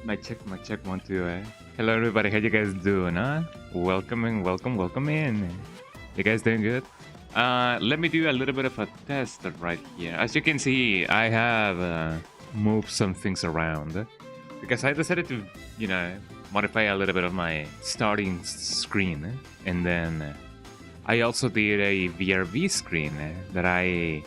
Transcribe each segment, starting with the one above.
My check, 1, 2, Hello everybody, how you guys doing, huh? Welcome in. You guys doing good? Let me do a little bit of a test right here. As you can see, I have moved some things around because I decided to, modify a little bit of my starting screen, and then I also did a VRV screen that I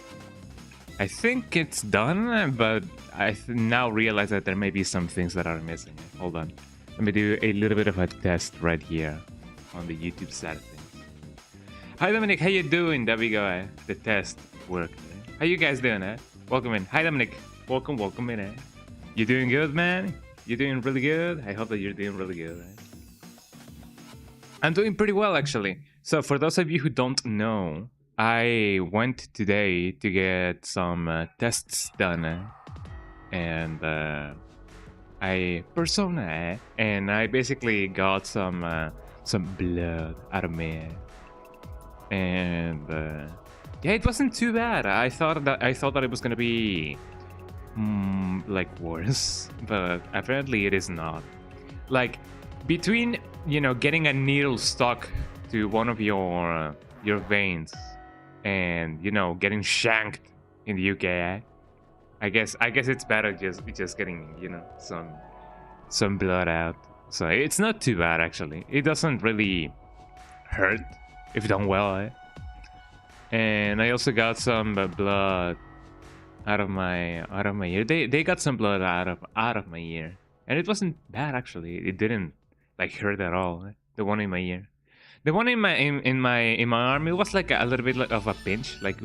think it's done, but I now realize that there may be some things that are missing. Hold on. Let me do a little bit of a test right here on the YouTube side of things. Hi, Dominic. How you doing? There we go. The test worked. How you guys doing? Welcome in. Hi, Dominic. Welcome in. You doing good, man? You doing really good? I hope that you're doing really good. I'm doing pretty well, actually. So for those of you who don't know, I went today to get some tests done, and I persona, and I basically got some blood out of me, and yeah, it wasn't too bad. I thought that it was gonna be like worse, but apparently it is not. Like between getting a needle stuck to one of your veins and getting shanked in the UK, I guess it's better just getting some blood out. So it's not too bad, actually. It doesn't really hurt if done well. And I also got some blood out of my ear. They got some blood out of my ear, and it wasn't bad, actually. It didn't like hurt at all. The one in my ear. The one in my arm, it was like a little bit of a pinch, like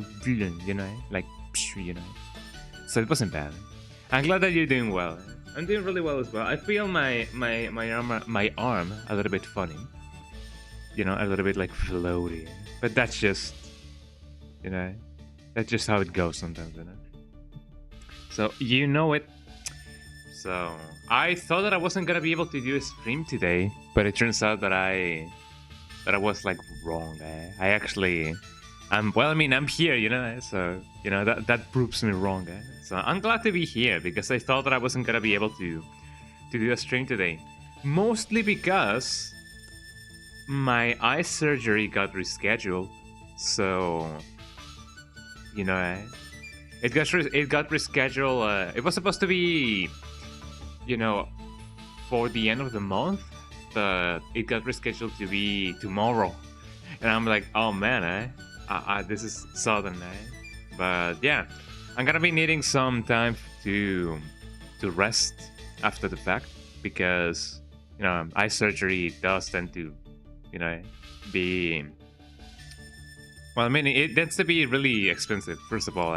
like. So it wasn't bad. I'm glad that you're doing well. I'm doing really well as well. I feel my arm a little bit funny, a little bit like floaty. But that's just, that's just how it goes sometimes, So it. So I thought that I wasn't gonna be able to do a stream today, but it turns out that I was like wrong. I actually, I'm here, so that proves me wrong. So I'm glad to be here because I thought that I wasn't gonna be able to do a stream today, mostly because my eye surgery got rescheduled. So it got rescheduled. It was supposed to be for the end of the month, but it got rescheduled to be tomorrow, and I'm like, oh man, this is sudden, but yeah, I'm gonna be needing some time to rest after the fact because eye surgery does tend to be, well, I mean, it tends to be really expensive, first of all,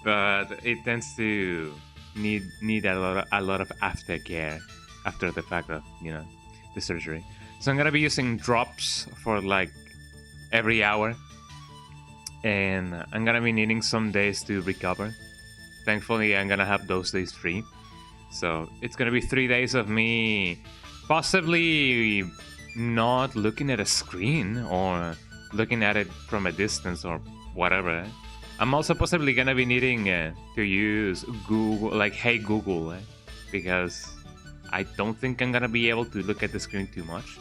but it tends to need a lot of aftercare after the fact of the surgery. So I'm gonna be using drops for like every hour, and I'm gonna be needing some days to recover. Thankfully, I'm gonna have those days free, so it's gonna be 3 days of me possibly not looking at a screen or looking at it from a distance or whatever. I'm also possibly gonna be needing to use Google, like Hey Google, because I don't think I'm gonna be able to look at the screen too much.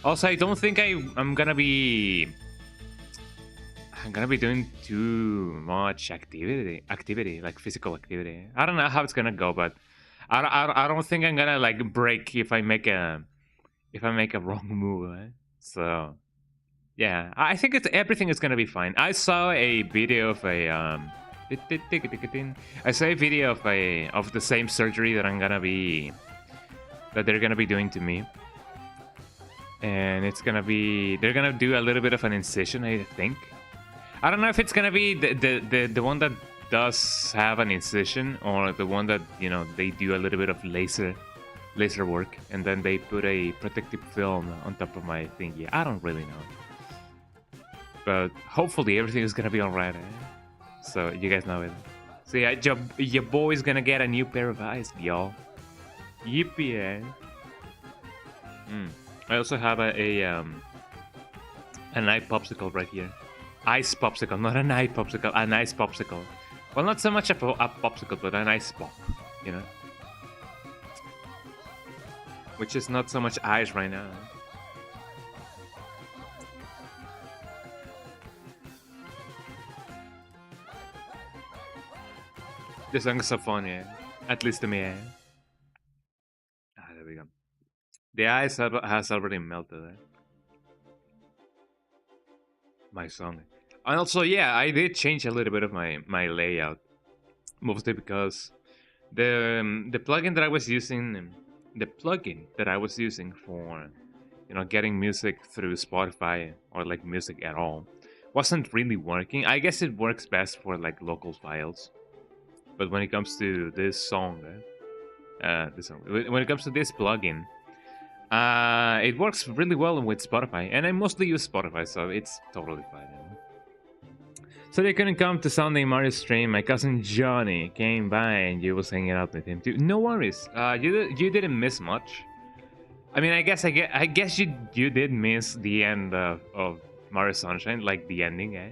Also, I don't think I'm gonna be doing too much activity, like physical activity. I don't know how it's gonna go, but I don't think I'm gonna like break if I make a wrong move. So yeah, I think everything is gonna be fine. I saw a video of of the same surgery that they're gonna be doing to me, and they're gonna do a little bit of an incision, I think. I don't know if it's gonna be the one that does have an incision or the one that they do a little bit of laser work and then they put a protective film on top of my thingy. I don't really know, but hopefully everything is gonna be alright. So you guys know it. So yeah, your boy's gonna get a new pair of eyes, y'all. Yippee! I also have an eye popsicle right here. Ice popsicle, not an eye popsicle, an ice popsicle. Well, not so much a popsicle, but an ice pop, which is not so much ice right now. The song is so fun, yeah. At least to me, yeah. There we go. The ice has already melted. My song. And also, yeah, I did change a little bit of my layout, mostly because the plugin that I was using, for getting music through Spotify or like music at all, wasn't really working. I guess it works best for like local files, but when it comes to this song, when it comes to this plugin, it works really well with Spotify, and I mostly use Spotify, so it's totally fine. So they couldn't come to Sunday Mario stream. My cousin Johnny came by, and you was hanging out with him too. No worries. You didn't miss much. I mean, I guess you did miss the end of Mario Sunshine, like the ending, eh?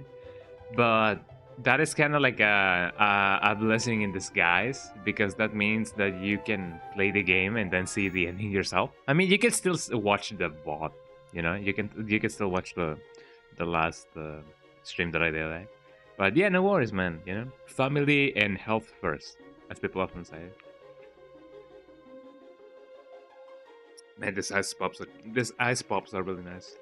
But that is kind of like a blessing in disguise, because that means that you can play the game and then see the ending yourself. I mean, you can still watch the VOD, you can still watch the last stream that I did, right? But yeah, no worries, man. Family and health first, as people often say. Man, these ice pops are really nice.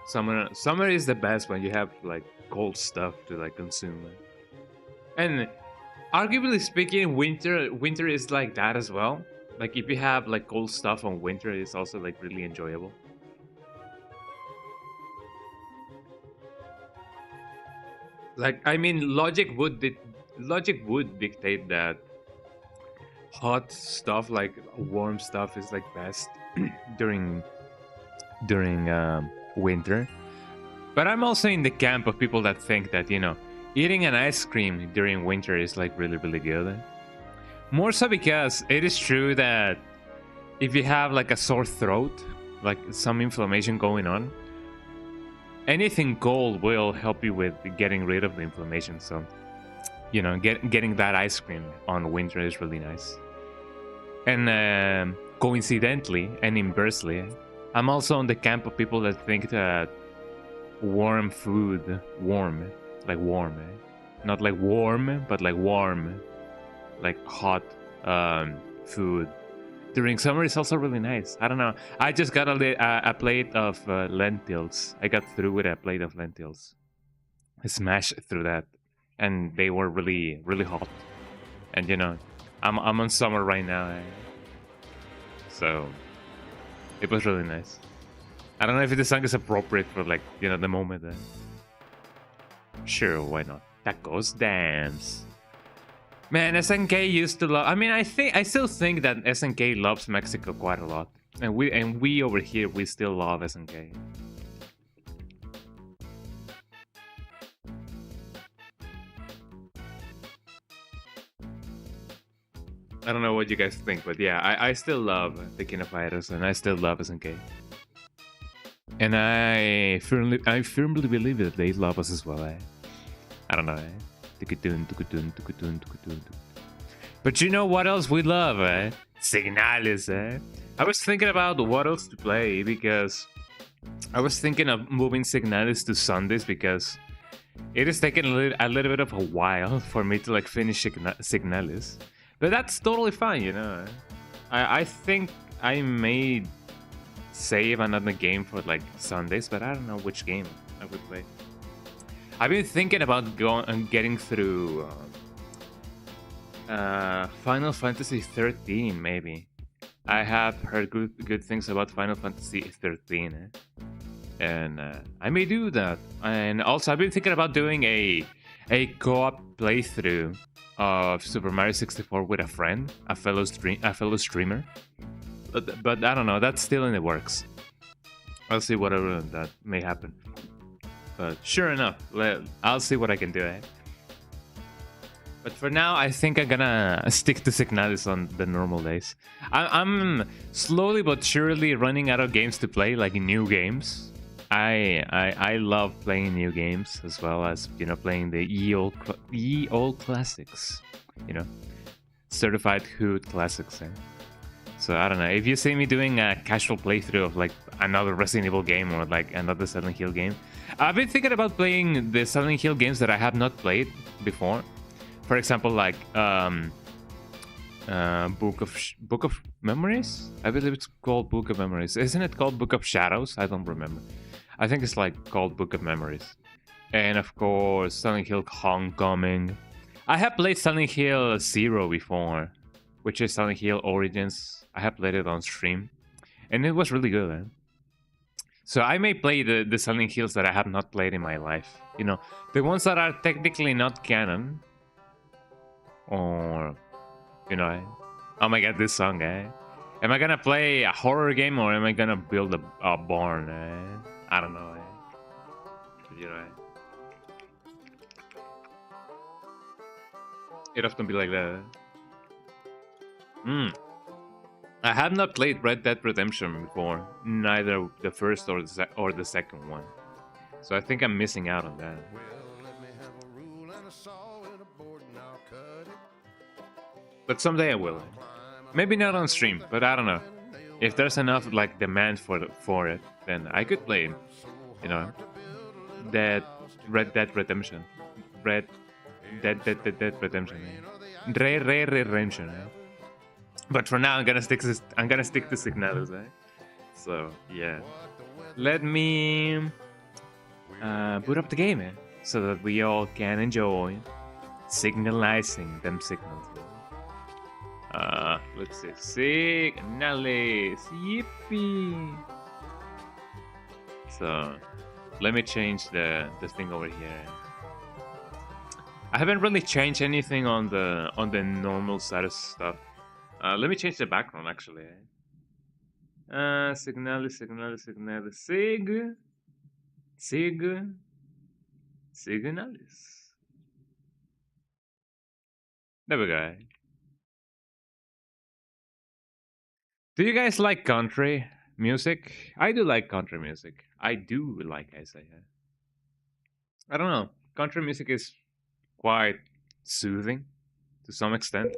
Summer is the best when you have like cold stuff to like consume. And arguably speaking, winter is like that as well. Like if you have like cold stuff on winter, it's also like really enjoyable. Like I mean, logic would dictate that hot stuff, like warm stuff, is like best during winter. But I'm also in the camp of people that think that eating an ice cream during winter is like really, really good. More so because it is true that if you have like a sore throat, like some inflammation going on, anything cold will help you with getting rid of the inflammation. So, getting that ice cream on winter is really nice. And coincidentally and inversely, I'm also on the camp of people that think that warm food, like warm, not like warm, but like warm, like hot food during summer is also really nice. I don't know. I just got a plate of lentils. I got through with a plate of lentils. I smashed through that, and they were really, really hot. And I'm on summer right now, so it was really nice. I don't know if the song is appropriate for like the moment. Sure, why not? Tacos dance. Man, SNK used to love. I mean, I still think that SNK loves Mexico quite a lot, and we over here we still love SNK. I don't know what you guys think, but yeah, I still love the King of Fighters, and I still love SNK. And I firmly believe that they love us as well. I don't know. But you know what else we love? Signalis. I was thinking about what else to play, because I was thinking of moving Signalis to Sundays, because it is taking a little bit of a while for me to like finish Signalis. But that's totally fine, I think I may save another game for like Sundays, but I don't know which game I would play. I've been thinking about getting through Final Fantasy 13, maybe. I have heard good things about Final Fantasy 13, and I may do that. And also, I've been thinking about doing a co-op playthrough of Super Mario 64 with a friend, a fellow streamer. But I don't know, that's still in the works. I'll see whatever that may happen. But sure enough, I'll see what I can do. But for now, I think I'm gonna stick to Signalis on the normal days. I'm slowly but surely running out of games to play, like new games. I love playing new games as well as playing the ye old classics, you know, certified hood classics. So I don't know if you see me doing a casual playthrough of like another Resident Evil game or like another Silent Hill game. I've been thinking about playing the Silent Hill games that I have not played before. For example, like Book of Memories. I believe it's called Book of Memories. Isn't it called Book of Shadows? I don't remember. I think it's like called Book of Memories. And of course, Silent Hill Homecoming. I have played Silent Hill 0 before, which is Silent Hill Origins. I have played it on stream, and it was really good. So I may play the Silent Hills that I have not played in my life. You know, the ones that are technically not canon, or oh my god, this song, Am I gonna play a horror game or am I gonna build a barn? I don't know. It often be like that. I have not played Red Dead Redemption before, neither the first or the second one. So I think I'm missing out on that. But someday I will. Maybe not on stream, but I don't know. If there's enough like demand for it, then I could play, that Red Dead Redemption, Red Dead Redemption, Redemption. But for now, I'm gonna stick to Signalis, So yeah, let me boot up the game, so that we all can enjoy signalizing them signals. Let's see, Signalis, yippee! So let me change the thing over here. I haven't really changed anything on the normal status stuff. Let me change the background actually. Signalis, Signalis. There we go. Do you guys like country music? I do like country music. I do like Isaiah. I don't know. Country music is quite soothing to some extent.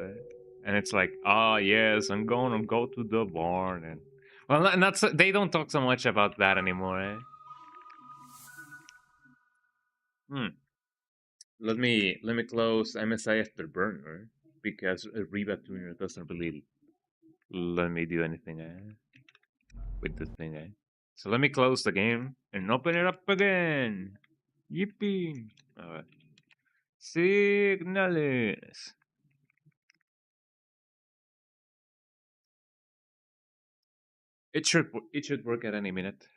And it's like, oh yes, I'm gonna go to the barn, and well, not so, they don't talk so much about that anymore. Let me close MSI Afterburner because Reba Tuner doesn't really let me do anything with the thing. So let me close the game and open it up again. Yippee! Alright. Signalis. It should work at any minute.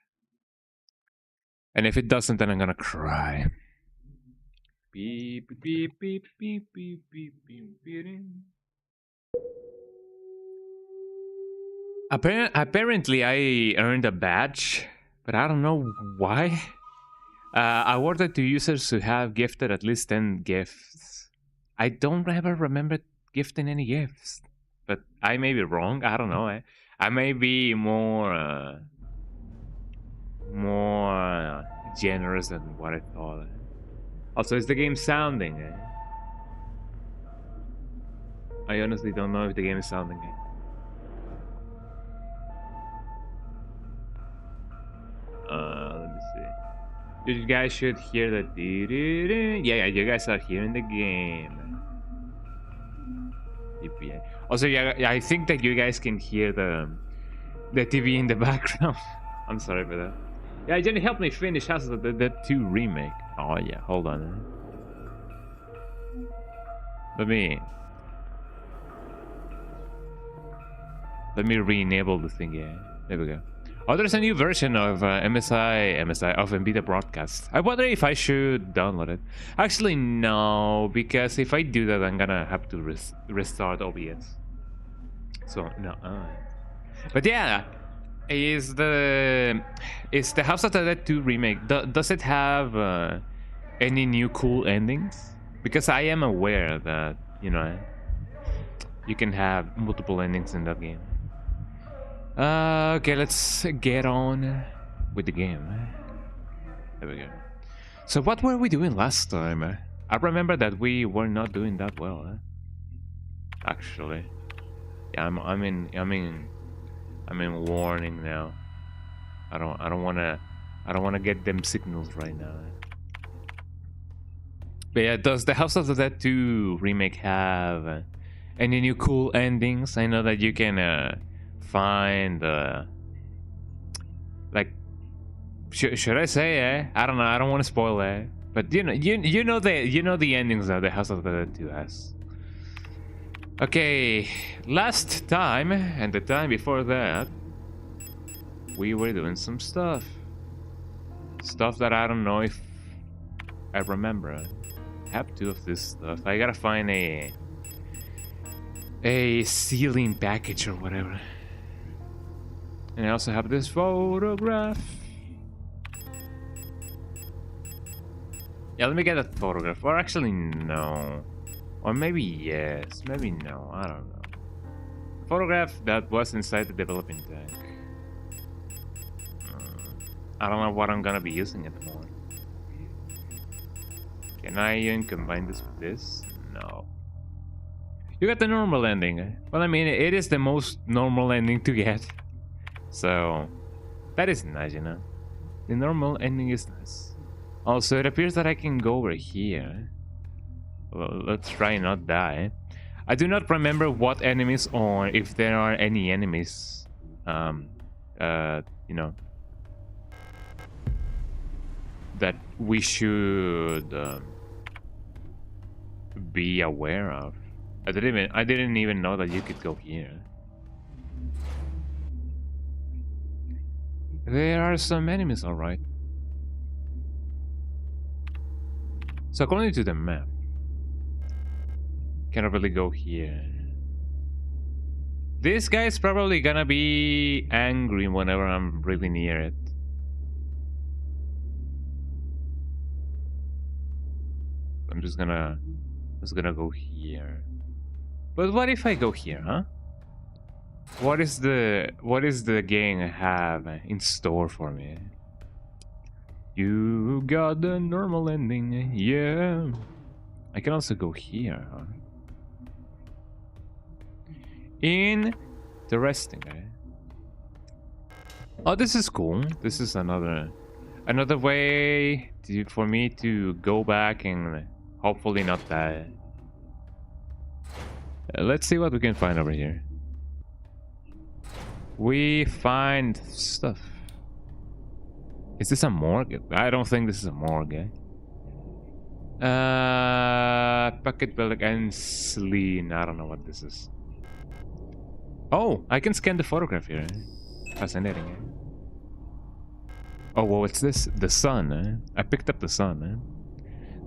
And if it doesn't, then I'm gonna cry. Beep beep beep beep beep beep beep beep. Apparently, I earned a badge, but I don't know why. Awarded to users who have gifted at least 10 gifts. I don't ever remember gifting any gifts, but I may be wrong. I don't know. I may be more generous than what I thought. Also, is the game sounding? I honestly don't know if the game is sounding. Let me see. You guys should hear the yeah, you guys are hearing the game. Also, yeah, I think that you guys can hear the TV in the background. I'm sorry for that. Yeah, Jenny, help me finish House of the 2 remake. Oh yeah, hold on. Let me re-enable the thing. Yeah, there we go. Oh, there's a new version of MSI of NVIDIA Broadcast. I wonder if I should download it. Actually, no, because if I do that, I'm gonna have to restart OBS. So no. But yeah, is the House of the Dead 2 remake? Does it have any new cool endings? Because I am aware that you can have multiple endings in that game. Okay, let's get on with the game. There we go. So what were we doing last time? I remember that we were not doing that well. Actually, yeah, I'm in warning now. I don't wanna get them signals right now. But yeah, does the House of the Dead 2 remake have any new cool endings? I know that you can find like should I say I don't know. I don't want to spoil it. But you know the endings that the House of the Dead 2 has. Okay, last time and the time before that, we were doing some stuff. Stuff that I don't know if I remember. I have two of this stuff. I gotta find a sealing package or whatever. And I also have this photograph. Yeah, let me get that photograph. Or actually, no. Or maybe yes. Maybe no. I don't know. Photograph that was inside the developing tank. I don't know what I'm gonna be using it for. Can I even combine this with this? No. You got the normal ending. Well, I mean, it is the most normal ending to get. So, that is nice, you know. The normal ending is nice. Also, it appears that I can go over here. Well, let's try and not die. I do not remember what enemies or if there are any enemies. You know, that we should be aware of. I didn't even know that you could go here. There are some enemies, all right. So according to the map, cannot really go here. This guy's probably gonna be angry whenever I'm really near it. I'm just gonna go here. But what if I go here, huh? What is the game have in store for me? You got the normal ending, yeah. I can also go here, huh? Interesting, eh? Oh, this is cool. This is another way for me to go back and hopefully not die. Let's see what we can find over here. We find stuff. Is this a morgue? I don't think this is a morgue. Pocket building and Sleen. I don't know what this is. Oh, I can scan the photograph here. Fascinating. Oh, well, what's this? The sun. I picked up the sun.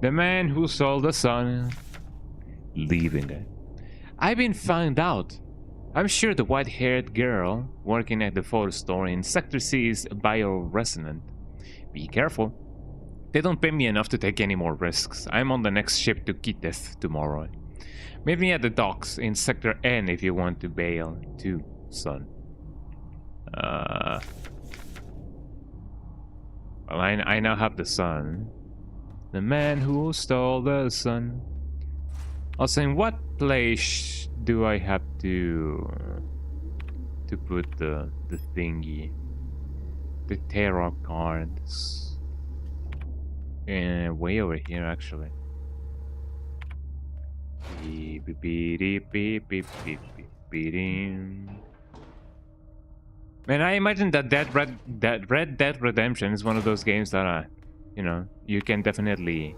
The man who sold the sun. Leaving. I've been found out. I'm sure the white-haired girl working at the photo store in Sector C is bioresonant. Be careful. They don't pay me enough to take any more risks. I'm on the next ship to Kiteth tomorrow. Meet me at the docks in Sector N if you want to bail too, son. Well, I now have the sun. The man who stole the sun. Also, in what place do I have to put the thingy? The tarot cards. Way over here, actually. Man, I imagine that Red Dead Redemption is one of those games that, you know, you can definitely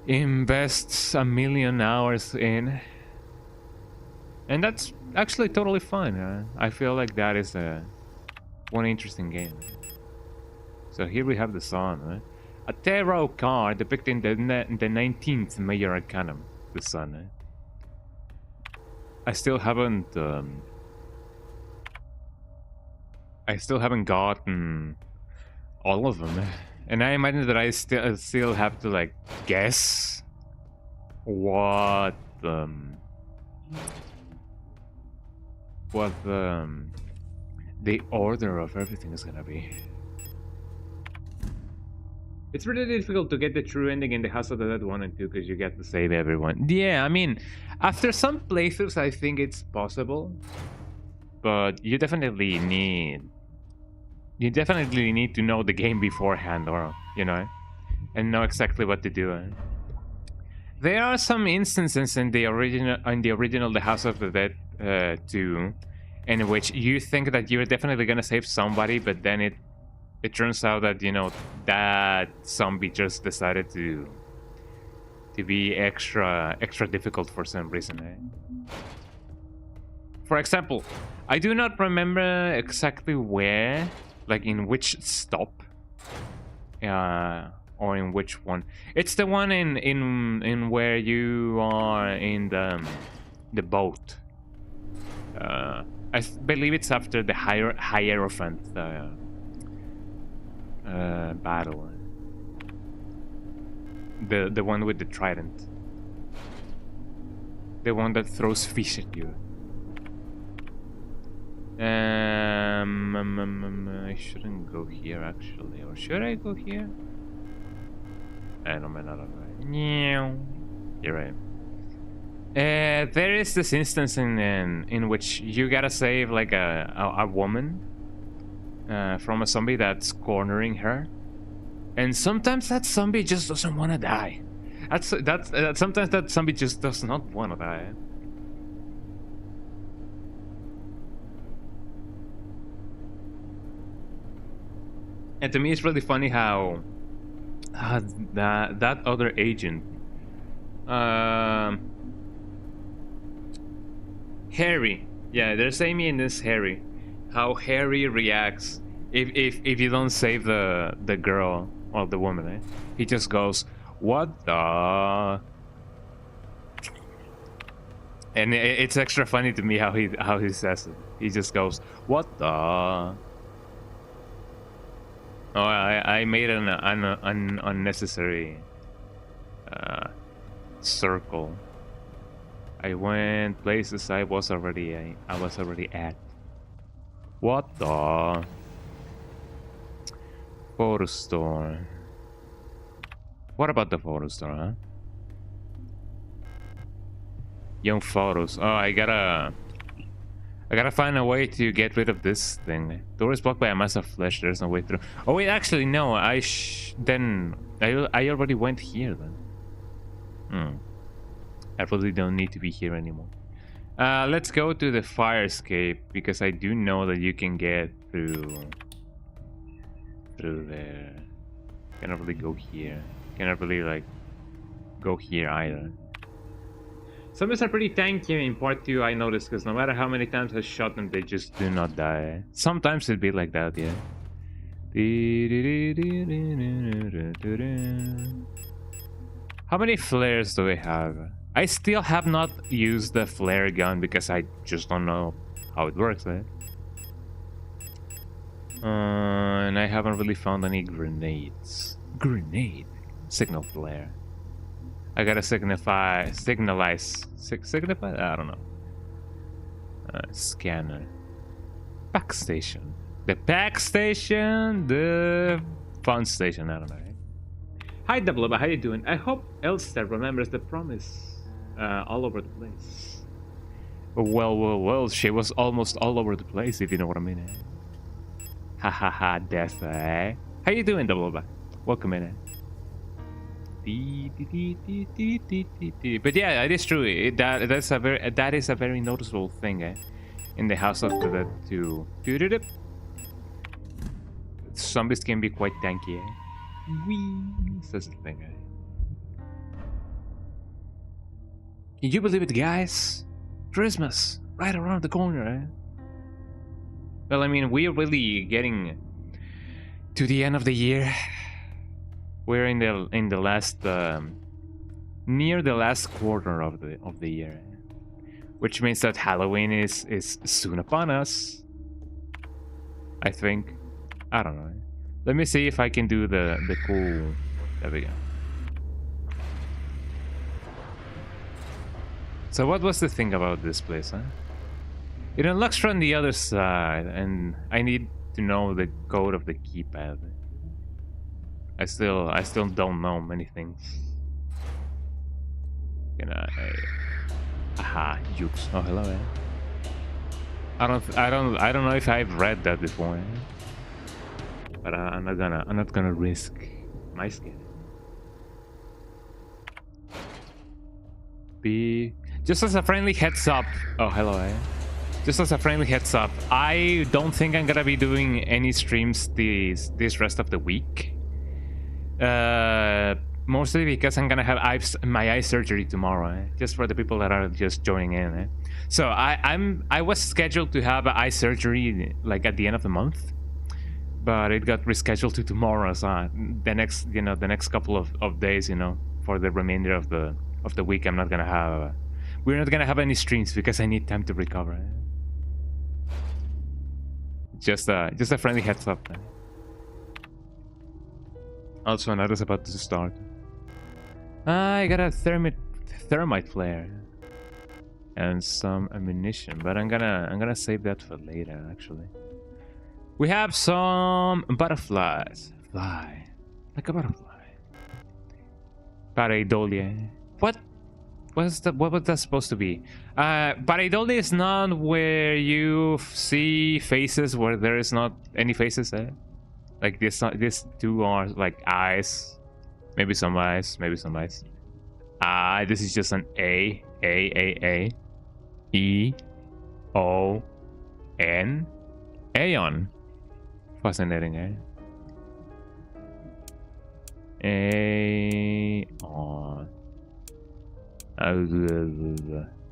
invest a million hours in, and that's actually totally fine. I feel like that is one interesting game. So here we have the sun. A tarot card depicting the 19th Major Arcanum, the sun. I still haven't gotten all of them, and I imagine that I still have to like guess what the order of everything is gonna be. It's really difficult to get the true ending in the House of the Dead 1 and 2 because you get to save everyone. Yeah, I mean, after some playthroughs, I think it's possible, but you definitely need to know the game beforehand, or and know exactly what to do. There are some instances in the original The House of the Dead 2, in which you think that you're definitely gonna save somebody, but then it turns out that that zombie just decided to be extra difficult for some reason. For example, I do not remember exactly where, like in which stop, or in which one. It's the one in where you are in the boat. I believe it's after the Hierophant battle. The one with the trident. The one that throws fish at you. I shouldn't go here actually, or should I go here? I don't know. You're right. There is this instance in which you gotta save like a woman from a zombie that's cornering her, and sometimes that zombie just doesn't want to die. Sometimes that zombie just does not want to die. And to me, it's really funny how that other agent, Harry. Yeah, there's Amy and this Harry. How Harry reacts if you don't save the girl or the woman. He just goes, "What the?" And it's extra funny to me how he says it. He just goes, "What the?" Oh, I made an unnecessary circle. I went places I was already at. What the? Photo store. What about the photo store, huh? Young photos. Oh, I gotta find a way to get rid of this thing. Door is blocked by a mass of flesh. There's no way through. Oh wait, actually no. I already went here then. I really don't need to be here anymore. Let's go to the fire escape because I do know that you can get through there. Cannot really go here. Cannot really like go here either. Zombies are pretty tanky in part 2, I noticed, because no matter how many times I shot them, they just do not die. Sometimes it'd be like that, yeah. How many flares do they have? I still have not used the flare gun because I just don't know how it works, eh? And I haven't really found any grenades. Grenade? Signal flare. I gotta signalize. I don't know. Scanner. Pack station. The pack station. The fun station. I don't know. Hi, Double, how you doing? I hope Elster remembers the promise. All over the place. Well. She was almost all over the place, if you know what I mean. Ha ha ha. Death. Eh? How you doing, Double? Welcome in. But yeah, it is true. That is a very noticeable thing in the House of the Dead 2. Zombies can be quite tanky. That's the thing. Can you believe it, guys? Christmas right around the corner. Well, I mean, we're really getting to the end of the year. We're in the last near the last quarter of the year, which means that Halloween is soon upon us. I think. I don't know. Let me see if I can do the cool. There we go. So what was the thing about this place, huh? It unlocks from the other side, and I need to know the code of the keypad. I still don't know many things. Can I? Aha, Jukes. Oh, hello. I don't know if I've read that before. But I'm not gonna risk my skin. Just as a friendly heads up. Oh, hello. Just as a friendly heads up, I don't think I'm gonna be doing any streams this rest of the week. Mostly because I'm gonna have my eye surgery tomorrow. Just for the people that are just joining in. So I was scheduled to have eye surgery like at the end of the month, but it got rescheduled to tomorrow. So the next couple of days, for the remainder of the week, we're not gonna have any streams because I need time to recover. Just a friendly heads up. Also, another's about to start. I got a thermite flare and some ammunition, but I'm gonna save that for later. Actually, we have some butterflies. Fly like a butterfly. Pareidolia. What was that supposed to be? Pareidolia is not where you see faces where there is not any faces. Like these two are like eyes. Maybe some eyes. Maybe some eyes. This is just an A. E. O. N. Aeon. Fascinating, Aeon.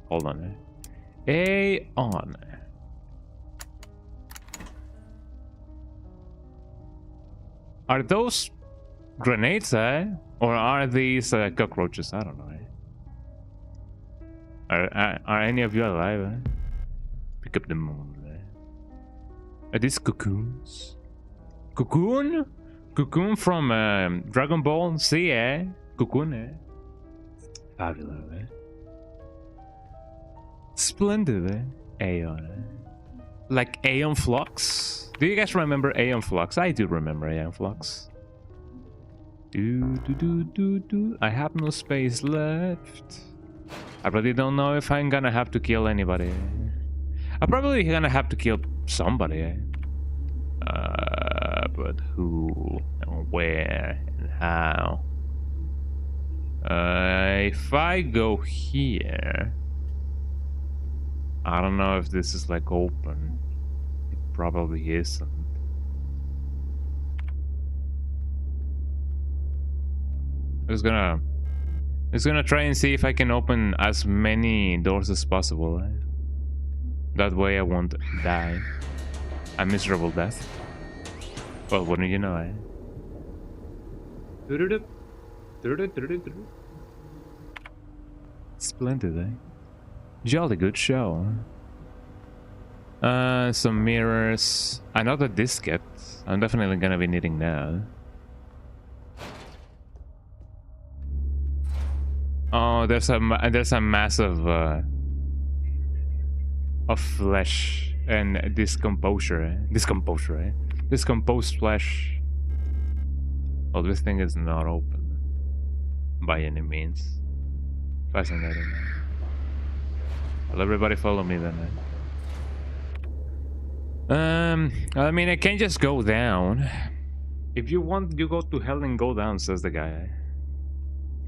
Hold on. Aeon. Are those grenades, or are these cockroaches? I don't know. Are any of you alive? Pick up the moon. Are these cocoons? Cocoon? Cocoon from Dragon Ball Z, Cocoon, Fabulous, Splendid, Aeon, Like Aeon Flux? Do you guys remember Aeon Flux? I do remember Aeon Flux. I have no space left. I really don't know if I'm gonna have to kill anybody. I'm probably gonna have to kill somebody. But who and where and how? If I go here, I don't know if this is like open. It probably isn't. I'm just gonna try and see if I can open as many doors as possible. That way I won't die a miserable death. Well, wouldn't you know, Splendid, Jolly good show. Some mirrors. Another diskette. I'm definitely gonna be needing that. Oh, there's a massive of flesh and discomposure. Discomposed flesh. Oh, this thing is not open by any means. Fascinating. Well, everybody follow me then. I mean, I can just go down. If you want, you go to hell and go down, says the guy.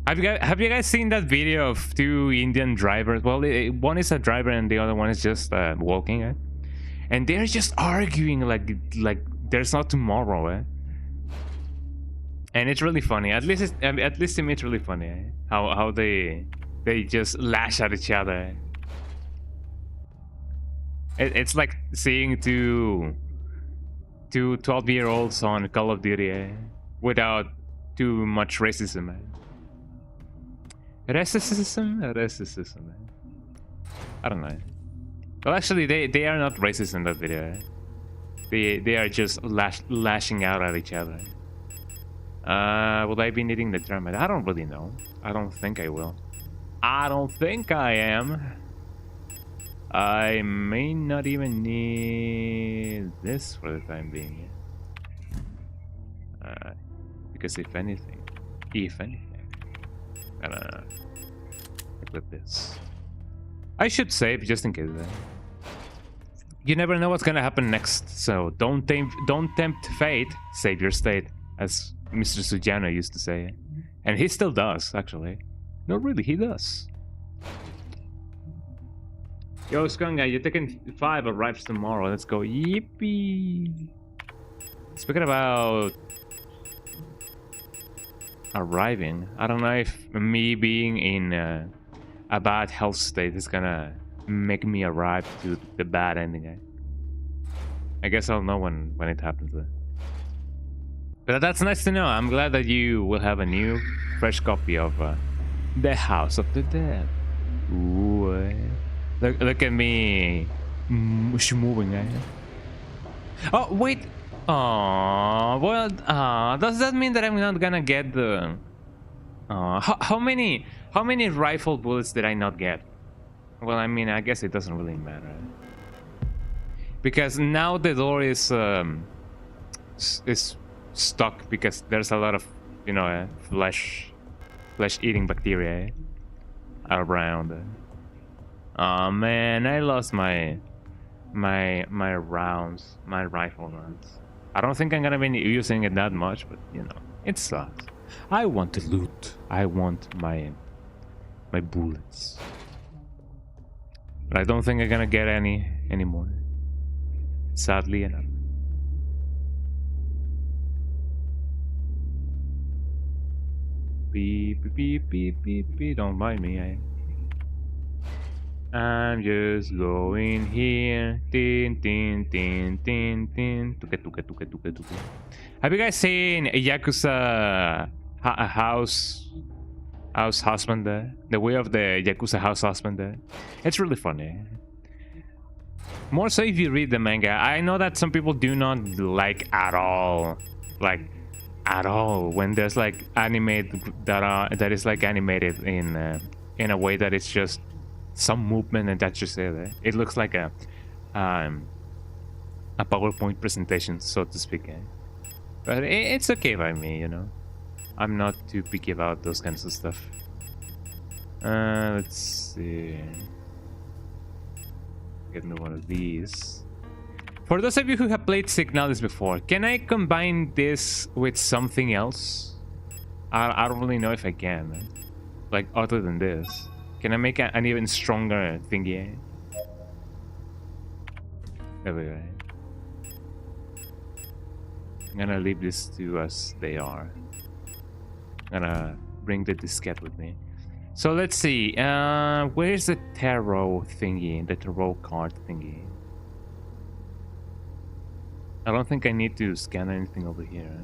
Have you guys seen that video of two Indian drivers? Well, one is a driver and the other one is just walking, and they're just arguing like there's not tomorrow, And it's really funny. At least to me, it's really funny. How they just lash at each other. It's like seeing two 12-year-olds on Call of Duty, without too much racism. Racism. I don't know. Well, actually, they are not racist in that video. They are just lashing out at each other. Will I be needing the drum? I don't really know. I don't think I will. I don't think I am. I may not even need this for the time being. Because if anything, gonna equip this. I should save just in case. You never know what's gonna happen next, so don't tempt fate, save your state, as Mr. Sujano used to say. And he still does, actually. No, really, he does. Yo, Skunga, you're taking 5 arrives tomorrow. Let's go. Yippee! Speaking about arriving, I don't know if me being in a bad health state is gonna make me arrive to the bad ending. I guess I'll know when it happens. But that's nice to know. I'm glad that you will have a new, fresh copy of The House of the Dead. Ooh, look at me, moving. Oh wait. Oh well. Does that mean that I'm not gonna get the? How many rifle bullets did I not get? Well, I mean, I guess it doesn't really matter. Because now the door is stuck because there's a lot of, you know, flesh-eating bacteria around. Oh man, I lost my rounds, my rifle rounds. I don't think I'm gonna be using it that much, but you know, it sucks. I want to loot. I want my bullets. But I don't think I'm gonna get any anymore. Sadly enough. Beep beep beep beep beep. Don't mind me. I'm just going here. Tin tin tin tin tin. Tuke tuke tuke tuke tuke. Have you guys seen Yakuza House Husband? The Way of the Yakuza House Husband? It's really funny. More so if you read the manga. I know that some people do not like at all, when there's like animated that is like animated in a way that it's just some movement and that's just it. It looks like a PowerPoint presentation, so to speak. But it's okay by me, you know. I'm not too picky about those kinds of stuff. Let's see. Get me one of these. For those of you who have played Signalis before, can I combine this with something else? I don't really know if I can. Like, other than this. Can I make an even stronger thingy? There we go. I'm gonna leave these two as they are. I'm gonna bring the diskette with me. So let's see, where's the tarot thingy, the tarot card thingy? I don't think I need to scan anything over here.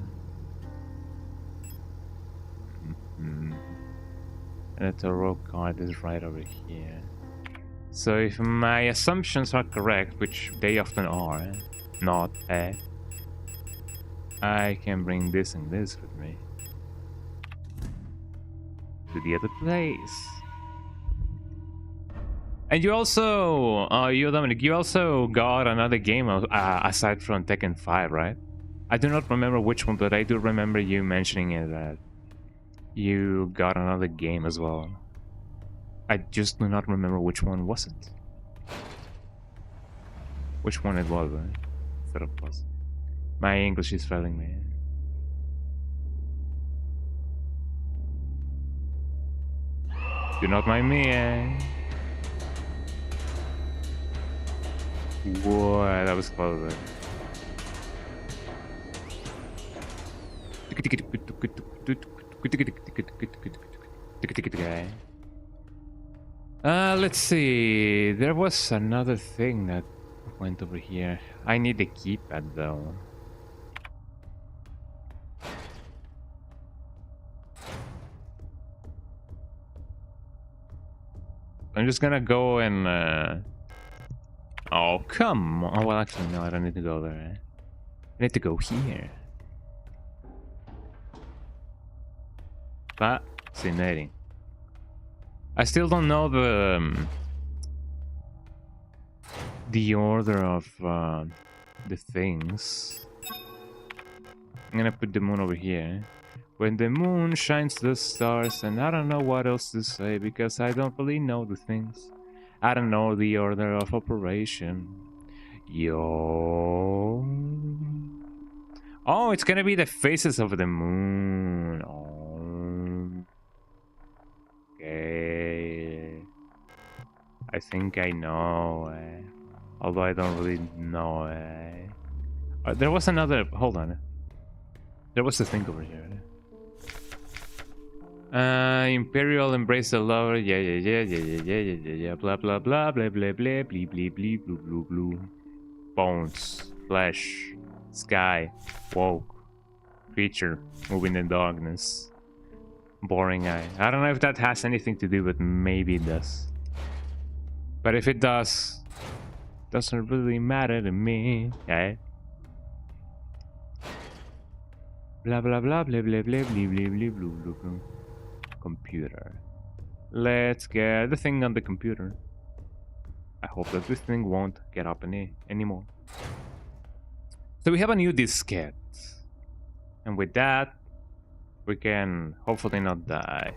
And the tarot card is right over here. So if my assumptions are correct, which they often are, not I can bring this and this with me to the other place. And you also, you Dominic, you also got another game aside from Tekken 5, right? I do not remember which one, but I do remember you mentioning it, that you got another game as well. I just do not remember which one was it. Which one it was, right? Instead of was. My English is failing me. Do not mind me, Whoa, that was close. Let's see. There was another thing that went over here. I need the keypad though. I'm just gonna go and oh, come on. Oh, well, actually, no, I don't need to go there. I need to go here. Fascinating. I still don't know the order of the things. I'm gonna put the moon over here. When the moon shines the stars, and I don't know what else to say because I don't really know the things. I don't know the order of operation. Yo. Oh, it's gonna be the faces of the moon. Oh. Okay. I think I know. Although I don't really know. There was another. Hold on. There was a thing over here. Imperial embrace the lover. Yeah. Blah blah blah blah blah blah blee blee blee blue blue blue. Bones, flesh, sky, woke, creature, moving in darkness. Boring eye. I don't know if that has anything to do, but maybe it does. But if it does, doesn't really matter to me. Okay. Blah blah blah blah blah blah blah blah blah blah blah. Computer. Let's get the thing on the computer. I hope that this thing won't get up anymore. So we have a new diskette. And with that, we can hopefully not die.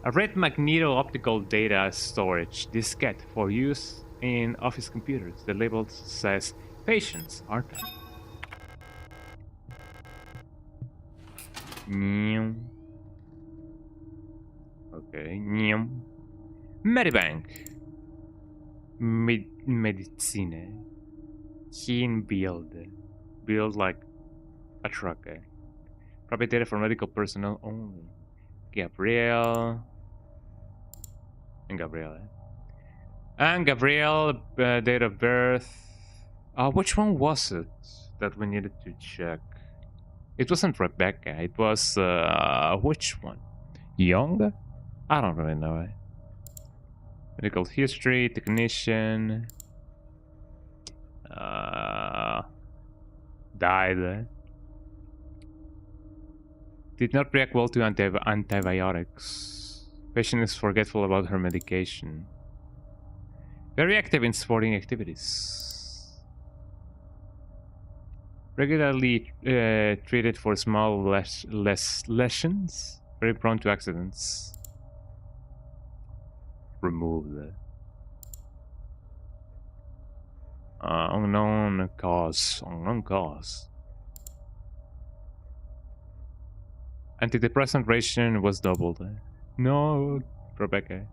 A red magneto-optical data storage diskette for use in office computers. The label says Patience Archive. Okay. Medibank. Medicine. Keen build. Build like a truck. Private data for medical personnel only. Gabrielle. And Gabrielle. And Gabrielle, date of birth. Which one was it that we needed to check? It wasn't Rebecca. It was, which one? Young? I don't really know. Medical history, technician. Died. Did not react well to antibiotics. Patient is forgetful about her medication. Very active in sporting activities. Regularly treated for small lesions. Very prone to accidents. Removed. Unknown cause. Unknown cause. Antidepressant ration was doubled. No, Rebecca.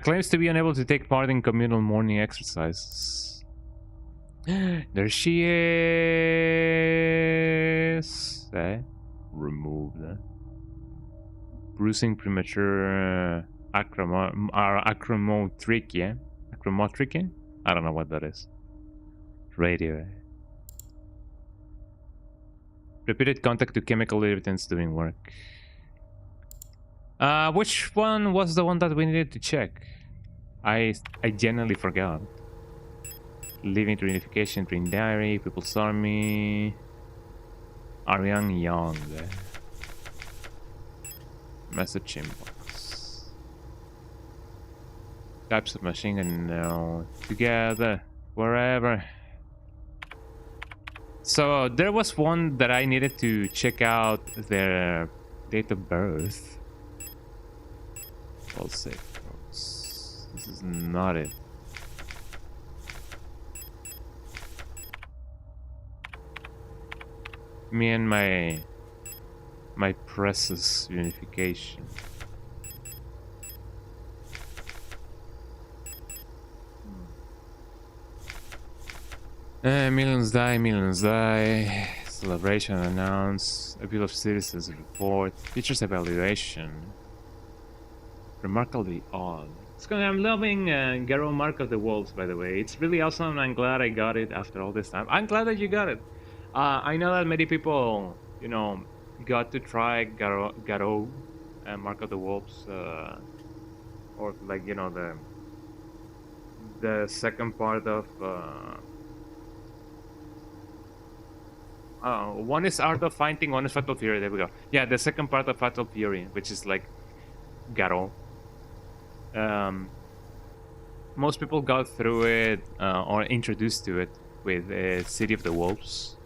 Claims to be unable to take part in communal morning exercises. There she is. Removed. Bruising premature acromotrichia. Acromotrichia? I don't know what that is. Radio. Repeated contact to chemical evidence doing work. Which one was the one that we needed to check? I genuinely forgot. Living to unification, Green Diary, People's Army. Ariane Young. Message inbox. Types of machine gun, no. Together, wherever. So there was one that I needed to check out their date of birth. All safe, folks. This is not it. Me and my precious unification. Millions die. Celebration announced. Appeal of citizens report. Features evaluation. Remarkably odd. I'm loving Garo Mark of the Wolves, by the way. It's really awesome, and I'm glad I got it after all this time. I'm glad that you got it. I know that many people, you know, got to try Garo Mark of the Wolves, or like, you know, the second part of. One is Art of Fighting, one is Fatal Fury. There we go. Yeah, the second part of Fatal Fury, which is like Garo. Most people got through it or introduced to it with City of the Wolves.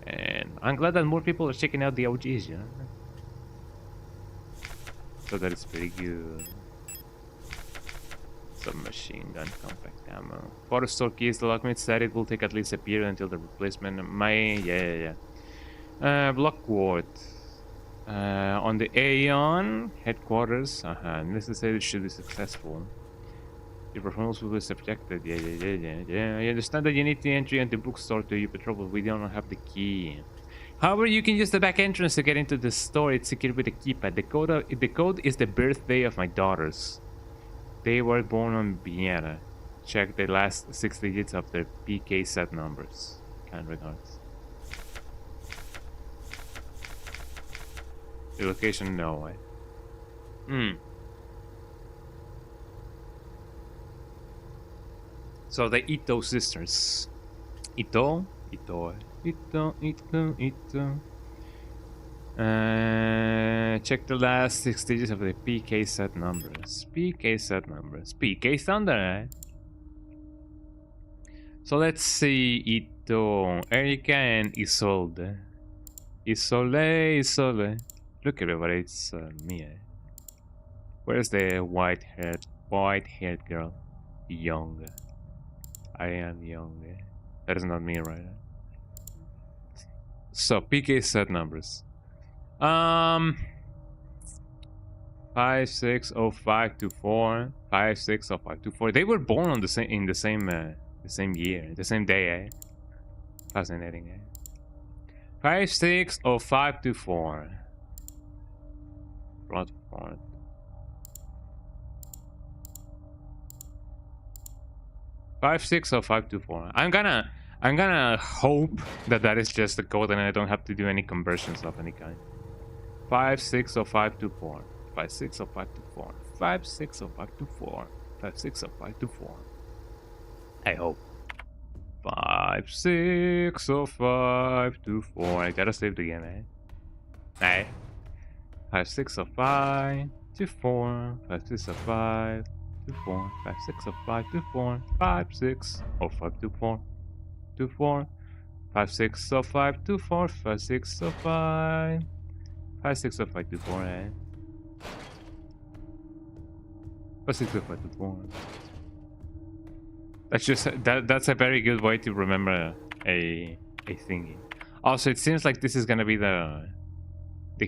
And I'm glad that more people are checking out the OGs, you know? So that is pretty good. Submachine gun, compact ammo. Photo store keys, the locksmith said it will take at least a period until the replacement. Yeah. Blockwart. On the Aeon headquarters. Necessary should be successful. Your performance will be subjected. Yeah. I understand that you need the entry on the bookstore to your patrol, but we don't have the key. However, you can use the back entrance to get into the store. It's secured with a keypad. The code is the birthday of my daughters. They were born on Vienna. Check the last 6 digits of their PK set numbers. Kind regards. The location, no way. So the Ito sisters. Ito. Check the last 6 digits of the PK set numbers. PK Thunder, eh? So let's see. Ito, Erika, and Isolde. Isolde. Look, everybody, it's me, eh? Where's the white-haired girl? Young. I am young, eh? That is not me, right? So, PK set numbers. 560524, 560524. They were born on the same the same year, the same day, eh? Fascinating, eh? 560524. Rotford. 560524. I'm gonna hope that is just the code and I don't have to do any conversions of any kind. 560524. 560524. 560524. 560524. I hope. 560524. I gotta save the game, eh? Hey. 560524. 560524. 560524. 560524. 24. 560524. 5605. 560524, eh? 560524. That's just that's a very good way to remember a thingy. Also, it seems like this is gonna be the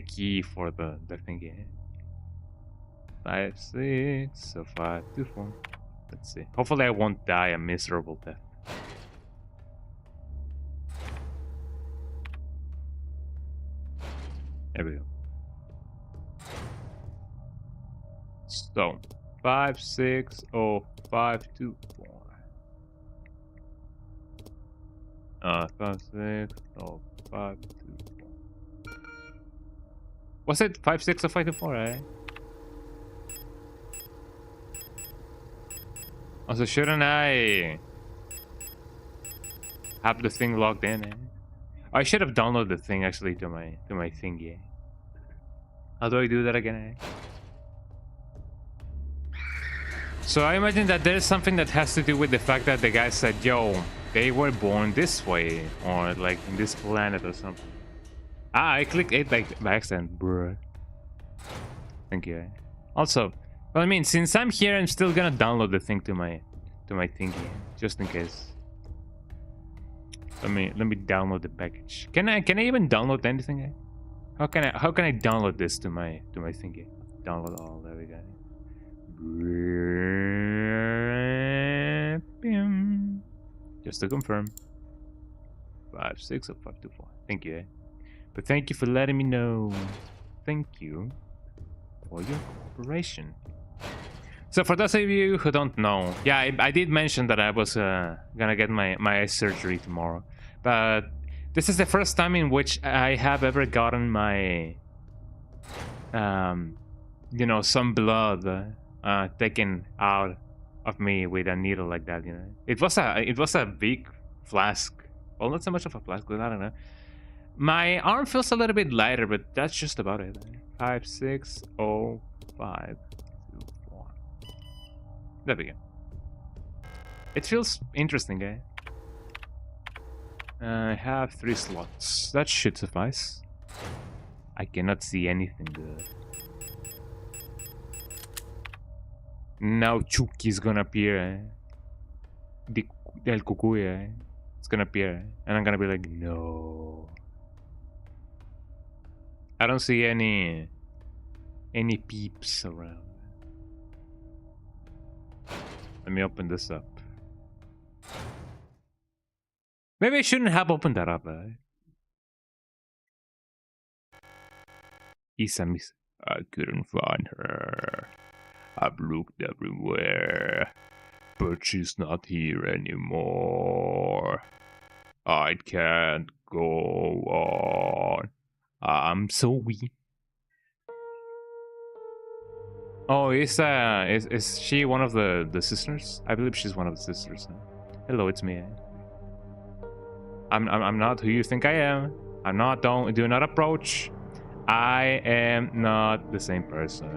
key for the thingy. 560524. Let's see. Hopefully I won't die a miserable death. There we go. So 560524. 560524. Was it 560524, eh? Also, shouldn't I have the thing logged in, eh? I should have downloaded the thing actually to my thingy. How do I do that again, eh? So I imagine that there's something that has to do with the fact that the guy said, yo, they were born this way, or like in this planet or something. I clicked it like by accident, bruh. Thank you. Also, well, I mean, since I'm here, I'm still gonna download the thing to my thingy, just in case. Let me download the package. Can I even download anything? Eh? How can I download this to my thingy? Download all. There we go. Just to confirm. 560524. Thank you, eh? But thank you for letting me know. Thank you for your cooperation. So for those of you who don't know, yeah, I did mention that I was gonna get my eye surgery tomorrow, but this is the first time in which I have ever gotten my, you know, some blood taken out of me with a needle like that. You know, it was a big flask. Well, not so much of a flask, but I don't know. My arm feels a little bit lighter, but that's just about it. 560524. There we go. It feels interesting, eh? I have 3 slots. That should suffice. I cannot see anything good. Now Chuki's gonna appear. El Kukuya. It's gonna appear. And I'm gonna be like, no. I don't see any peeps around. Let me open this up. Maybe I shouldn't have opened that up. Isamis. I couldn't find her. I've looked everywhere, but she's not here anymore. I can't go on. I'm so weak. Oh, is she one of the sisters? I believe she's one of the sisters. Hello, it's me. I'm not who you think I am. I'm not. Do not approach. I am not the same person.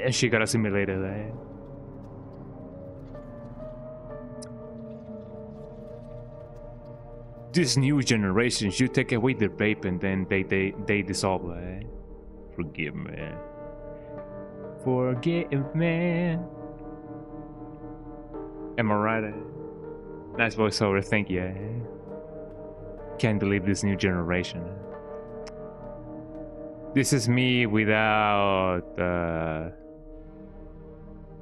And she got assimilated. This new generation, you take away their vape and then they dissolve. Forgive me. Forgive me. Am I right? Nice voiceover, thank you. Can't believe this new generation. This is me without...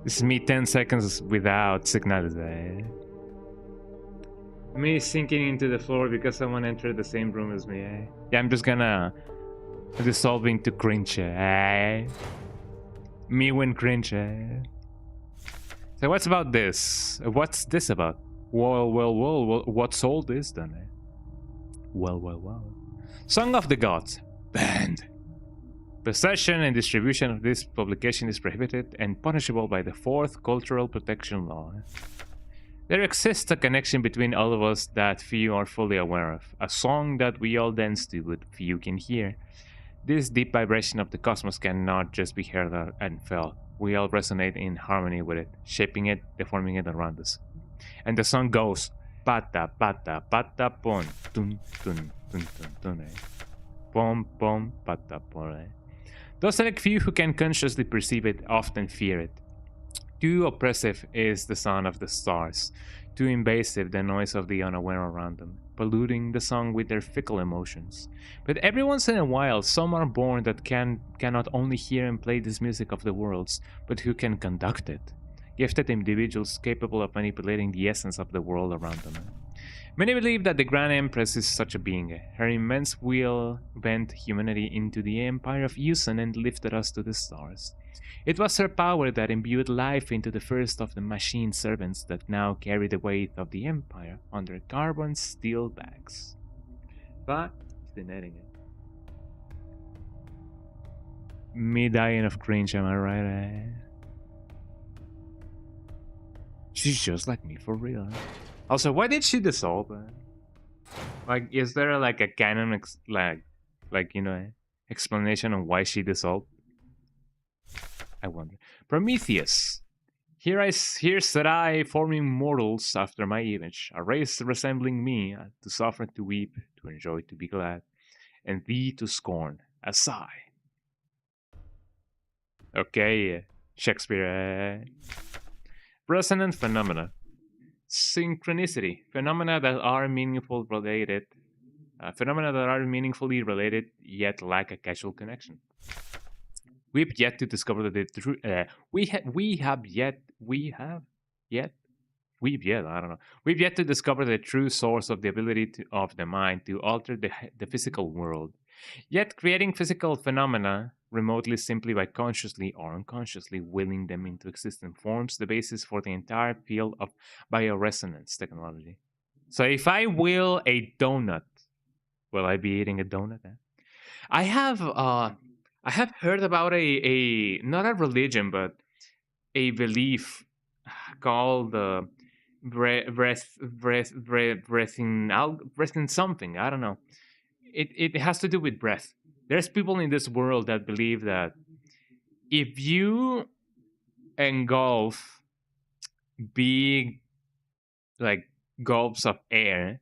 this is me 10 seconds without Signalis. Me sinking into the floor because someone entered the same room as me. Yeah, I'm just gonna dissolve into cringe. Me when cringe. So what's about this? What's this about? Well, what's all this then? Well. Song of the Gods. Banned. Possession and distribution of this publication is prohibited and punishable by the 4th Cultural Protection Law. There exists a connection between all of us that few are fully aware of. A song that we all dance to but few can hear. This deep vibration of the cosmos cannot just be heard and felt. We all resonate in harmony with it, shaping it, deforming it around us. And the song goes pata pata pata pon tun tun tun tun tun pom pom pata pon. Those select few who can consciously perceive it often fear it. Too oppressive is the sound of the stars, too invasive the noise of the unaware around them, polluting the song with their fickle emotions. But every once in a while, some are born that cannot only hear and play this music of the worlds, but who can conduct it. Gifted individuals capable of manipulating the essence of the world around them. Many believe that the Grand Empress is such a being. Her immense will bent humanity into the empire of Yusan and lifted us to the stars. It was her power that imbued life into the first of the machine servants that now carry the weight of the empire on their carbon steel backs. Fascinating. Me dying of cringe, am I right? She's just like me for real. Also, why did she dissolve? Like, is there like a canon explanation on why she dissolved? I wonder. Prometheus. Here said I, forming mortals after my image, a race resembling me, to suffer, to weep, to enjoy, to be glad, and thee to scorn, a sigh. Okay, Shakespeare. Resonant phenomena. Synchronicity. Phenomena that are meaningfully related, yet lack a causal connection. We've yet to discover the truth. We've yet to discover the true source of the ability of the mind to alter the physical world. Yet creating physical phenomena remotely simply by consciously or unconsciously willing them into existence forms the basis for the entire field of bioresonance technology. So if I will a donut, will I be eating a donut? I have heard about a not a religion but a belief called breathing something. I don't know. It has to do with breath. There's people in this world that believe that if you engulf big like gulps of air,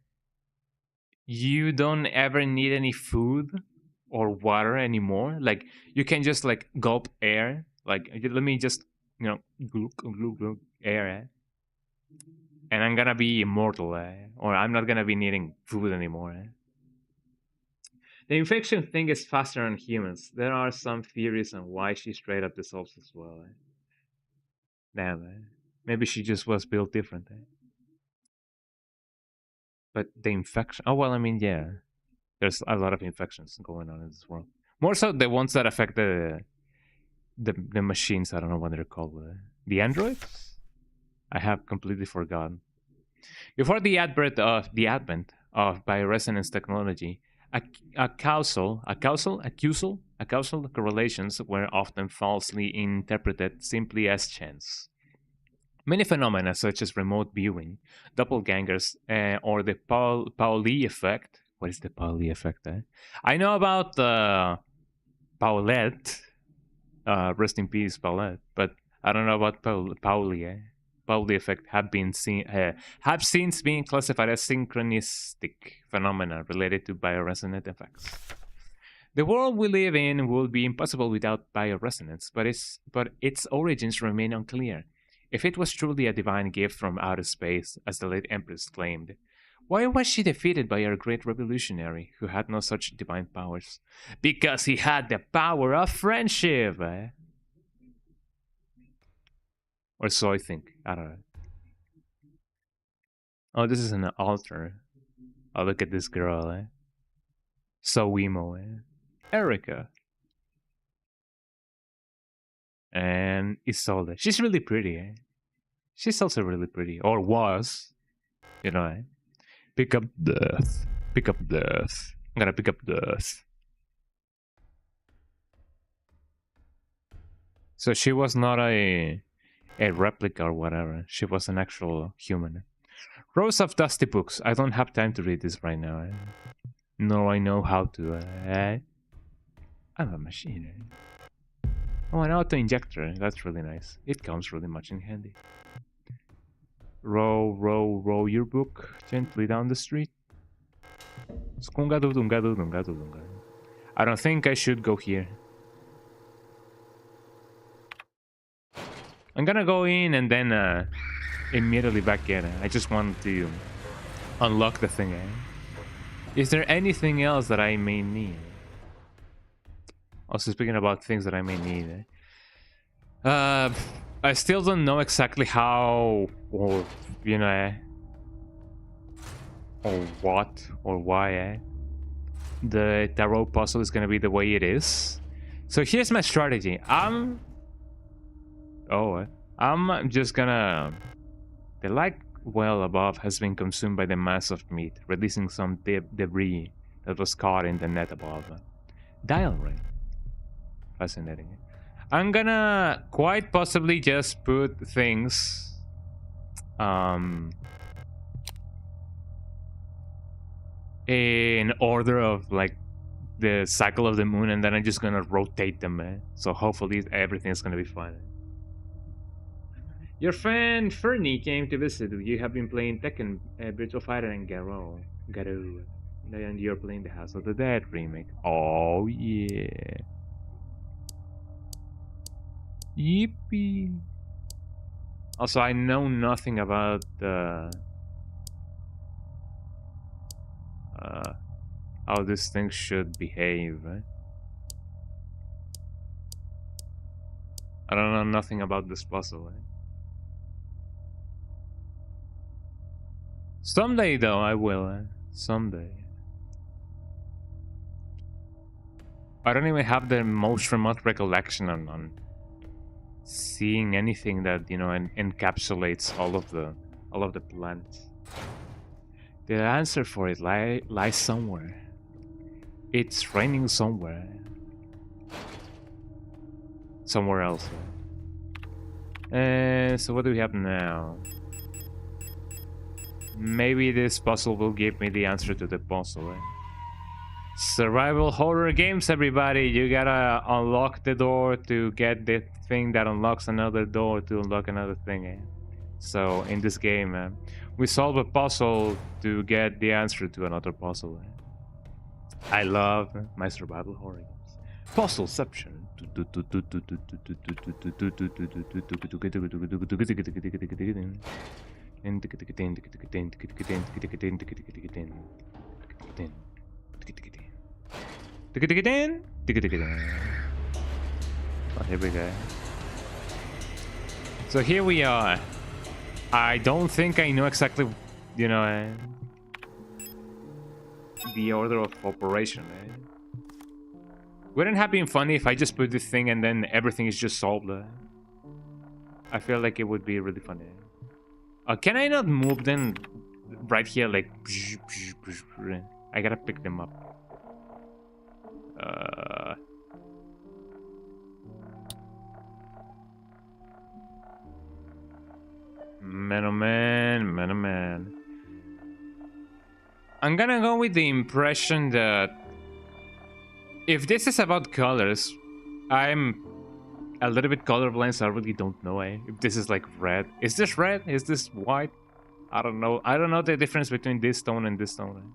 you don't ever need any food or water anymore. Like you can just like gulp air. Like let me just glug glug glug air, and I'm gonna be immortal, or I'm not gonna be needing food anymore. The infection thing is faster on humans. There are some theories on why she straight up dissolves as well. Damn, maybe she just was built different. But the infection. Oh well, I mean, yeah. There's a lot of infections going on in this world. More so the ones that affect the machines. I don't know what they're called. The androids. I have completely forgotten. Before the advent of bioresonance technology, causal correlations were often falsely interpreted simply as chance. Many phenomena, such as remote viewing, doppelgangers, or the Pauli effect. What is the Pauli effect? I know about Paulette. Rest in peace, Paulette. But I don't know about Pauli. Pauli effect have since been classified as synchronistic phenomena related to bioresonant effects. The world we live in would be impossible without bioresonance, but its origins remain unclear. If it was truly a divine gift from outer space, as the late Empress claimed, why was she defeated by our great revolutionary, who had no such divine powers? Because he had the power of friendship! Or so I think. I don't know. Oh, this is an altar. Oh, look at this girl, So emo, Erica. And Isolde. She's really pretty, She's also really pretty. Or was. You know, Pick up death. Pick up death. I'm gonna pick up death. So she was not a replica or whatever. She was an actual human. Rows of dusty books. I don't have time to read this right now. Nor I know how to. I'm a machine. Oh, an auto-injector. That's really nice. It comes really much in handy. Row your book gently down the street. I don't think I should go here. I'm gonna go in and then immediately back in. I just want to unlock the thing. Is there anything else that I may need? Also, speaking about things that I may need. I still don't know exactly how, or or what, or why the tarot puzzle is gonna be the way it is. So here's my strategy. I'm just gonna. The light well above has been consumed by the mass of meat, releasing some debris that was caught in the net above. Dial ring. Fascinating. I'm gonna quite possibly just put things in order of like the cycle of the moon, and then I'm just gonna rotate them, so hopefully everything's gonna be fine. Your friend Fernie came to visit. You have been playing Tekken, Virtual Fighter, and Garou. And you're playing the House of the Dead remake. Oh yeah. Yippee. Also, I know nothing about how this thing should behave. I don't know nothing about this puzzle. Someday, though, I will. Someday. I don't even have the most remote recollection on seeing anything that encapsulates all of the planets. The answer for it lies somewhere. It's raining somewhere. Somewhere else. So what do we have now? Maybe this puzzle will give me the answer to the puzzle. Survival horror games, everybody. You gotta unlock the door to get the thing that unlocks another door to unlock another thing. So in this game, we solve a puzzle to get the answer to another puzzle. I love my survival horror games. Puzzleception. Oh, here we go. So here we are. I don't think I know exactly, you know, the order of operation. Wouldn't it been funny if I just put this thing and then everything is just solved? I feel like it would be really funny. Can I not move them right here? Like, I gotta pick them up. Man, oh man. I'm gonna go with the impression that if this is about colors, I'm a little bit colorblind, so I really don't know, if this is like red. Is this red? Is this white? I don't know. I don't know the difference between this stone and this stone.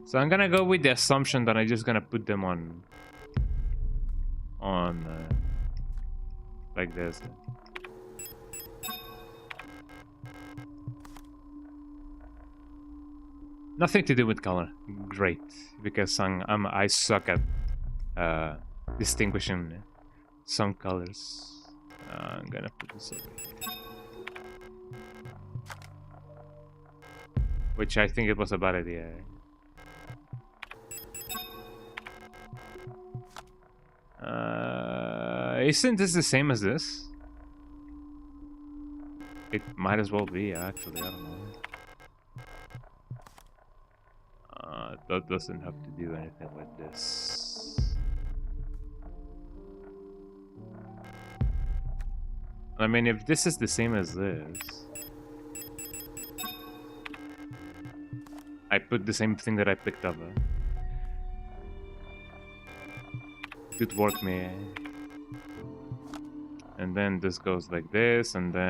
So I'm gonna go with the assumption that I'm just gonna put them on like this. Nothing to do with color. Great, because I suck at distinguishing some colors. I'm gonna put this over here, which I think it was a bad idea. Isn't this the same as this? It might as well be, actually. I don't know. That doesn't have to do anything with this. I mean, if this is the same as this, I put the same thing that I picked up. Good work, man. And then this goes like this, and then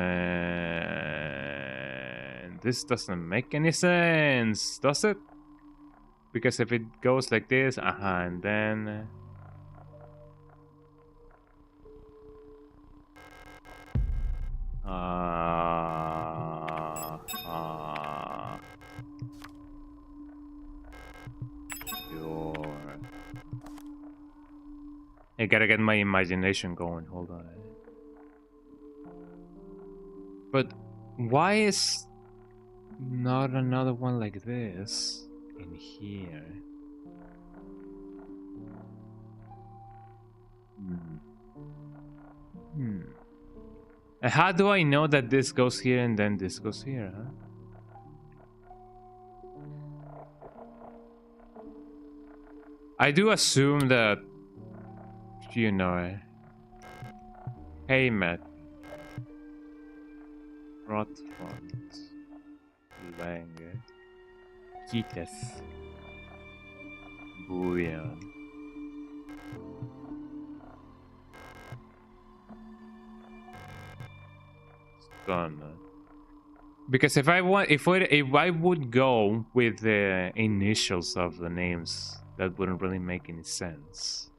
this doesn't make any sense, does it? Because if it goes like this, and then sure. I gotta get my imagination going. Hold on. But why is not another one like this in here? And how do I know that this goes here and then this goes here, huh? I do assume that, you know, hey Matt, Rotfront, Lange, Kiteth, Bouillon. Stun. Because if I would go with the initials of the names, that wouldn't really make any sense.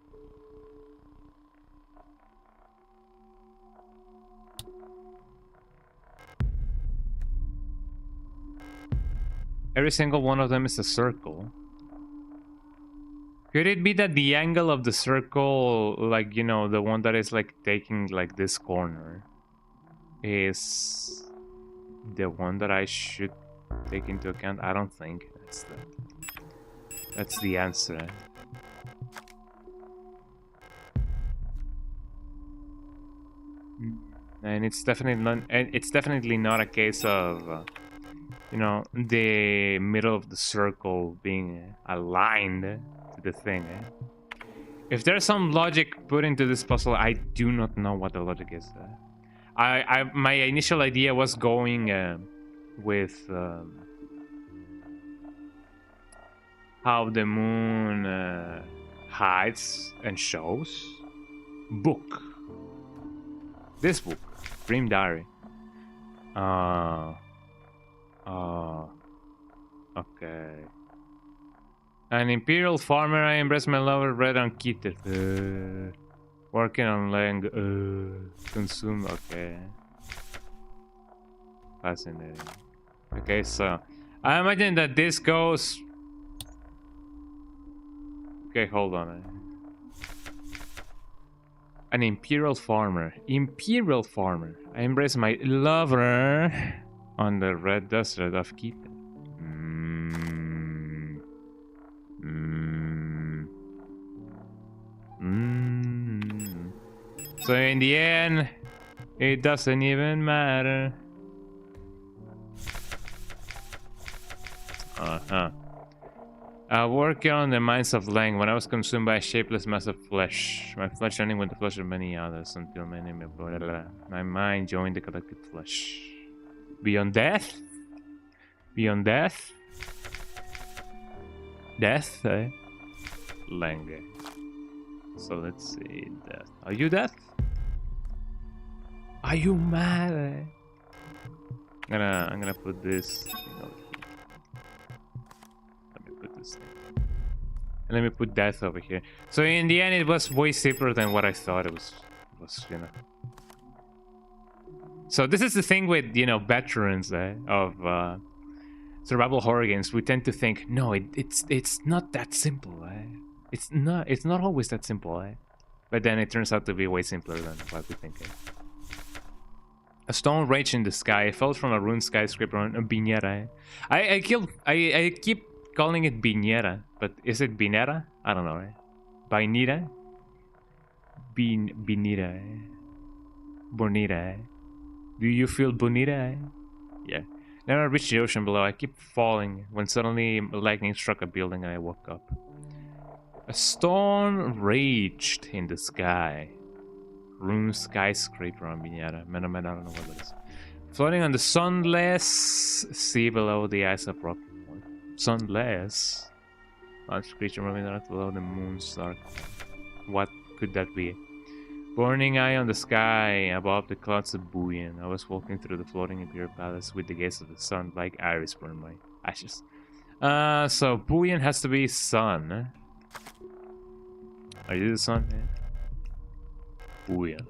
Every single one of them is a circle. Could it be that the angle of the circle, like, you know, the one that is like taking like this corner, is the one that I should take into account? I don't think that's the answer. And it's definitely not a case of you know, the middle of the circle being aligned to the thing. If there's some logic put into this puzzle, I do not know what the logic is. My initial idea was going with how the moon hides and shows. Book. This book. Dream Diary. Okay. An imperial farmer, I embrace my lover, red on Keter. Working on Lang. Consume. Okay. Fascinating. Okay, so I imagine that this goes. Okay, hold on. An imperial farmer. Imperial farmer. I embrace my lover on the red desert of Keter. So in the end, it doesn't even matter. Working on the mines of Lang when I was consumed by a shapeless mass of flesh. My flesh ending with the flesh of many others until my name blah, blah, blah. My mind joined the collected flesh. Beyond death? Beyond death? Death, eh? Lang. So let's see. Death. Are you death? Are you mad? Eh? I'm gonna put this thing over here. Let me put this thing. And let me put death over here. So in the end, it was way simpler than what I thought it was, you know. So this is the thing with, you know, veterans of survival horror games. We tend to think, no, it's not that simple. It's not always that simple. But then it turns out to be way simpler than what we think. A stone raged in the sky. I fell from a ruined skyscraper on a Binera. I keep calling it Binera, but is it Binera? I don't know. Binera? Binera. Bonita. Do you feel bonita? Yeah. Then I reached the ocean below. I keep falling when suddenly lightning struck a building and I woke up. A storm raged in the sky. Ruined skyscraper on Binera. Man, I don't know what that is. Floating on the sunless sea below the ice of rock. Sunless? Large creature moving around below the moon's dark. What could that be? Burning eye on the sky above the clouds of Buoyan. I was walking through the floating imperial palace with the gaze of the sun like iris burned my ashes. So Buoyan has to be sun. Are you the sun? Yeah. Buoyan.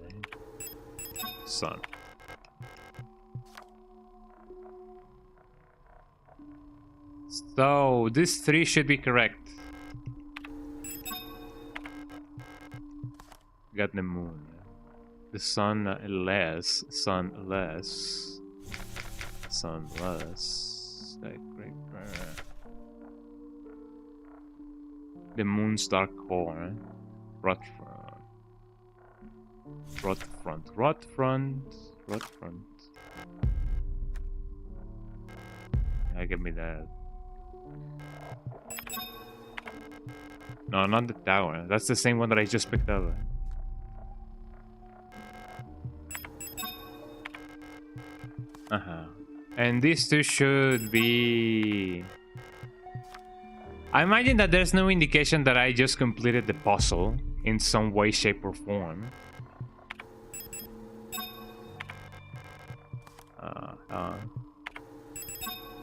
Sun. So this 3 should be correct. Got the moon. The sunless. The moon's dark core. Rot front. Yeah, give me that. No, not the tower. That's the same one that I just picked up. And these 2 should be... I imagine that there's no indication that I just completed the puzzle in some way, shape, or form.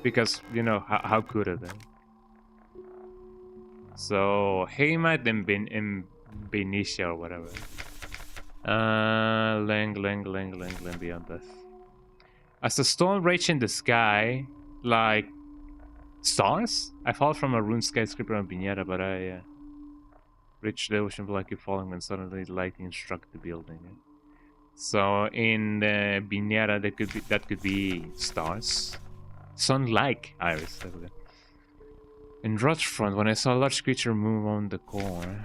Because, you know, how could it? So, Heimat and Benicia or whatever. Lang, beyond death. As the storm raged in the sky, like stars? I fall from a ruined skyscraper on Binera, but I reached the ocean below. I keep falling when suddenly lightning struck the building. So in Binera, that could be stars, sun-like iris. In Rotfront, when I saw a large creature move on the core,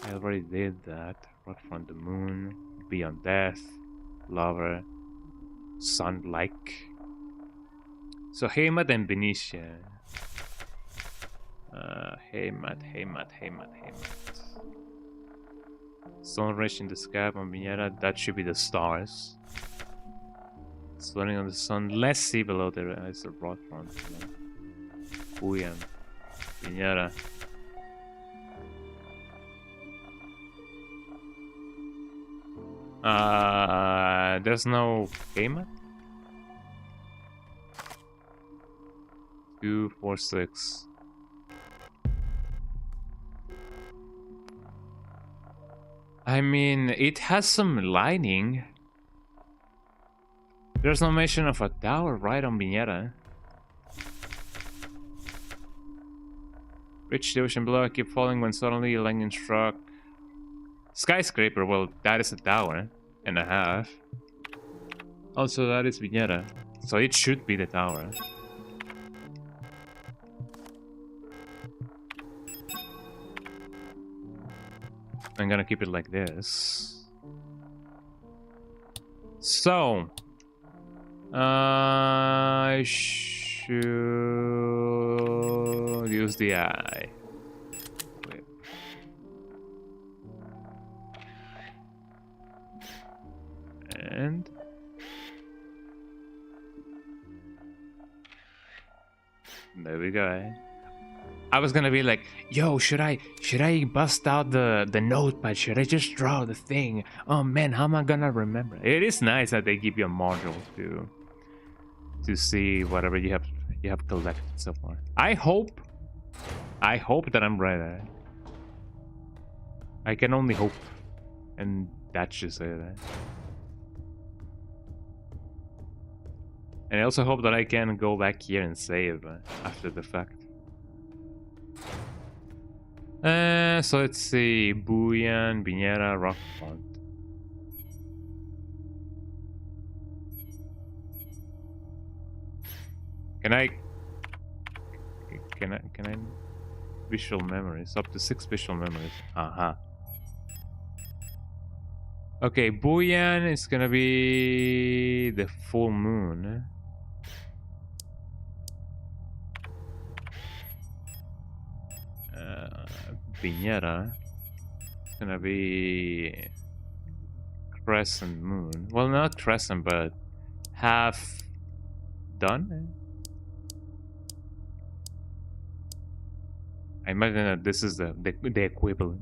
I already did that. Rotfront, the moon, beyond death, lover. Sun-like. So Heimat and Benicia. Heimat. Sun raged in the sky on Binera. That should be the stars. Floating on the sun. Less sea below there is the broad front. Buoyan. Binera. There's no payment. 2, 4, 6. I mean, it has some lighting. There's no mention of a tower right on Viñeta. Reach the ocean below, keep falling when suddenly lightning struck. Skyscraper, well, that is a tower and a half. Also, that is Viñeta, so it should be the tower. I'm gonna keep it like this. So, I should use the eye. Whip. And there we go. I was gonna be like, yo, should I bust out the notepad? Should I just draw the thing? Oh man, how am I gonna remember? It is nice that they give you a module to see whatever you have collected so far. I hope that I'm right. I can only hope, and that's just it. And I also hope that I can go back here and save after the fact. So let's see. Buyan, Viñeta, Rockfront. Can I visual memories? Up to 6 visual memories. Okay, Buyan is gonna be the full moon. Viñeta is gonna be crescent moon. Well, not crescent, but half done. I imagine that this is the equivalent.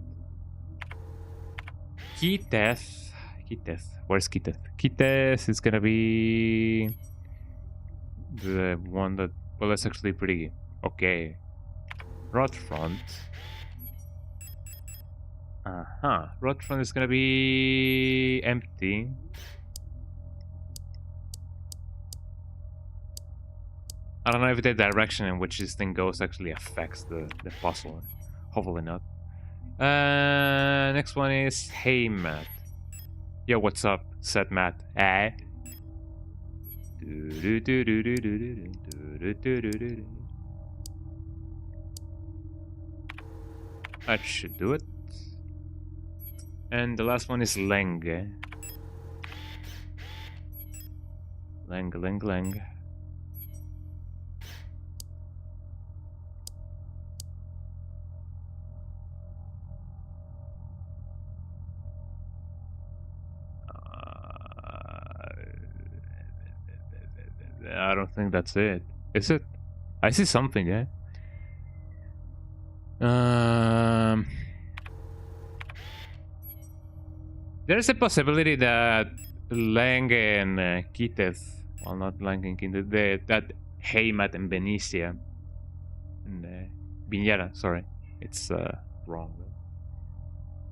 Kiteth. Where's Kiteth? Kiteth is gonna be the one that, well, that's actually pretty okay. Rodfront. Rodfront is gonna be empty. I don't know if the direction in which this thing goes actually affects the puzzle. Hopefully not. Next one is Hey Matt. Yo, what's up? Said Matt. That should do it. And the last one is Leng. Leng. I don't think that's it. Is it? I see something, yeah. There's a possibility that Lang and Kiteth, well, not Lang and Kiteth, that Heimat and Benicia and Viñeta, sorry, it's wrong.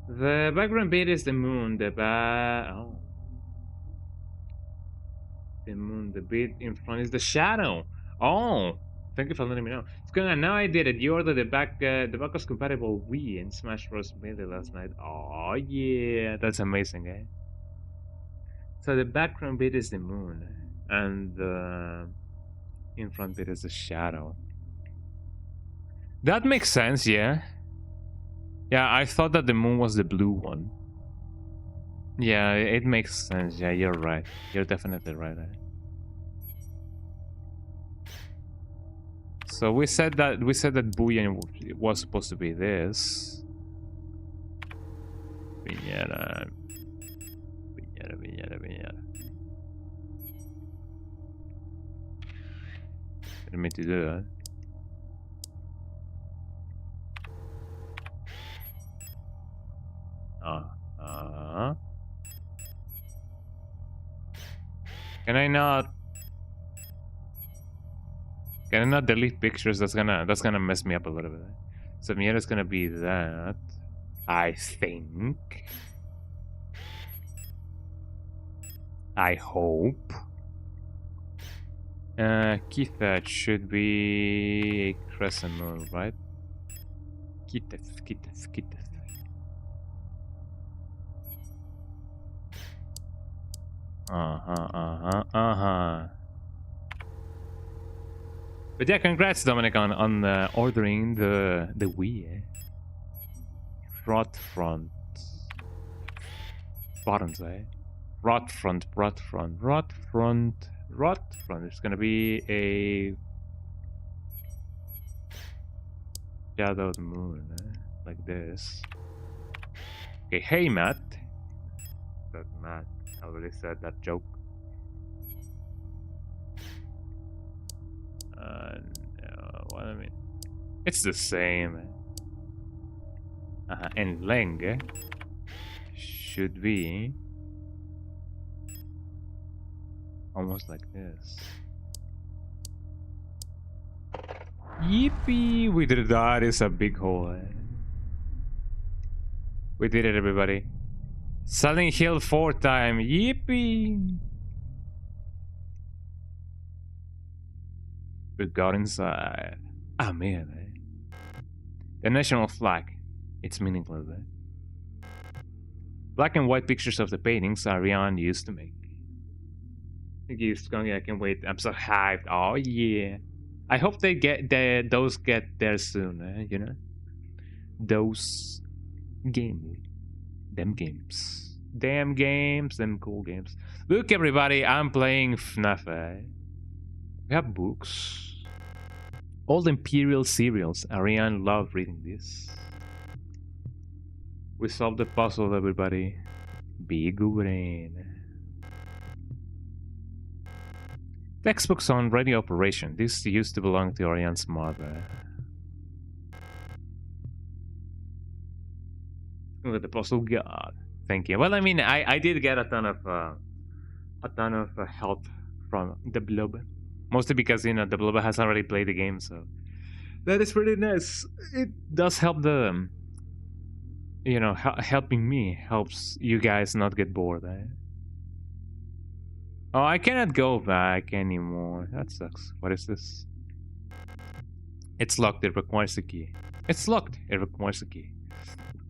The background bit is the moon. The moon. The bit in front is the shadow. Oh, thank you for letting me know. It's gonna. Now I did it. You ordered the backwards compatible Wii in Smash Bros. Melee last night. Oh yeah, that's amazing, eh? So the background bit is the moon, and the in front bit is the shadow. That makes sense, yeah. Yeah, I thought that the moon was the blue one. Yeah, it makes sense. Yeah, you're right. You're definitely right. So we said that Buyan was supposed to be this. Viñeta. Didn't mean to do that. Can I not? Can I not delete pictures? That's gonna mess me up a little bit. So Miera's gonna be that, I think. I hope. Keith should be a crescent moon, right? Keith. Uh-huh. But yeah, congrats, Dominic, on ordering the Wii. Rot front. Bottoms, eh? Rot front. It's gonna be a shadowed moon, like this. Okay, hey Matt. That Matt already said that joke. No, what I mean, it's the same. And Leng should be almost like this. Yippee! We did it. That is a big hole. We did it, everybody. Silent Hill 4 time. Yippee! We got inside. Ah, man. The national flag. It's meaningless. Black and white pictures of the paintings Ariane used to make. Thank you, Skunky. I can wait. I'm so hyped. Oh, yeah. I hope they get there. Those get there soon, you know? Those games. Them games. Damn games. Them cool games. Look, everybody. I'm playing FNAF. We have books. Old Imperial serials. Ariane loved reading this. We solved the puzzle, everybody. Big brain. Textbooks on radio operation. This used to belong to Ariane's mother. Look at the puzzle. God, thank you. Well, I mean, I did get a ton of help from the Blob, mostly because the Blob has already played the game, so that is pretty nice. It does help the helping me helps you guys not get bored. Oh, I cannot go back anymore. That sucks. What is this? It's locked. It requires a key. It's locked. It requires a key.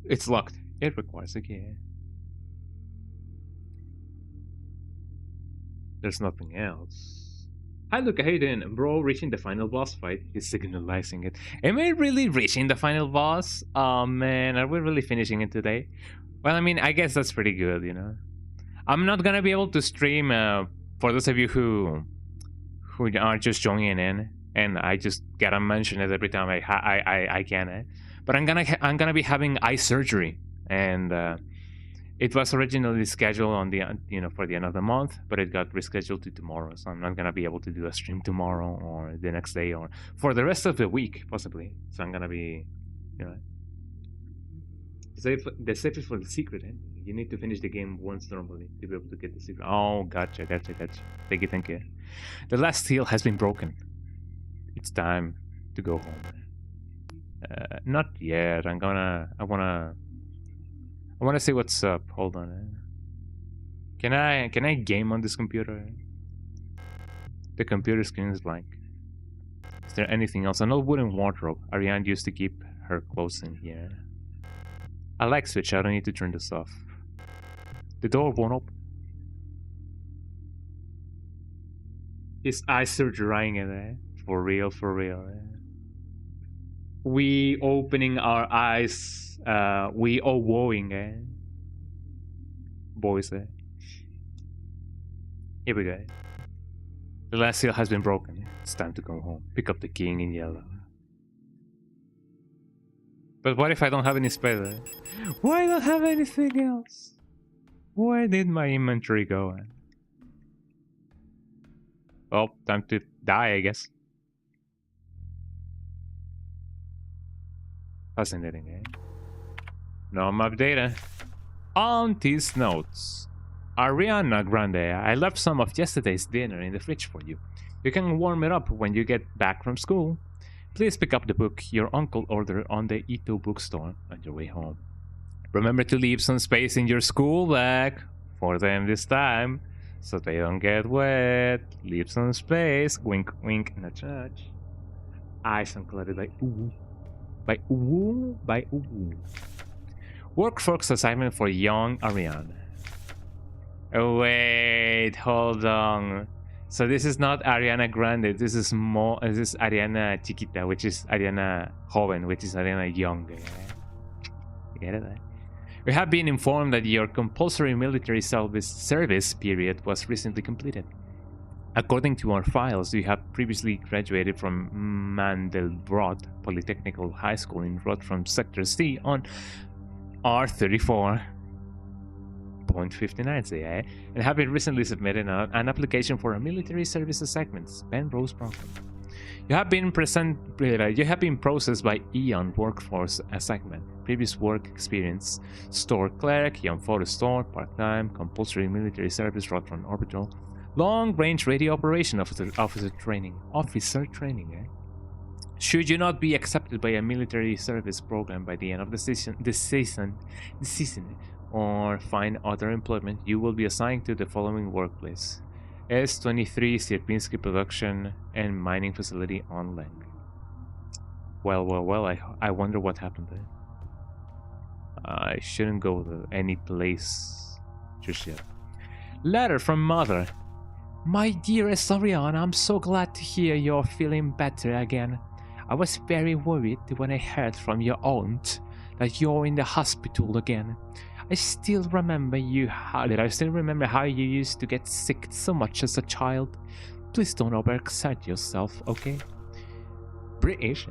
It's locked. It requires a key. There's nothing else. Hi, Luca. How you doing? Bro, reaching the final boss fight. He's signalizing it. Am I really reaching the final boss? Oh, man. Are we really finishing it today? Well, I mean, I guess that's pretty good, you know? I'm not gonna be able to stream for those of you who are just joining in, and I just gotta mention it every time I can. But I'm gonna be having eye surgery, and it was originally scheduled on the for the end of the month, but it got rescheduled to tomorrow. So I'm not gonna be able to do a stream tomorrow or the next day or for the rest of the week possibly. So I'm gonna be, the safe is for the secret. You need to finish the game once normally to be able to get the secret. Oh, gotcha. Thank you. The last seal has been broken. It's time to go home. Not yet. I wanna see what's up. Hold on. Can I game on this computer? The computer screen is blank. Is there anything else? An old wooden wardrobe. Ariane used to keep her clothes in here. A light switch. I don't need to turn this off. The door won't open. His eyes are drying it, For real. We opening our eyes. We all woeing, Boys, Here we go. The last seal has been broken. It's time to go home. Pick up the king in yellow. But what if I don't have any spell? Why don't have anything else? Where did my inventory go? Well, time to die, I guess. Fascinating, No map data. On these notes. Ariana Grande, I left some of yesterday's dinner in the fridge for you. You can warm it up when you get back from school. Please pick up the book your uncle ordered on the Ito bookstore on your way home. Remember to leave some space in your school bag for them this time, so they don't get wet. Leave some space. Wink, wink, nudge, nudge. Eyes unclouded by ooh. By ooh. By ooh. Workforce assignment for young Ariane. Oh, wait, hold on. So this is not Ariana Grande. This is more. This is Ariana Chiquita, which is Ariana Joven, which is Ariana Young. You get it? We have been informed that your compulsory military service period was recently completed. According to our files, you have previously graduated from Mandelbrot Polytechnical High School in Rot from Sector C on R34.59, say, and have been recently submitted an application for a military service assignment, Penrose program. You have been processed by Eon Workforce Assignment. Previous work experience: store clerk, Eon Photo Store, part-time, compulsory military service, Rotron Orbital, long-range radio operation officer training. Should you not be accepted by a military service program by the end of the season, or find other employment, you will be assigned to the following workplace: S23 Sierpinski Production and Mining Facility on Leng. Well, I wonder what happened there. I shouldn't go to any place just yet. Letter from Mother. My dearest Oriana, I'm so glad to hear you're feeling better again. I was very worried when I heard from your aunt that you're in the hospital again. I still remember how you used to get sick so much as a child. Please don't overexert yourself, okay? British?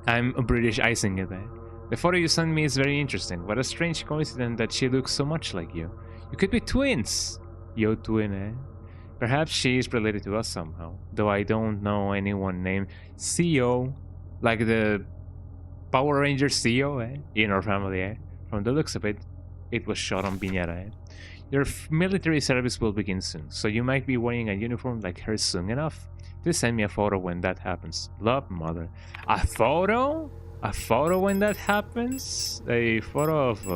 I'm British icing it there. The photo you sent me is very interesting. What a strange coincidence that she looks so much like you. You could be twins. Yo twin, eh? Perhaps she is related to us somehow. Though I don't know anyone named CEO, like the Power Ranger CEO, eh? In our family, eh? From the looks of it, it was shot on Piñera, eh? Your military service will begin soon, so you might be wearing a uniform like her soon enough. Please send me a photo when that happens. Love, Mother. A photo? A photo when that happens? A photo of...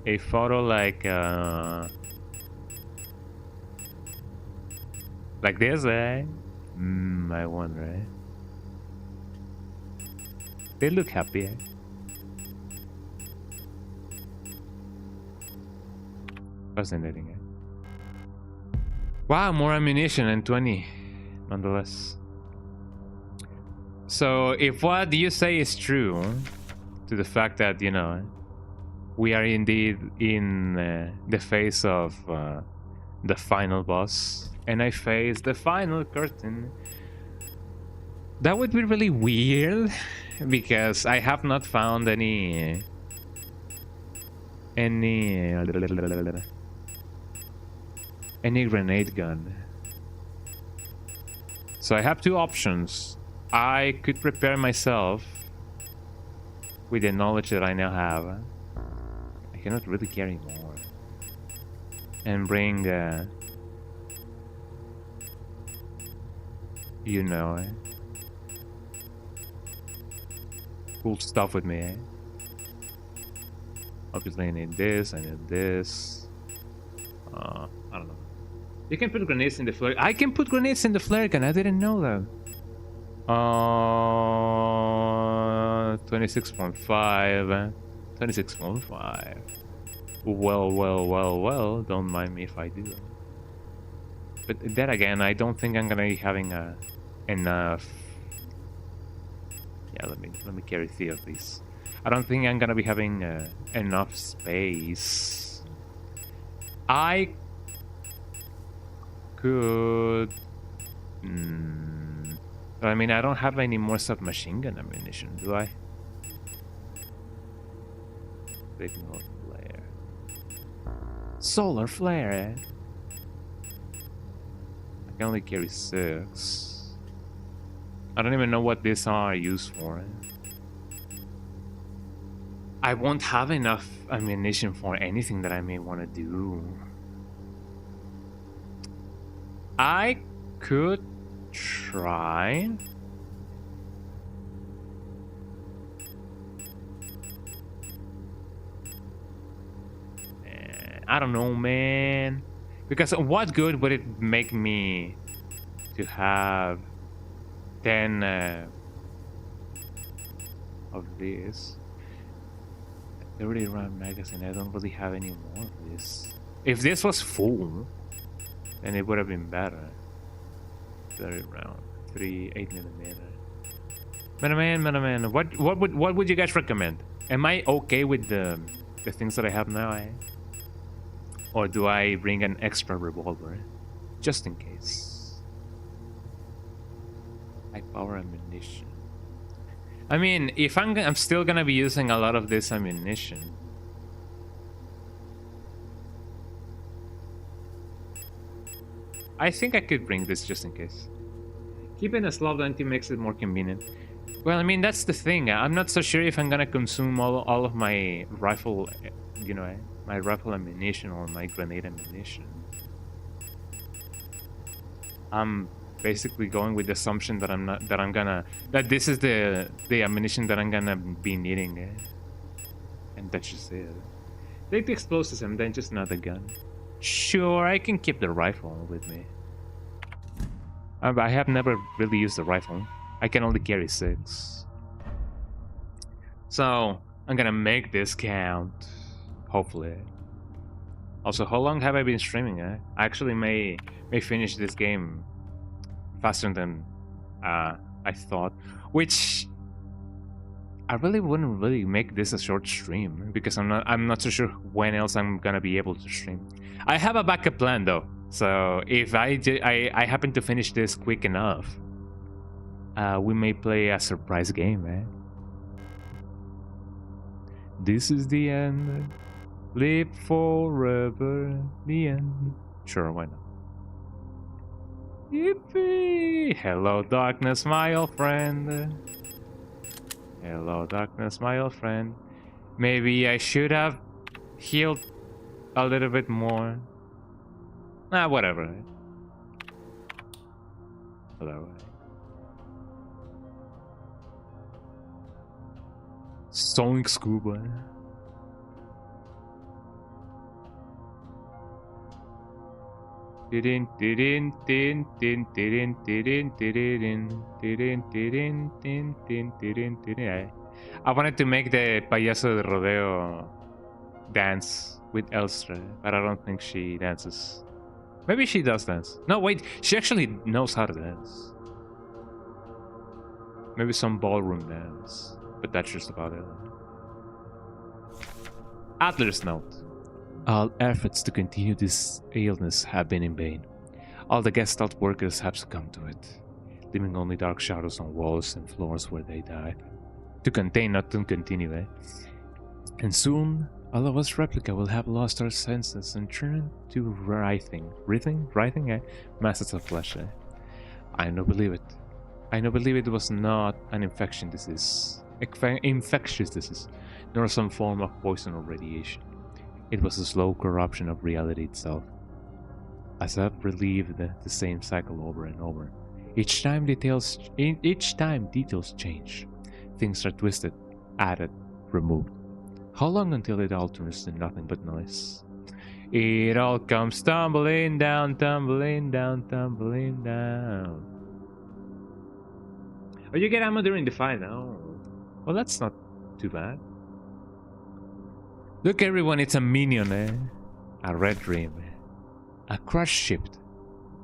a photo like this, eh? I wonder, eh? They look happy, eh? Fascinating, eh? Wow, more ammunition and 20, nonetheless. So, if what you say is true, to the fact that, you know, we are indeed in the face of the final boss, and I face the final curtain, that would be really weird, because I have not found any grenade gun. So I have two options. I could prepare myself with the knowledge that I now have. I cannot really carry more. And bring you know, cool stuff with me, eh? Obviously I need this, I need this. I don't know. You can put grenades in the flare. I can put grenades in the flare gun. I didn't know that. 26.5. 26.5. Well. Don't mind me if I do. But then again, I don't think I'm gonna be having enough. Yeah, let me carry 3 of these. I don't think I'm gonna be having enough space. I could. I mean, I don't have any more submachine gun ammunition, do I? Signal flare. Solar flare, eh? I can only carry 6. I don't even know what these are used for. Eh? I won't have enough ammunition for anything that I may want to do. I could try. I don't know, man. Because what good would it make me to have 10 of this? 30 round magazine. I don't really have any more of this. If this was full, then it would have been better. 30 round, 8mm. Man, what would you guys recommend? Am I okay with the things that I have now? Or do I bring an extra revolver? Just in case. High power ammunition. I mean, if I'm still gonna be using a lot of this ammunition. I think I could bring this just in case. Keeping a slot empty makes it more convenient. Well, I mean, that's the thing. I'm not so sure if I'm gonna consume all of my rifle, you know, my rifle ammunition or my grenade ammunition. I'm basically going with the assumption that that this is the ammunition that I'm gonna be needing, and that's just it. Take the explosives and then just another gun. Sure, I can keep the rifle with me. I have never really used the rifle. I can only carry 6. So I'm gonna make this count. Hopefully. Also, how long have I been streaming? I actually may finish this game faster than I thought, which I really wouldn't really make this a short stream because I'm not so sure when else I'm gonna be able to stream. I have a backup plan though, so if I happen to finish this quick enough, we may play a surprise game, eh? This is the end. Live forever. The end. Sure, why not? Yippee! Hello, darkness, my old friend. Hello, darkness, my old friend. Maybe I should have healed a little bit more. Whatever. Hello. Sonic Scuba. I wanted to make the payaso de rodeo dance with Elster, but I don't think she dances. Maybe she does dance. No, wait, she actually knows how to dance. Maybe some ballroom dance, but that's just about it. Adler's note. All efforts to continue this illness have been in vain. All the Gestalt workers have succumbed to it, leaving only dark shadows on walls and floors where they died. To contain, not to continue, eh? And soon, all of us replica will have lost our senses and turned to writhing, masses of flesh, eh? I no believe it. I no believe it was not an infectious disease, nor some form of poison or radiation. It was a slow corruption of reality itself. As I've relived the same cycle over and over, each time details change. Things are twisted, added, removed. How long until it all turns to nothing but noise? It all comes tumbling down, tumbling down, tumbling down. Oh, you get ammo during the fight now. Well, that's not too bad. Look, everyone, it's a minion, eh? A red dream, a crushed ship,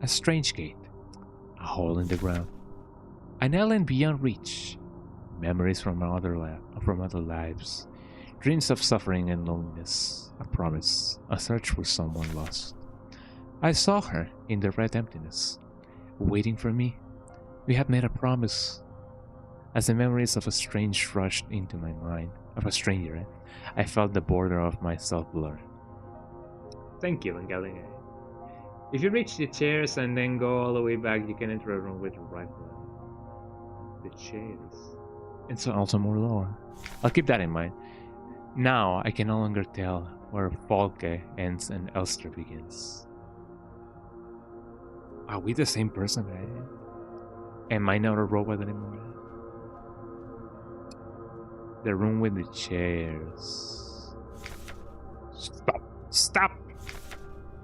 a strange gate, a hole in the ground, an island beyond reach, memories from other lives, dreams of suffering and loneliness, a promise, a search for someone lost. I saw her in the red emptiness, waiting for me. We had made a promise. As the memories of a strange rushed into my mind, of a stranger, I felt the border of myself blur. Thank you, Angelica. If you reach the chairs and then go all the way back, you can enter a room with a rifle. The chairs. And so also more lore. I'll keep that in mind. Now I can no longer tell where Falke ends and Elster begins. Are we the same person, eh? Am I not a robot anymore? The room with the chairs. Stop! Stop!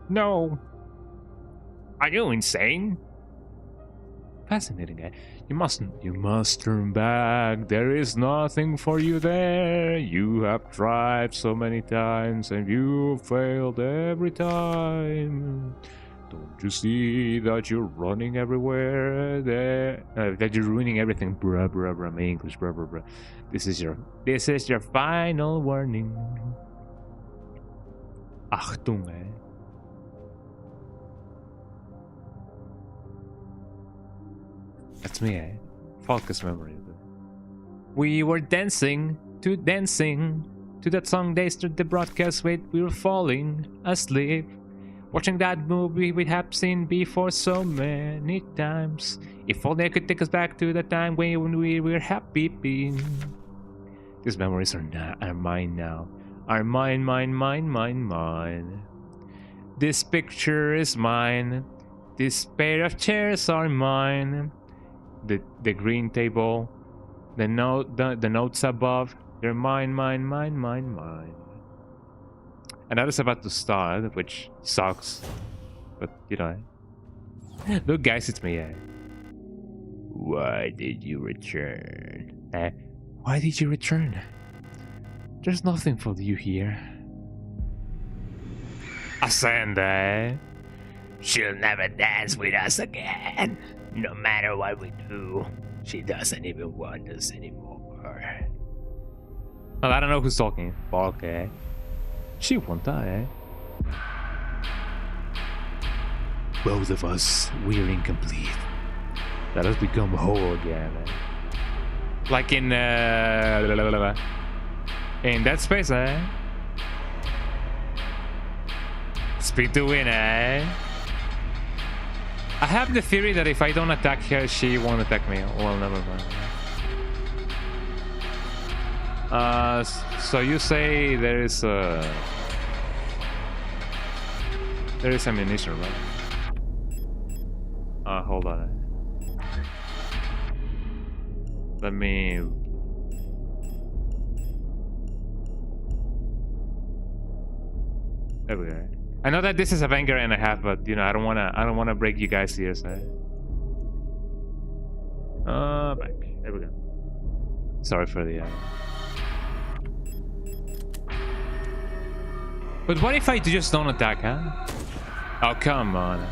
No! Are you insane? Fascinating, eh? You must turn back. There is nothing for you there. You have tried so many times and you failed every time. Don't you see that you're running everywhere? That you're ruining everything. Bruh, bruh, bruh. My English, bruh, bruh, bruh. This is your final warning. Achtung, eh? That's me, eh? Focus memory. We were dancing to that song they started the broadcast with. We were falling asleep, watching that movie we have seen before so many times. If only I could take us back to the time when we were happy being. These memories are mine now. Are mine. This picture is mine. This pair of chairs are mine. The green table, the notes above, they're mine. And that is about to start, which sucks. But you know. Look guys, it's me, eh? Why did you return? Why did you return? There's nothing for you here. Ascend, eh? She'll never dance with us again. No matter what we do, she doesn't even want us anymore. Well, I don't know who's talking. Okay. She won't die, eh? Both of us, we're incomplete. Let us become whole again. Like in Dead Space, eh? Speed to win, eh? I have the theory that if I don't attack her, she won't attack me. Well, never mind. So you say there is ammunition, right? Hold on. Let me. There we go. I know that this is a banger and a half, but you know I don't wanna break you guys' ears. Back. There we go. Sorry for the. But what if I just don't attack, huh? Oh come on.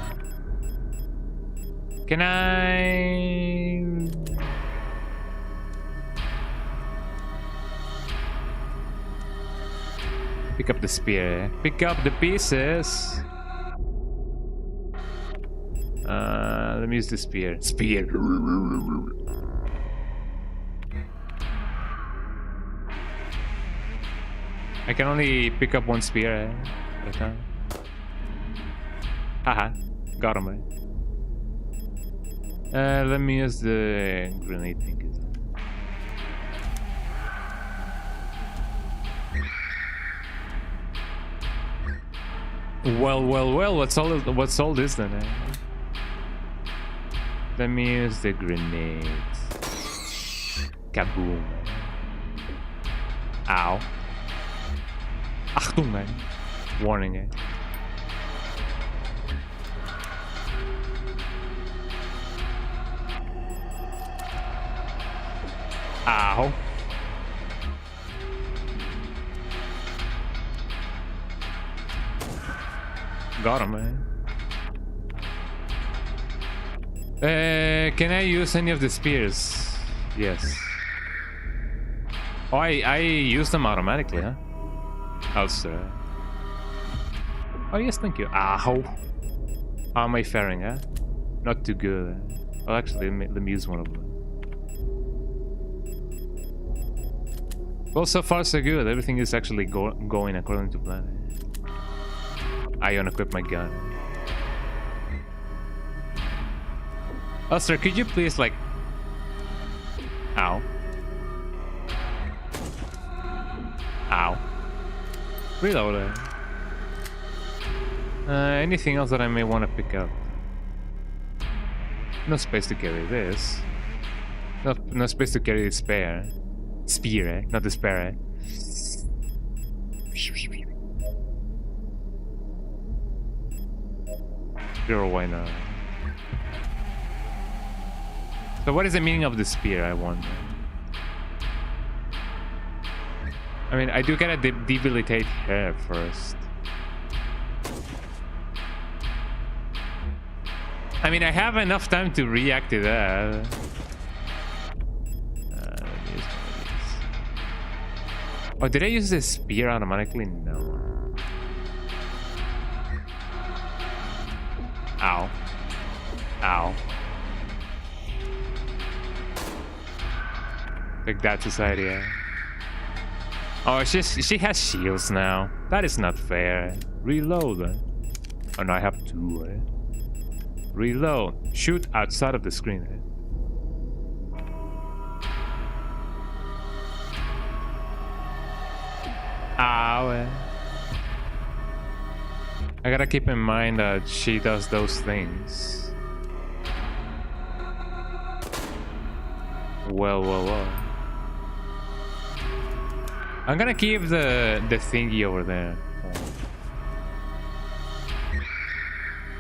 Can I? Pick up the spear. Pick up the pieces. Let me use the spear. Spear. I can only pick up one spear at a time. Haha. Got him. Let me use the grenade thing. Well, what's all this then? Let me use the grenades. Kaboom. Ow. Achtung, man. Warning, eh? Ow. Got him, man. Can I use any of the spears? Yes. Oh, I use them automatically, huh? Elster. Oh yes, thank you. Ow. How am I faring, huh? Not too good. Oh, actually, let me use one of them. Well, so far so good. Everything is actually going according to plan. I unequip my gun. Elster, could you please, like... Ow. Ow. Reload. Anything else that I may want to pick up? No space to carry this. No space to carry the spare. Spear, eh? Not the spare, eh? Sure, why not? So what is the meaning of the spear, I wonder? I mean, I do gotta debilitate her first. I mean, I have enough time to react to that. Let me use one of these. Oh, did I use the spear automatically? No. Ow. Ow. Like that society, eh? Oh, she has shields now. That is not fair. Reload. Oh no, I have two, eh? Reload. Shoot outside of the screen, eh? Ow, eh? I gotta keep in mind that she does those things. Well. I'm gonna keep the thingy over there.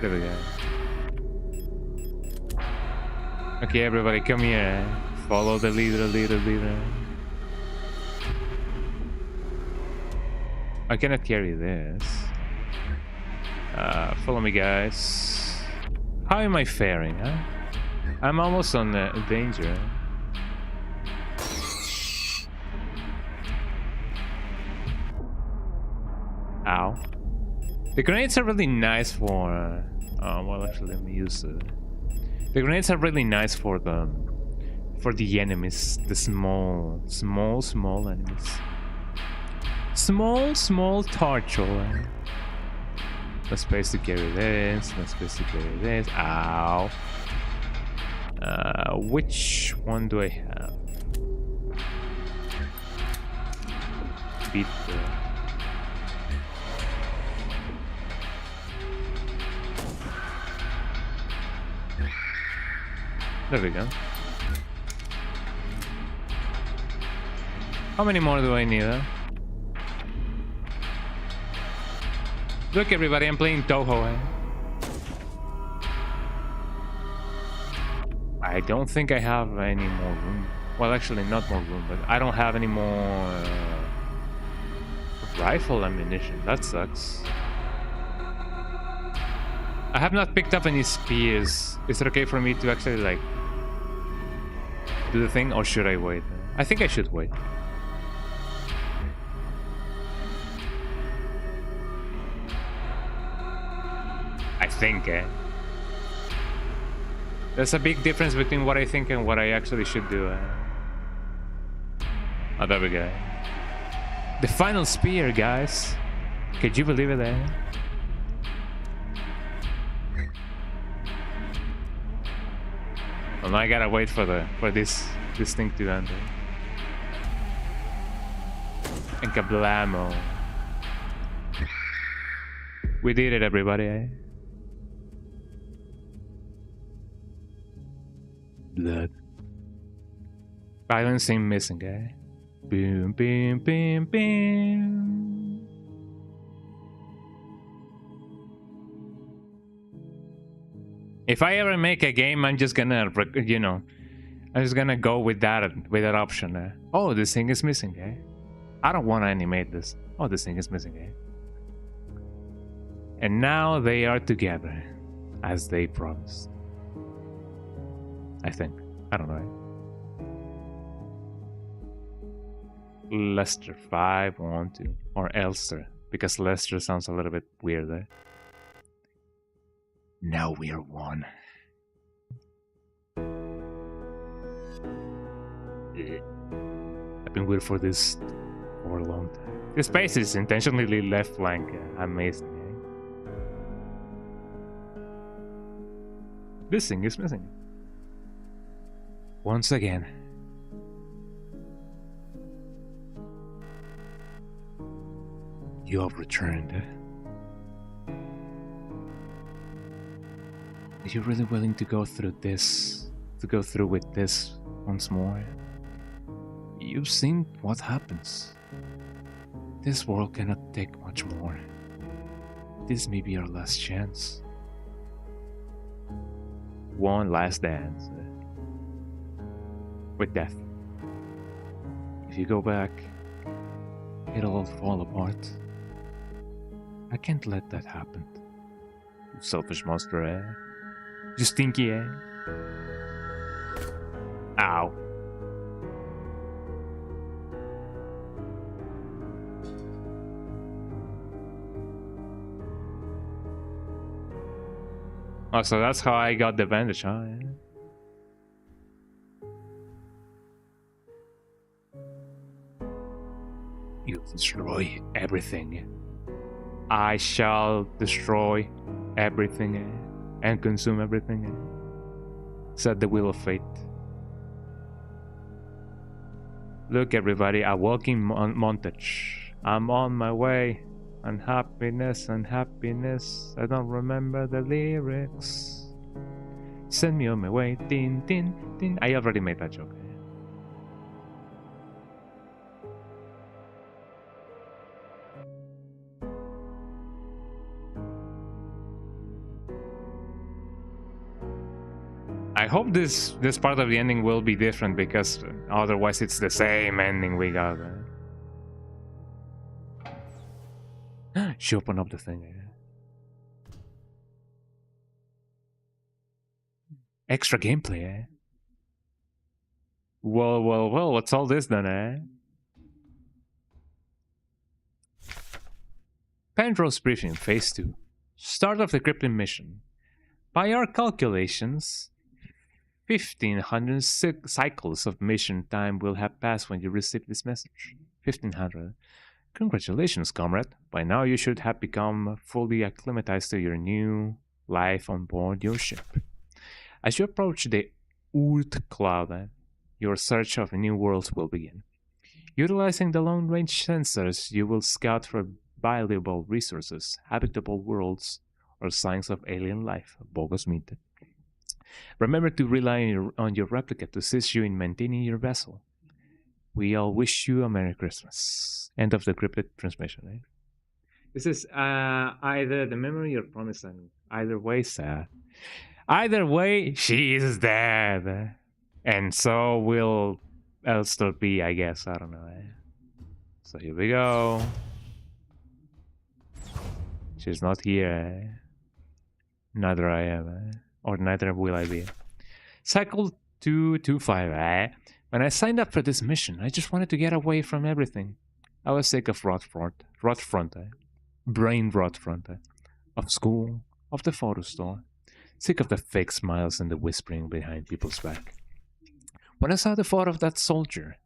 There we go. Okay, everybody, come here. Follow the leader. I cannot carry this. Follow me, guys. How am I faring, huh? I'm almost on danger. Ow. The grenades are really nice for... well, actually, let me use it. The grenades are really nice for the enemies. The small enemies. Small turtle. No space to carry this. No space to carry this. Ow. Which one do I have? Beat the... There we go. How many more do I need, huh? Look, everybody, I'm playing Toho, eh? I don't think I have any more room. Well, actually, not more room, but I don't have any more rifle ammunition. That sucks. I have not picked up any spears. Is it okay for me to actually, like, do the thing, or should I wait? I think I should wait. I think, eh? There's a big difference between what I think and what I actually should do. Oh, there we go. The final spear, guys. Could you believe it, eh? Well, now I gotta wait for this thing to end. And kablamo. We did it, everybody, eh? Blood. Violence ain't missing, eh? Boom, boom, boom, boom. If I ever make a game, I'm just gonna, you know, I'm just gonna go with that option. Oh, this thing is missing, eh? I don't want to animate this. Oh, this thing is missing, eh? And now they are together, as they promised. I think. I don't know. Lester 512 or Elster, because Lester sounds a little bit weird there. Now we are one. I've been waiting for this for a long time. This space is intentionally left flank. Amazing. Eh? This thing is missing. Once again. You have returned. Are you really willing to go through this? To go through with this once more? You've seen what happens. This world cannot take much more. This may be our last chance. One last dance. With death. If you go back, it'll all fall apart. I can't let that happen. You selfish monster, eh? You stinky, eh? Ow. Oh, so that's how I got the bandage, huh? Yeah. You destroy everything. I shall destroy everything and consume everything, said the Wheel of Fate. Look, everybody, a walking montage. I'm on my way. Unhappiness, unhappiness. I don't remember the lyrics. Send me on my way. Tin, tin, tin. I already made that joke. I hope this part of the ending will be different, because otherwise it's the same ending we got. She opened up the thing. Extra gameplay, eh? Well, what's all this then, eh? Penrose briefing, phase 2. Start of the crippling mission. By our calculations, 1500 cycles of mission time will have passed when you receive this message. 1500. Congratulations, comrade. By now you should have become fully acclimatized to your new life on board your ship. As you approach the Oort cloud, your search of new worlds will begin. Utilizing the long-range sensors, you will scout for valuable resources, habitable worlds, or signs of alien life. Bogus meat. Remember to rely on your replica to assist you in maintaining your vessel. We all wish you a Merry Christmas. End of the encrypted transmission. Eh? This is either the memory or promise, and either way, sad. Either way, she is dead. And so will Elster be, I guess. I don't know. Eh? So here we go. She's not here. Eh? Neither I am. Eh? Or neither will I be. Cycle 225. Eh? When I signed up for this mission, I just wanted to get away from everything. I was sick of rot front, brain rot front, of school, of the photo store, sick of the fake smiles and the whispering behind people's back. When I saw the photo of that soldier,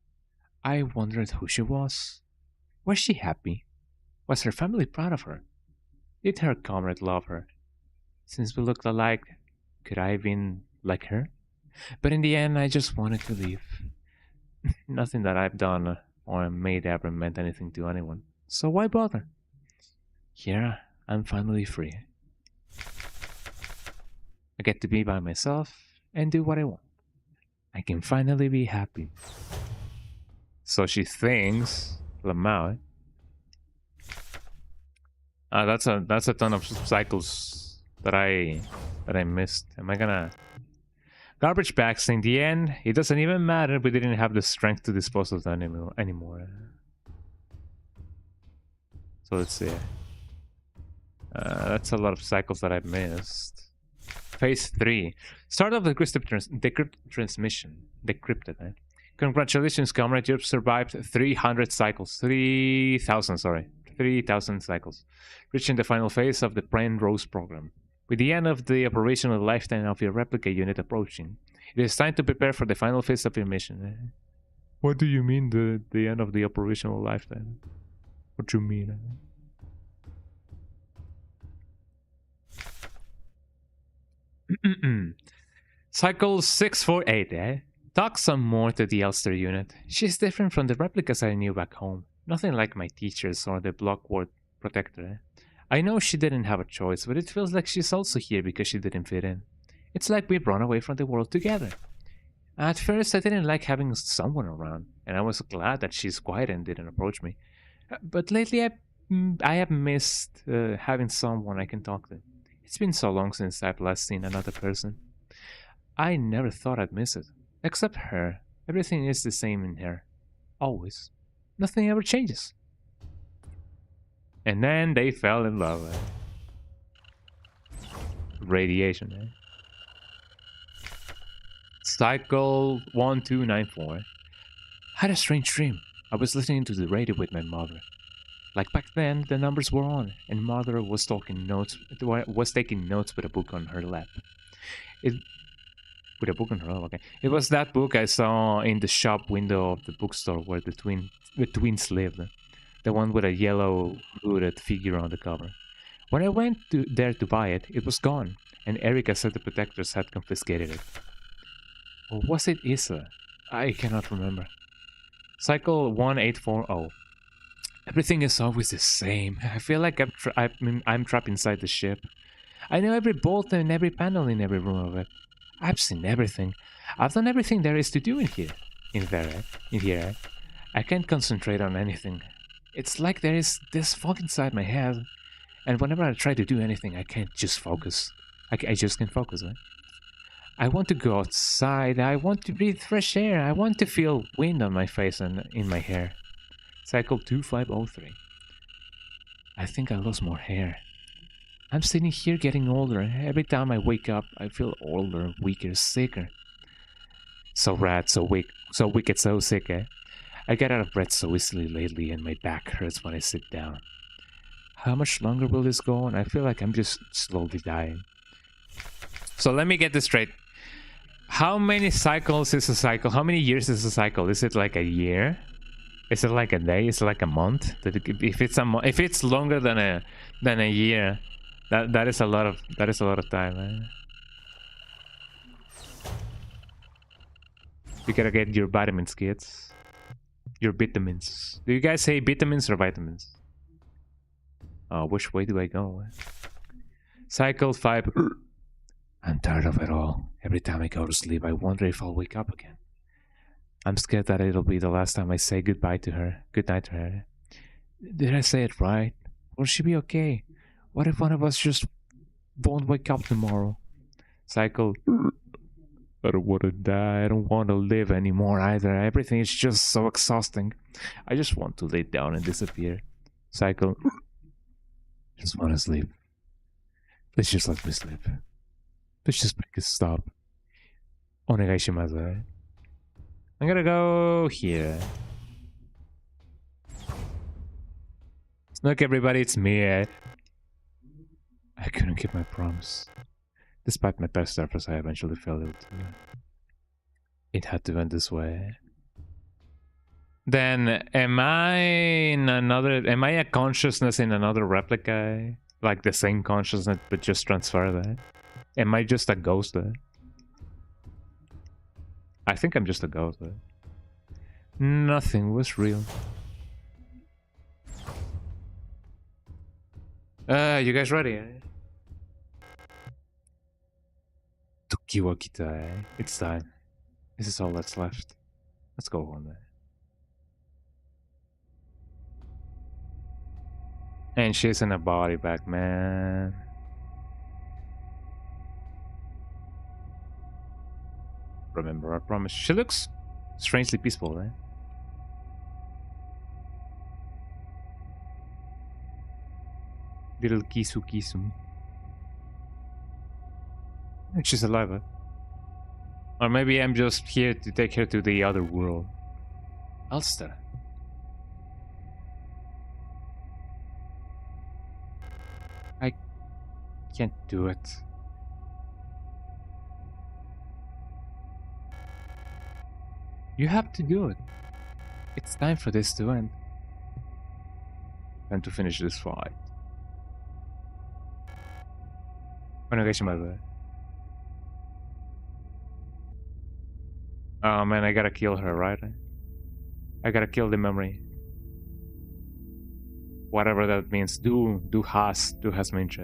I wondered who she was. Was she happy? Was her family proud of her? Did her comrade love her? Since we looked alike, could I have been like her? But in the end, I just wanted to leave. Nothing that I've done or made ever meant anything to anyone. So why bother? Here, I'm finally free. I get to be by myself and do what I want. I can finally be happy. So she thinks, Lamau. That's a ton of cycles that I missed. Am I gonna... Garbage bags. In the end, it doesn't even matter. We didn't have the strength to dispose of them anymore. So let's see. That's a lot of cycles that I've missed. Phase 3. Start of the decrypted transmission. Decrypted, eh? Congratulations, comrade. You've survived 300 cycles. 3,000, sorry. 3,000 cycles. Reaching the final phase of the Penrose program. With the end of the operational lifetime of your replica unit approaching, it is time to prepare for the final phase of your mission. What do you mean, the end of the operational lifetime? What do you mean? Cycle 648, eh? Talk some more to the Elster unit. She's different from the replicas I knew back home. Nothing like my teachers or the Protector. I know she didn't have a choice, but it feels like she's also here because she didn't fit in. It's like we've run away from the world together. At first, I didn't like having someone around, and I was glad that she's quiet and didn't approach me. But lately, I have missed having someone I can talk to. It's been so long since I've last seen another person. I never thought I'd miss it. Except her. Everything is the same in her. Always. Nothing ever changes. And then they fell in love. Radiation. Cycle 1294. Had a strange dream. I was listening to the radio with my mother. Like back then, the numbers were on, and mother was taking notes with a book on her lap. With a book on her lap, okay. It was that book I saw in the shop window of the bookstore where the twins lived. The one with a yellow hooded figure on the cover. When I went there to buy it, it was gone, and Erica said the protectors had confiscated it. Or was it Issa? I cannot remember. Cycle 1840. Everything is always the same. I feel like I'm trapped inside the ship. I know every bolt and every panel in every room of it. I've seen everything. I've done everything there is to do in here. In here. I can't concentrate on anything. It's like there is this fog inside my head, and whenever I try to do anything, I can't just focus. I just can't focus, right? I want to go outside. I want to breathe fresh air. I want to feel wind on my face and in my hair. Cycle 2503. I think I lost more hair. I'm sitting here getting older. Every time I wake up, I feel older, weaker, sicker. So rad, so wicked, so sick, eh? I get out of breath so easily lately, and my back hurts when I sit down. How much longer will this go on? I feel like I'm just slowly dying. So let me get this straight. How many cycles is a cycle? How many years is a cycle? Is it like a year? Is it like a day? Is it like a month? If it's longer than a year, that is a lot of time. Eh? You gotta get your vitamins, kids. Your vitamins. Do you guys say vitamins or vitamins? Which way do I go? Cycle 5. I'm tired of it all. Every time I go to sleep, I wonder if I'll wake up again. I'm scared that it'll be the last time I say goodbye to her. Good night to her. Did I say it right? Will she be okay? What if one of us just won't wake up tomorrow? Cycle. I don't want to die. I don't want to live anymore either. Everything is just so exhausting. I just want to lay down and disappear. Cycle. Just want to sleep. Please just let me sleep. Please just make it stop. Onegai shimasu. I'm gonna go here. Look, everybody, it's me. I couldn't keep my promise. Despite my best efforts, I eventually failed. It had to end this way. Then, am I a consciousness in another replica? Like the same consciousness, but just transfer that? Am I just a ghost there? I think I'm just a ghost there. Nothing was real. You guys ready? Tokiwa kita, It's time. This is all that's left. Let's go on there. And she's in a body bag, man. Remember our promise. She looks strangely peaceful, right? Little Kisu Kisu. And she's alive, huh? Or maybe I'm just here to take her to the other world. Elster. I can't do it. You have to do it. It's time for this to end. Time to finish this fight. Onegaishimasu. Oh man, I gotta kill her, right? I gotta kill the memory. Whatever that means. Du hast Mensch.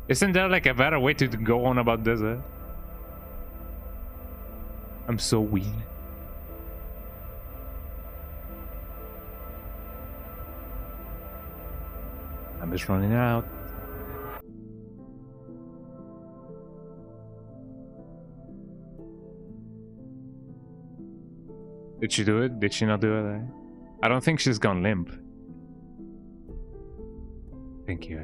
Isn't there like a better way to go on about this? I'm so weak. I'm just running out. Did she do it? Did she not do it? I don't think she's gone limp. Thank you.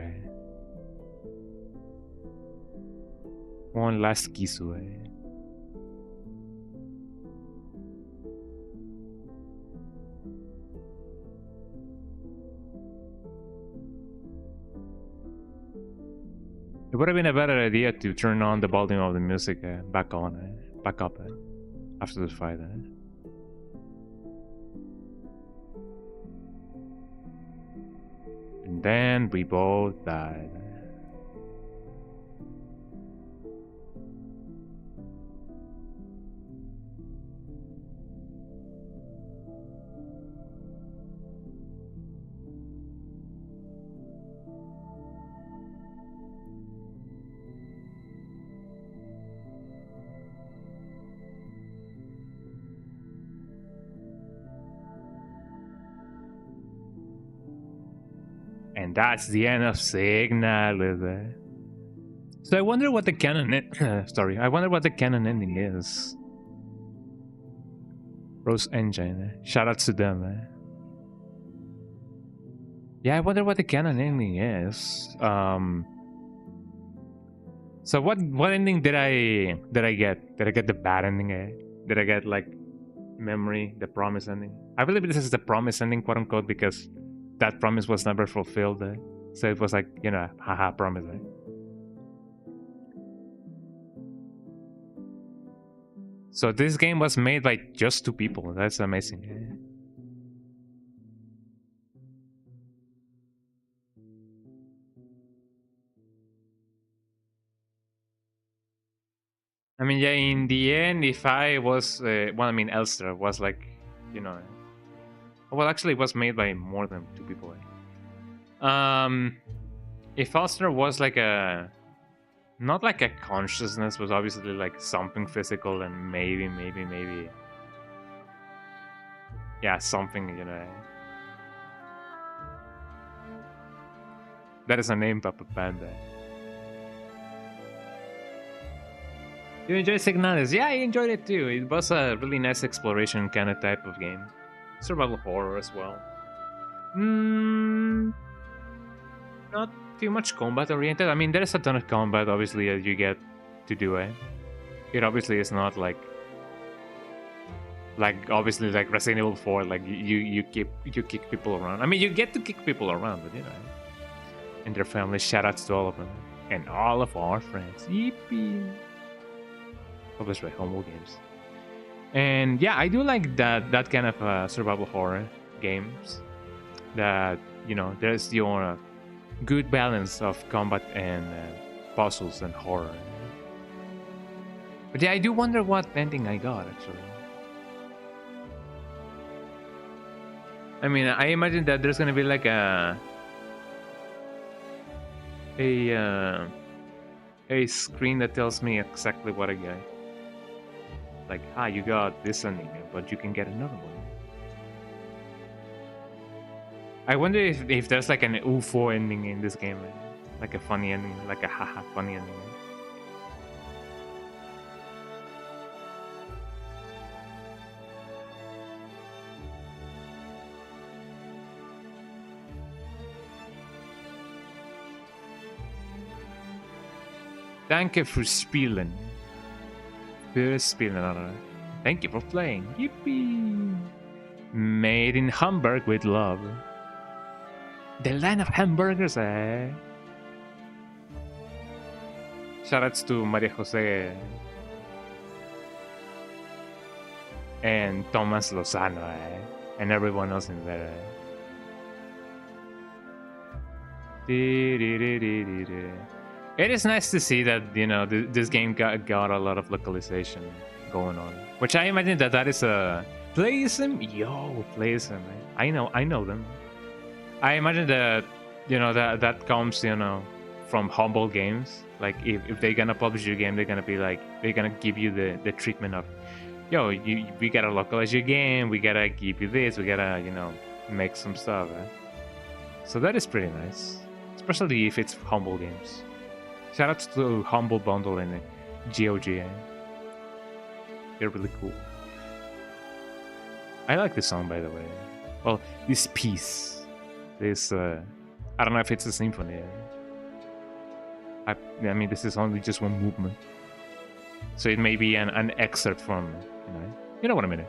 One last kiss away. It would have been a better idea to turn on the volume of the music back up after the fight. And then we both died. And that's the end of Signalis. So I wonder what the canon sorry, I wonder what the canon ending is. Rose Engine. Shout out to them. Yeah, I wonder what the canon ending is. So what ending did I get? Did I get the bad ending? Did I get like memory, the promise ending? I believe this is the promise ending, quote unquote, because that promise was never fulfilled. So it was like, you know, haha, promise. So this game was made by just 2 people. That's amazing. I mean, yeah, in the end, if I was... well, I mean, Elster was like, you know... Well, actually, it was made by more than 2 people. If Elster was like a... Not like a consciousness, was obviously like something physical and maybe... Yeah, something, you know... That is a name, Papa Panda. You enjoyed Signalis? Yeah, I enjoyed it too. It was a really nice exploration kind of type of game. Survival horror as well. Not too much combat oriented. I mean, there's a ton of combat, obviously, as you get to do it. It obviously is not like obviously like Resident Evil 4. Like you kick people around. I mean, you get to kick people around, but you know, and their families. Shoutouts to all of them and all of our friends. Yippee! Published by Humble Games. And yeah, I do like that kind of survival horror games. That, you know, there's your good balance of combat and puzzles and horror. But yeah, I do wonder what ending I got actually. I mean, I imagine that there's gonna be like a screen that tells me exactly what I get. Like, you got this ending, but you can get another one. I wonder if there's like an UFO ending in this game, like a funny ending, like a haha funny ending. Danke für Spielen. Thank you for playing. Yippee! Made in Hamburg with love. The land of hamburgers, eh? Shoutouts to Maria Jose and Thomas Lozano, eh? And everyone else in there. It is nice to see that, you know, this game got a lot of localization going on, which I imagine that is Playism? Yo, Playism. I know them. I imagine that, that comes, from humble games. Like, if they're gonna publish your game, they're gonna give you the treatment of, yo, we gotta localize your game, we gotta give you this, we gotta, make some stuff. So that is pretty nice. Especially if it's humble games. Shout out to Humble Bundle and GOG. They're really cool. I like this song, by the way. Well, this piece. This, I don't know if it's a symphony. I mean, this is only just one movement. So it may be an excerpt from, you know what I mean.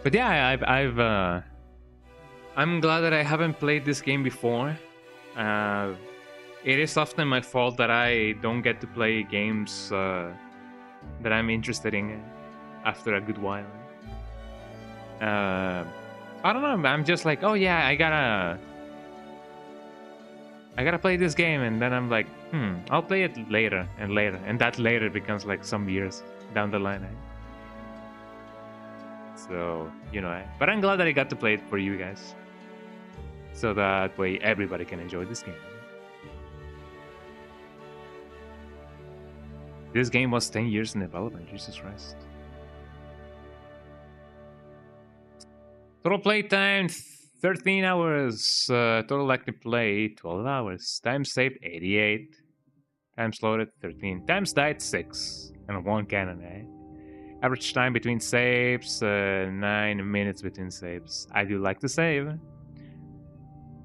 But yeah, I'm glad that I haven't played this game before. It is often my fault that I don't get to play games that I'm interested in after a good while. I don't know. I'm just like, oh yeah, I gotta play this game, and then I'm like, I'll play it later and later, and that later becomes like some years down the line. So but I'm glad that I got to play it for you guys, so that way everybody can enjoy this game. This game was 10 years in development, Jesus Christ. Total play time, 13 hours. Total active play, 12 hours. Time saved, 88. Times loaded, 13. Times died, 6. And 1 cannon, Average time between saves, 9 minutes between saves. I do like to save.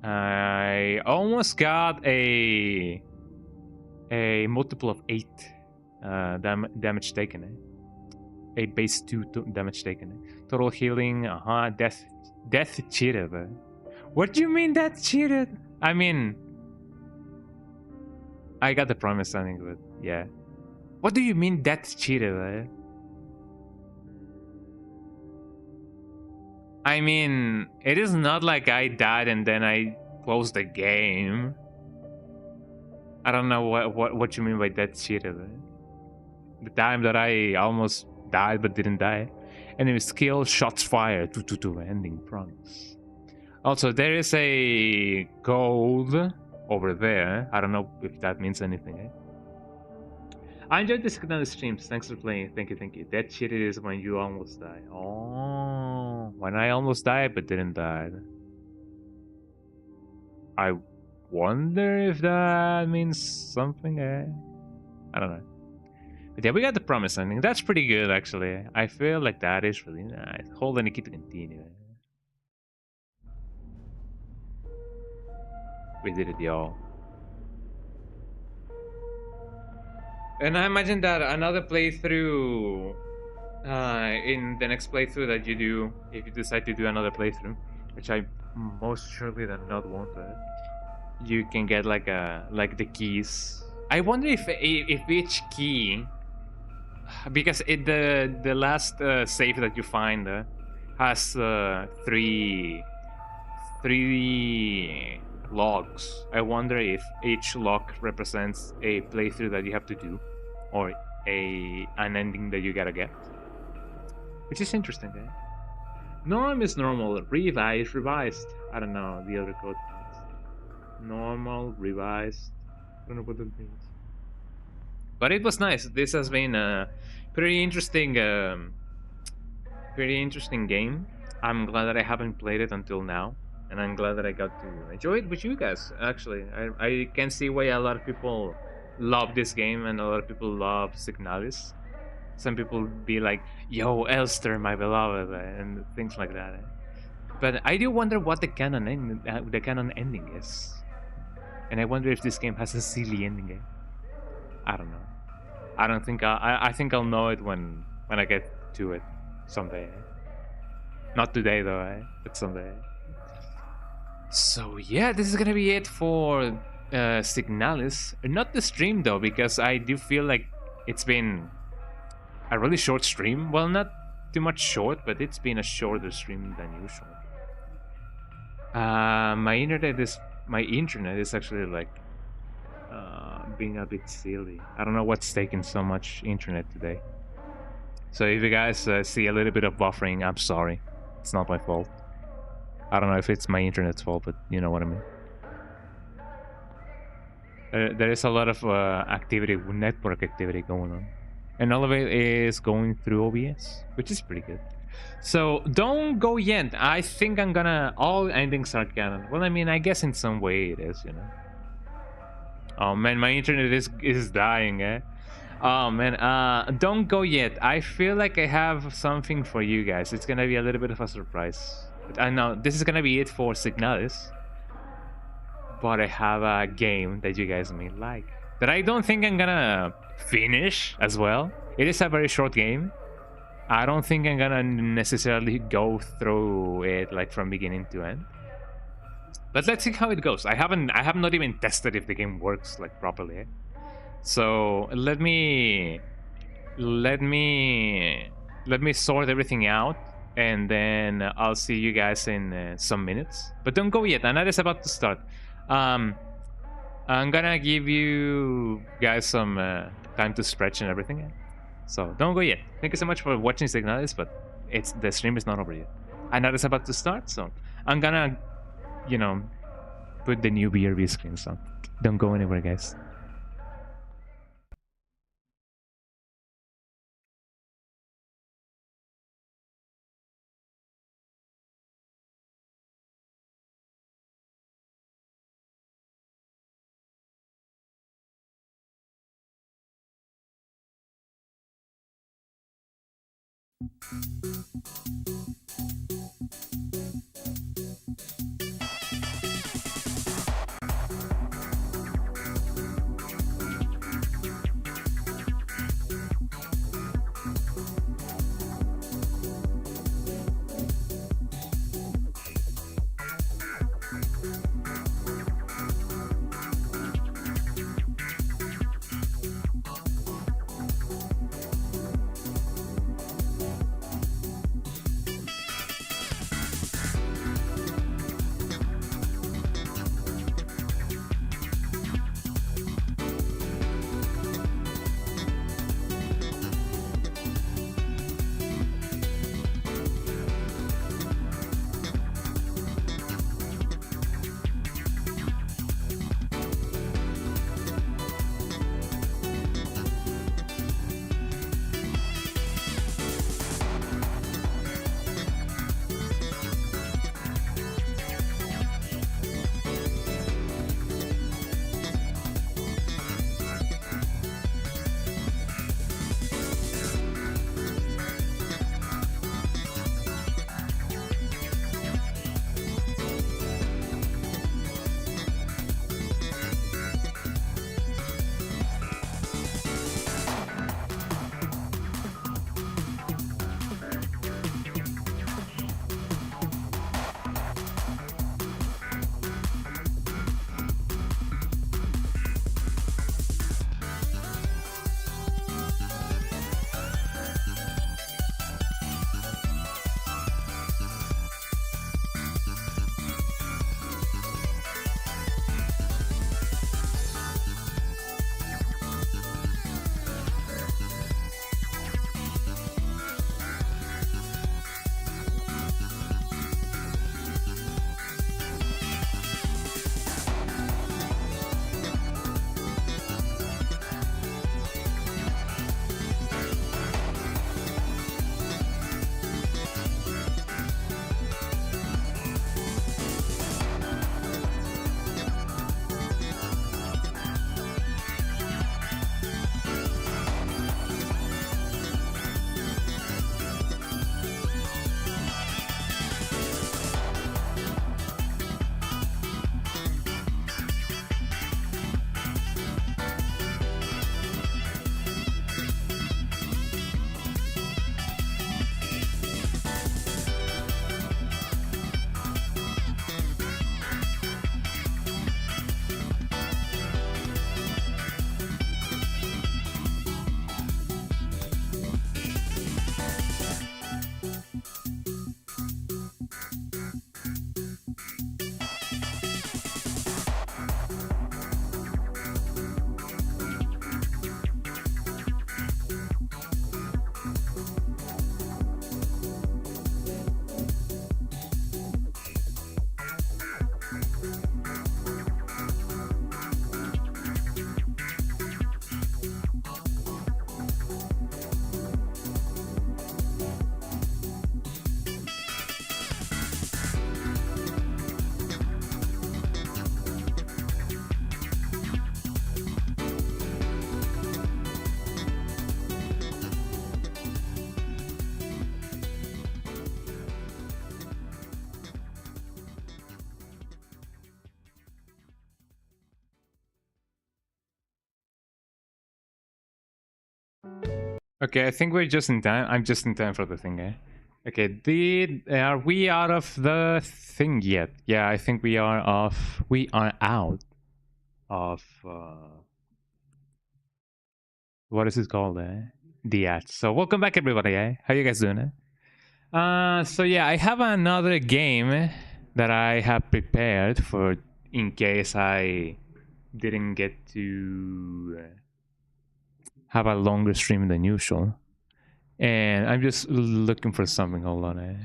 I almost got a multiple of 8 damage taken. A base 2 damage taken. Total healing, death cheated. What do you mean that's cheated? I mean, I got the promise ending, but yeah. What do you mean that's cheated? I mean, it is not like I died and then I closed the game. I don't know what you mean by that cheated. The time that I almost died but didn't die. Enemy skill, shots fired, 2 ending promise. Also, there is a gold over there. I don't know if that means anything. I enjoyed the Signalis streams. Thanks for playing. Thank you. That shit is when you almost die. Oh, when I almost died but didn't die. I wonder if that means something. I don't know. But yeah, we got the promise ending. That's pretty good, actually. I feel like that is really nice. Hold any key to continue. We did it, y'all. And I imagine that another playthrough, in the next playthrough that you do, if you decide to do another playthrough, which I most surely than not won't, you can get like the keys. I wonder if each key, because the last save that you find has three logs. I wonder if each log represents a playthrough that you have to do, or an ending that you gotta get, which is interesting. Norm is normal, revised. I don't know the other code. Normal, revised. I don't know what that means. But it was nice. This has been a pretty interesting game. I'm glad that I haven't played it until now. And I'm glad that I got to enjoy it with you guys, actually. I can see why a lot of people love this game and a lot of people love Signalis. Some people be like, yo, Elster, my beloved, and things like that. But I do wonder what the canon ending is. And I wonder if this game has a silly ending. I don't know. I don't think I think I'll know it when I get to it someday. Not today, though, but someday. So yeah, this is gonna be it for Signalis. Not the stream though, because I do feel like it's been a really short stream. Well, not too much short, but it's been a shorter stream than usual. My internet is actually like being a bit silly. I don't know what's taking so much internet today. So if you guys see a little bit of buffering, I'm sorry. It's not my fault. I don't know if it's my internet's fault, but you know what I mean. There is a lot of activity, network activity going on. And all of it is going through OBS, which is pretty good. So don't go yet. I think I'm gonna... All endings are canon. Well, I mean, I guess in some way it is, you know. Oh man, my internet is dying, eh? Oh man, don't go yet. I feel like I have something for you guys. It's gonna be a little bit of a surprise. But I know this is gonna be it for Signalis. But I have a game that you guys may like, that I don't think I'm gonna finish as well. It is a very short game. I don't think I'm gonna necessarily go through it like from beginning to end. But let's see how it goes. I have not even tested if the game works like properly. Eh? So let me sort everything out, and then I'll see you guys in some minutes. But don't go yet. Another is about to start. I'm gonna give you guys some time to stretch and everything. So don't go yet. Thank you so much for watching Signalis, but the stream is not over yet. Another is about to start, so I'm gonna, you know, put the new BRB screens on. Don't go anywhere, guys. Okay, I think we're just in time. I'm just in time for the thing, eh? Okay, are we out of the thing yet? Yeah, I think we are off. We are out of what is it called, eh? The ad. So welcome back, everybody, eh? How you guys doing, eh? So yeah, I have another game that I have prepared for in case I didn't get to have a longer stream than usual. And I'm just looking for something. Hold on, eh?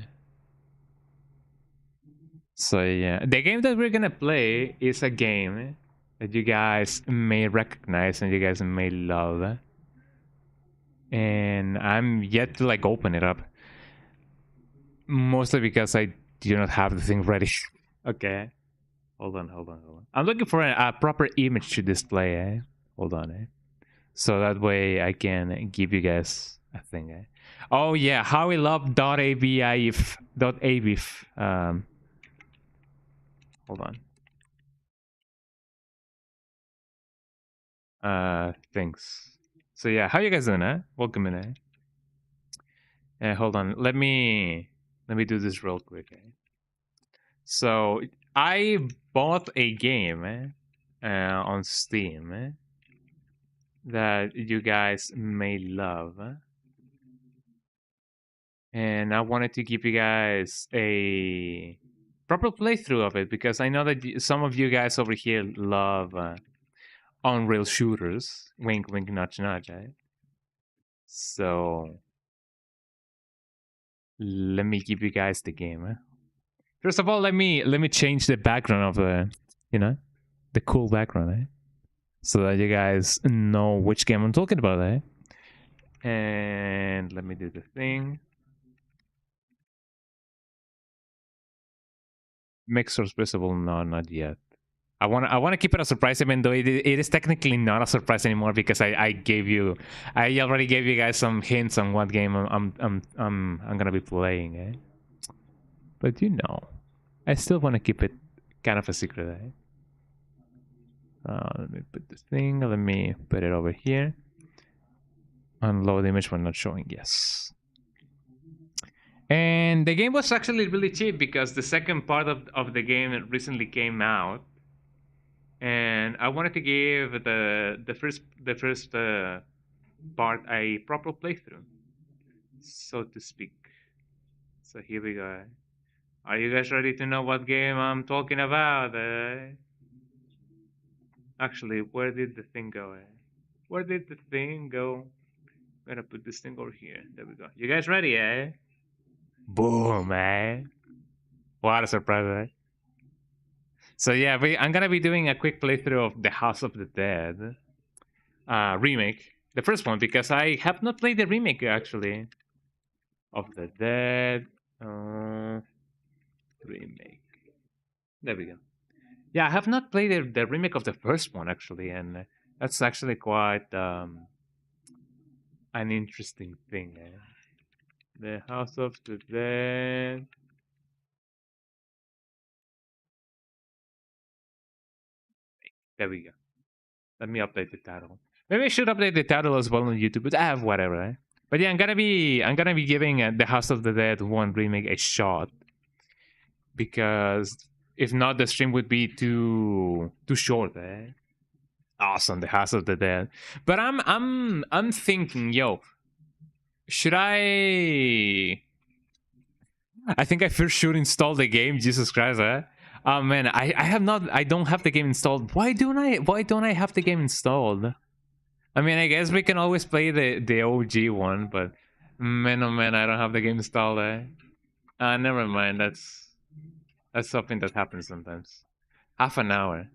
So yeah, the game that we're gonna play is a game that you guys may recognize and you guys may love. And I'm yet to like open it up. Mostly because I do not have the thing ready. Okay. Hold on. I'm looking for a proper image to display, eh? Hold on, eh? So that way I can give you guys a thing, eh? Oh yeah, how we love .avif. Hold on. Things. So yeah, how you guys doing, eh? Welcome in, eh? Hold on. Let me do this real quick, eh? So I bought a game on Steam that you guys may love. And I wanted to give you guys a proper playthrough of it because I know that some of you guys over here love on-rail shooters. Wink, wink, nudge, nudge. Eh? So let me give you guys the game. First of all, let me change the background of the cool background, so that you guys know which game I'm talking about, And let me do the thing. Make source visible? No, not yet. I wanna keep it a surprise, even though it is technically not a surprise anymore because I already gave you guys some hints on what game I'm gonna be playing, But I still want to keep it kind of a secret, Let me put this thing. Let me put it over here. Unload image when not showing. Yes. And the game was actually really cheap because the second part of the game recently came out, and I wanted to give the first part a proper playthrough, so to speak. So here we go. Are you guys ready to know what game I'm talking about? Actually, where did the thing go? Where did the thing go? I'm gonna put this thing over here. There we go. You guys ready, eh? Boom, eh? What a surprise, eh? So yeah, I'm gonna be doing a quick playthrough of The House of the Dead remake, the first one, because I have not played the remake actually of the Dead remake. There we go. Yeah, I have not played the remake of the first one actually, and that's actually quite an interesting thing. The House of the Dead. There we go. Let me update the title. Maybe I should update the title as well on YouTube, but whatever. But yeah, I'm gonna be giving the House of the Dead 1 remake a shot because if not, the stream would be too short. Awesome, the House of the Dead. But I'm thinking, yo, should I? I think I first should install the game. Jesus Christ, Oh man, I have not. I don't have the game installed. Why don't I have the game installed? I mean, I guess we can always play the OG one, but man, oh man, I don't have the game installed. Never mind. That's something that happens sometimes. Half an hour.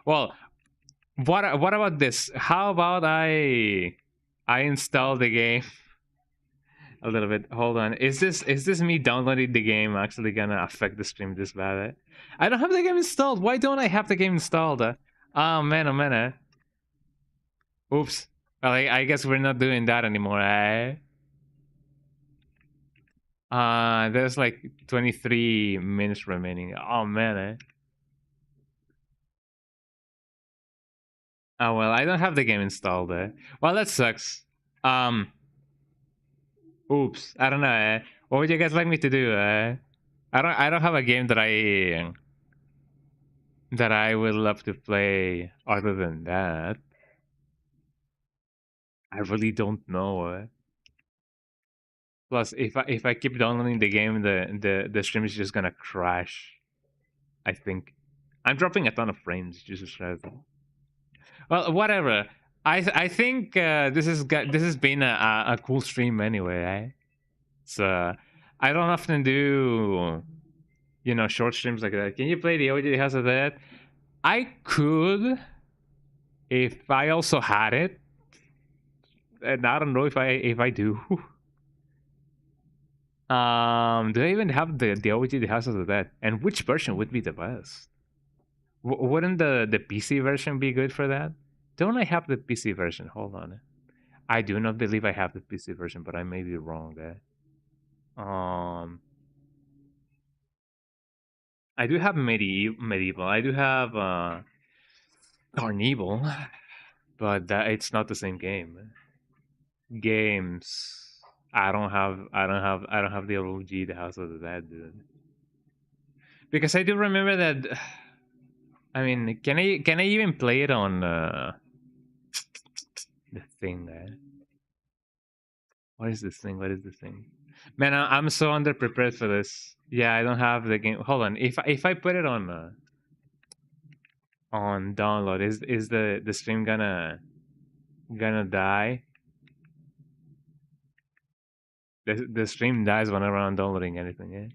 Well, what about this? How about I install the game a little bit? Hold on. Is this me downloading the game actually gonna affect the stream this bad? I don't have the game installed. Why don't I have the game installed? Oh man, oh man. Oops. Well, I guess we're not doing that anymore. There's like 23 minutes remaining. Oh man, Oh well, I don't have the game installed. Well, that sucks. Um. Oops. I don't know. What would you guys like me to do? I don't have a game that I would love to play other than that. I really don't know. Plus, if I keep downloading the game, the stream is just gonna crash. I think I'm dropping a ton of frames. Jesus Christ. Well, whatever. I think this has been a cool stream anyway. So I don't often do short streams like that. Can you play the OG House of the Dead? I could if I also had it, and I don't know if I do. Do I even have the OG The House of the Dead? And which version would be the best? Wouldn't the PC version be good for that? Don't I have the PC version? Hold on. I do not believe I have the PC version, but I may be wrong there. I do have medieval. I do have Carnival, but it's not the same game. Games. I don't have the OG The House of the Dead, dude. Because I do remember that. I mean, can I even play it on the thing there? What is this thing? What is this thing? Man, I'm so underprepared for this. Yeah, I don't have the game. Hold on. If I put it on download, is the stream gonna die? The stream dies whenever I'm downloading anything. Yeah.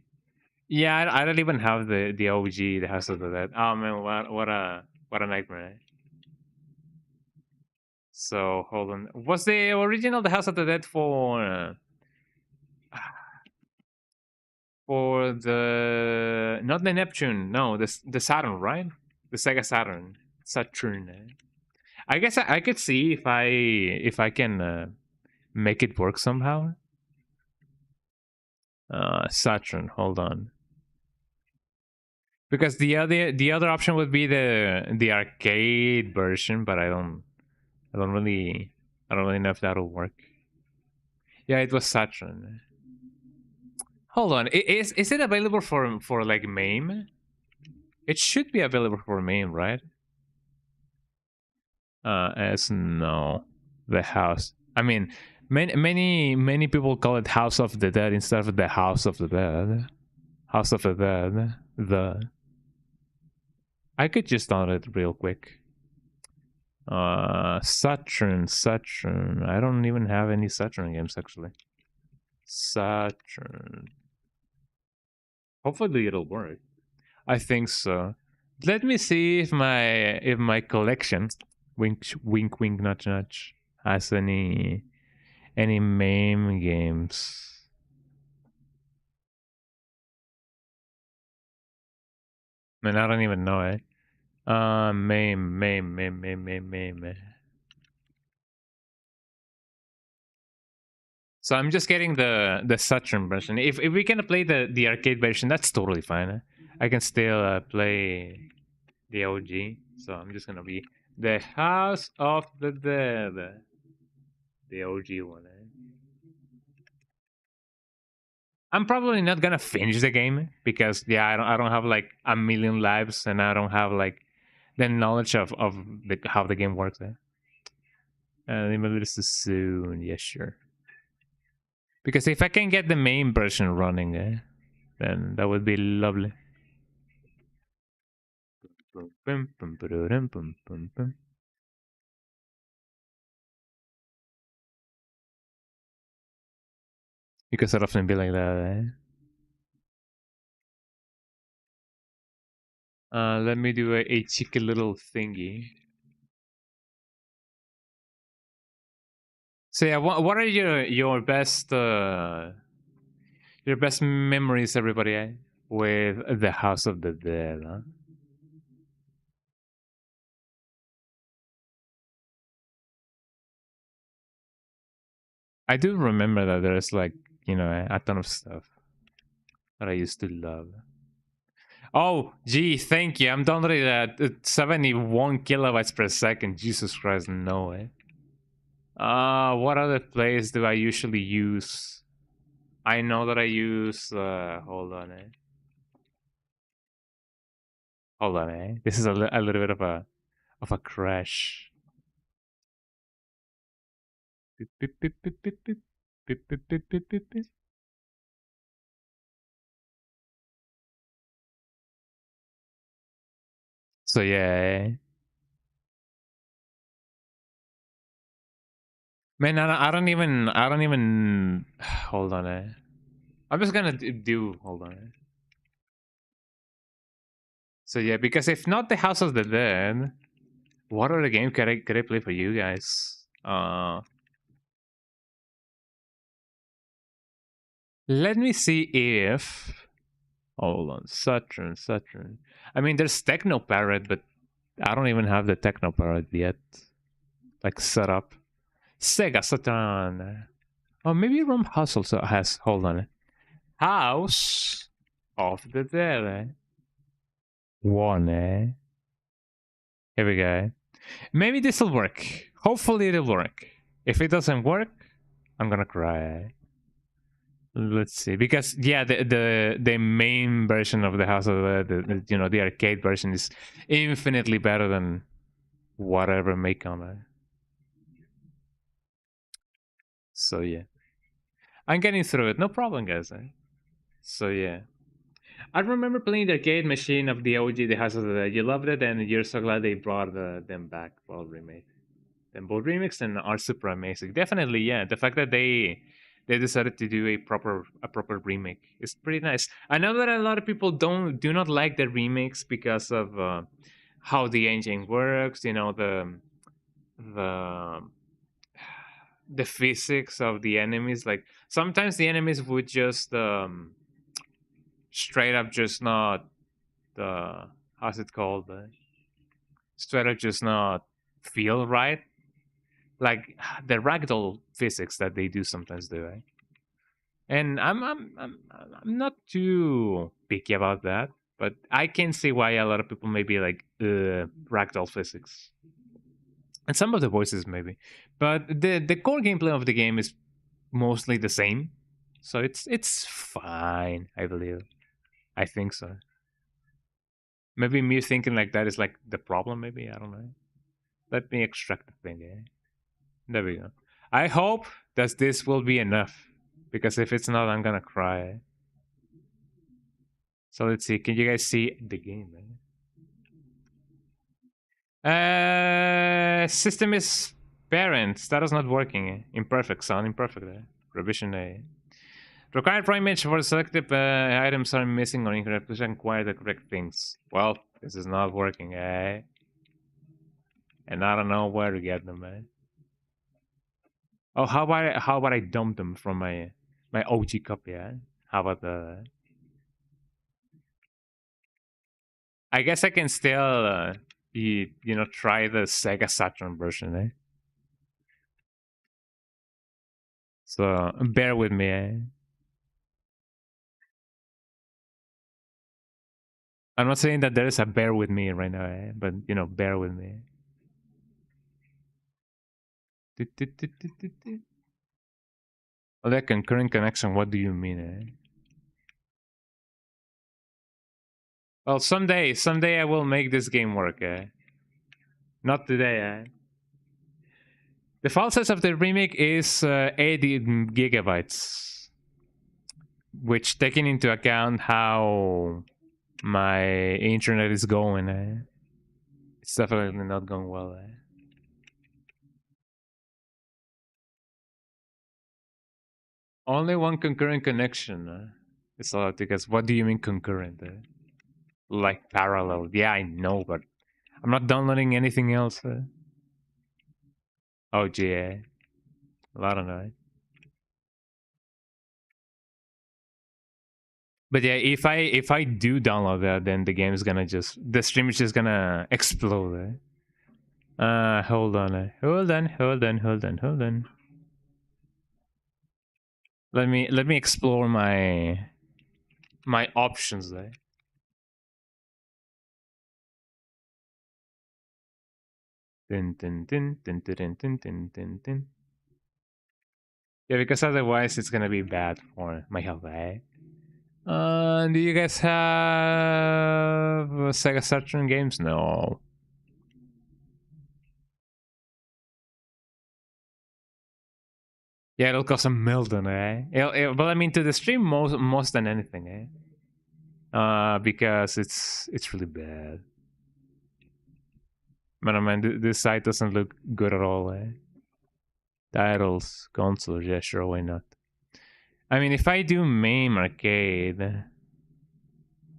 Yeah, I don't even have the OG, the House of the Dead. Oh man, what a nightmare. So hold on. Was the original the House of the Dead for the not the Neptune? No, the Saturn, right? The Sega Saturn. I guess I could see if I can make it work somehow. Saturn. Hold on. Because the other option would be the arcade version, but I don't really know if that'll work. Yeah, it was Saturn. Hold on, is it available for like MAME? It should be available for MAME, right? As no, the house. I mean, many people call it House of the Dead instead of the House of the Dead. House of the Dead. I could just download it real quick. Saturn. I don't even have any Saturn games actually. Saturn. Hopefully it'll work. I think so. Let me see if my collection, wink wink nudge nudge, has any MAME games. Man, I don't even know it. MAME. So I'm just getting the Saturn version. If we can play the arcade version, that's totally fine. I can still play the OG. So I'm just gonna be the House of the Dead, the OG one. I'm probably not gonna finish the game because I don't have like a million lives and I don't have like the knowledge of how the game works. Maybe this is soon. Yeah, sure. Because if I can get the main version running, then that would be lovely. Because it often be like that. Let me do a cheeky little thingy. So yeah, what are your best memories, everybody, with the House of the Dead? Huh? I do remember that there's like a ton of stuff that I used to love. Oh, gee, thank you. I'm downloading at 71 kilobytes per second. Jesus Christ, no way. What other plays do I usually use? I know that I use. Hold on, hold on, This is a little bit of a crash. Beep, beep, beep, beep, beep, beep. Beep, beep, beep, beep, beep, beep. So yeah, man, I don't even. Hold on, I'm just gonna do. Hold on. So yeah, because if not the House of the Dead, what other game could I play for you guys? Let me see if. Hold on, Saturn. I mean, there's Techno Parrot, but I don't even have the Techno Parrot yet. Like set up. Sega Saturn. Oh, maybe Rum House also has. Hold on. House of the Dead. One, Here we go. Maybe this will work. Hopefully it'll work. If it doesn't work, I'm gonna cry. Let's see, because yeah, the main version of the House of the arcade version is infinitely better than whatever may come. So yeah, I'm getting through it. No problem, guys. So yeah, I remember playing the arcade machine of the OG, the House of the Dead. You loved it, and you're so glad they brought them back. Well remade. Them both remixed and are super amazing. Definitely, yeah. The fact that they decided to do a proper remake is pretty nice. I know that a lot of people do not like the remakes because of how the engine works. The the physics of the enemies. Like sometimes the enemies would just straight up just not how's it called? Straight up just not feel right, like the ragdoll physics that they do sometimes do, right? And I'm not too picky about that, but I can see why a lot of people may be like ragdoll physics, and some of the voices maybe, but the core gameplay of the game is mostly the same, so it's fine. I believe. I think so. Maybe me thinking like that is like the problem. Maybe I don't know. Let me extract the thing. There we go. I hope that this will be enough, because if it's not, I'm gonna cry. So let's see. Can you guys see the game? System is parent. Status not working. Imperfect. Sound imperfect. Revision A. Required prime image for selected items are missing or incorrect. Please inquire the correct things. Well, this is not working, and I don't know where to get them, Oh, how about I dump them from my OG copy, How about the? I guess I can still, try the Sega Saturn version, So bear with me, I'm not saying that there is a bear with me right now, but bear with me. Oh, that concurrent connection. What do you mean, Well, someday I will make this game work, Not today, The file size of the remake is 80 gigabytes, which, taking into account how my internet is going, it's definitely not going well. Only one concurrent connection. It's a lot, because what do you mean concurrent? Like parallel? Yeah, I know, but I'm not downloading anything else. Oh, yeah. Well, I don't know. But yeah, if I do download that, then the stream is just gonna explode. Hold on, hold on. Let me explore my options there. Tin tin tin tin tin tin tin tin tin. Yeah, because otherwise it's gonna be bad for my health, eh? Do you guys have Sega Saturn games? No. Yeah, it'll cost a million, eh? But I mean, to the stream most than anything, eh? Because it's really bad. But I mean, this site doesn't look good at all, eh? Titles, consoles, yeah, sure, why not? I mean, if I do MAME arcade,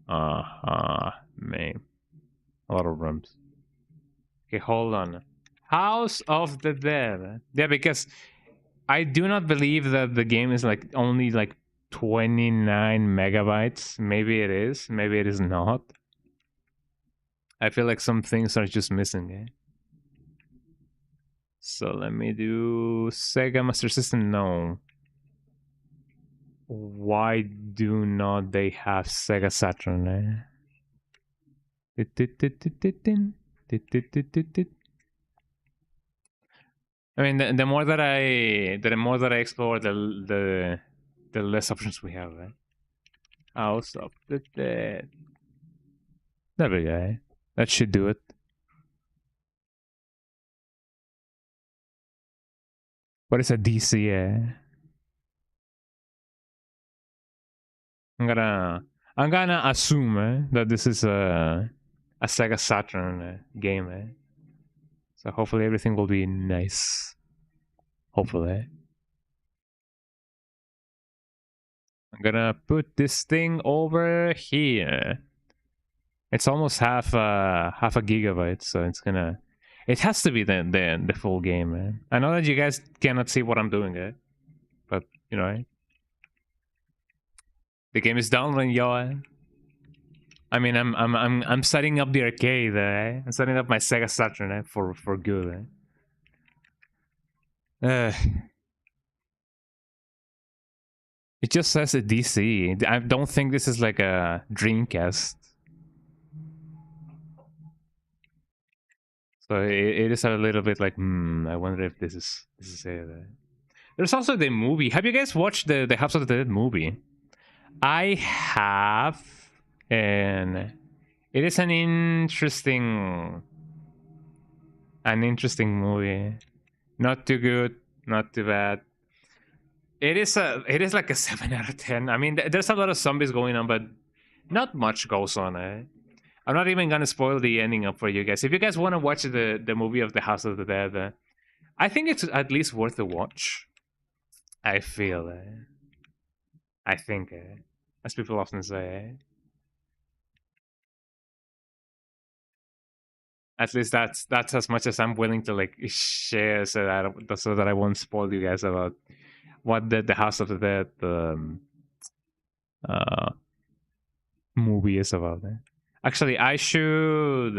MAME, a lot of rooms. Okay, hold on. House of the Dead. Yeah, because I do not believe that the game is like only like 29 megabytes. Maybe it is, maybe it is not. I feel like some things are just missing, eh? So let me do Sega Master System. No. Why do not they have Sega Saturn? I mean, the more that I explore, the less options we have. Right? House of the Dead. There we go. That should do it. What is a DC? I'm gonna assume that this is a Sega Saturn game. So hopefully everything will be nice. Hopefully. I'm gonna put this thing over here. It's almost half a gigabyte, so it's gonna. It has to be the full game, man. I know that you guys cannot see what I'm doing, but you know, the game is downloading, y'all. I mean, I'm setting up the arcade. I'm setting up my Sega Saturn for good. It just says a DC. I don't think this is like a Dreamcast. So it is a little bit like, I wonder if this is it. There's also the movie. Have you guys watched the House of the Dead movie? I have, and it is an interesting movie. Not too good, not too bad. It is like a 7 out of 10. I mean, there's a lot of zombies going on, but not much goes on. I'm not even gonna spoil the ending up for you guys. If you guys want to watch the movie of the House of the Dead, I think it's at least worth a watch. I feel. I think, as people often say. At least that's as much as I'm willing to like share, so that I won't spoil you guys about what the House of the Dead uh, movie is about. Actually, I should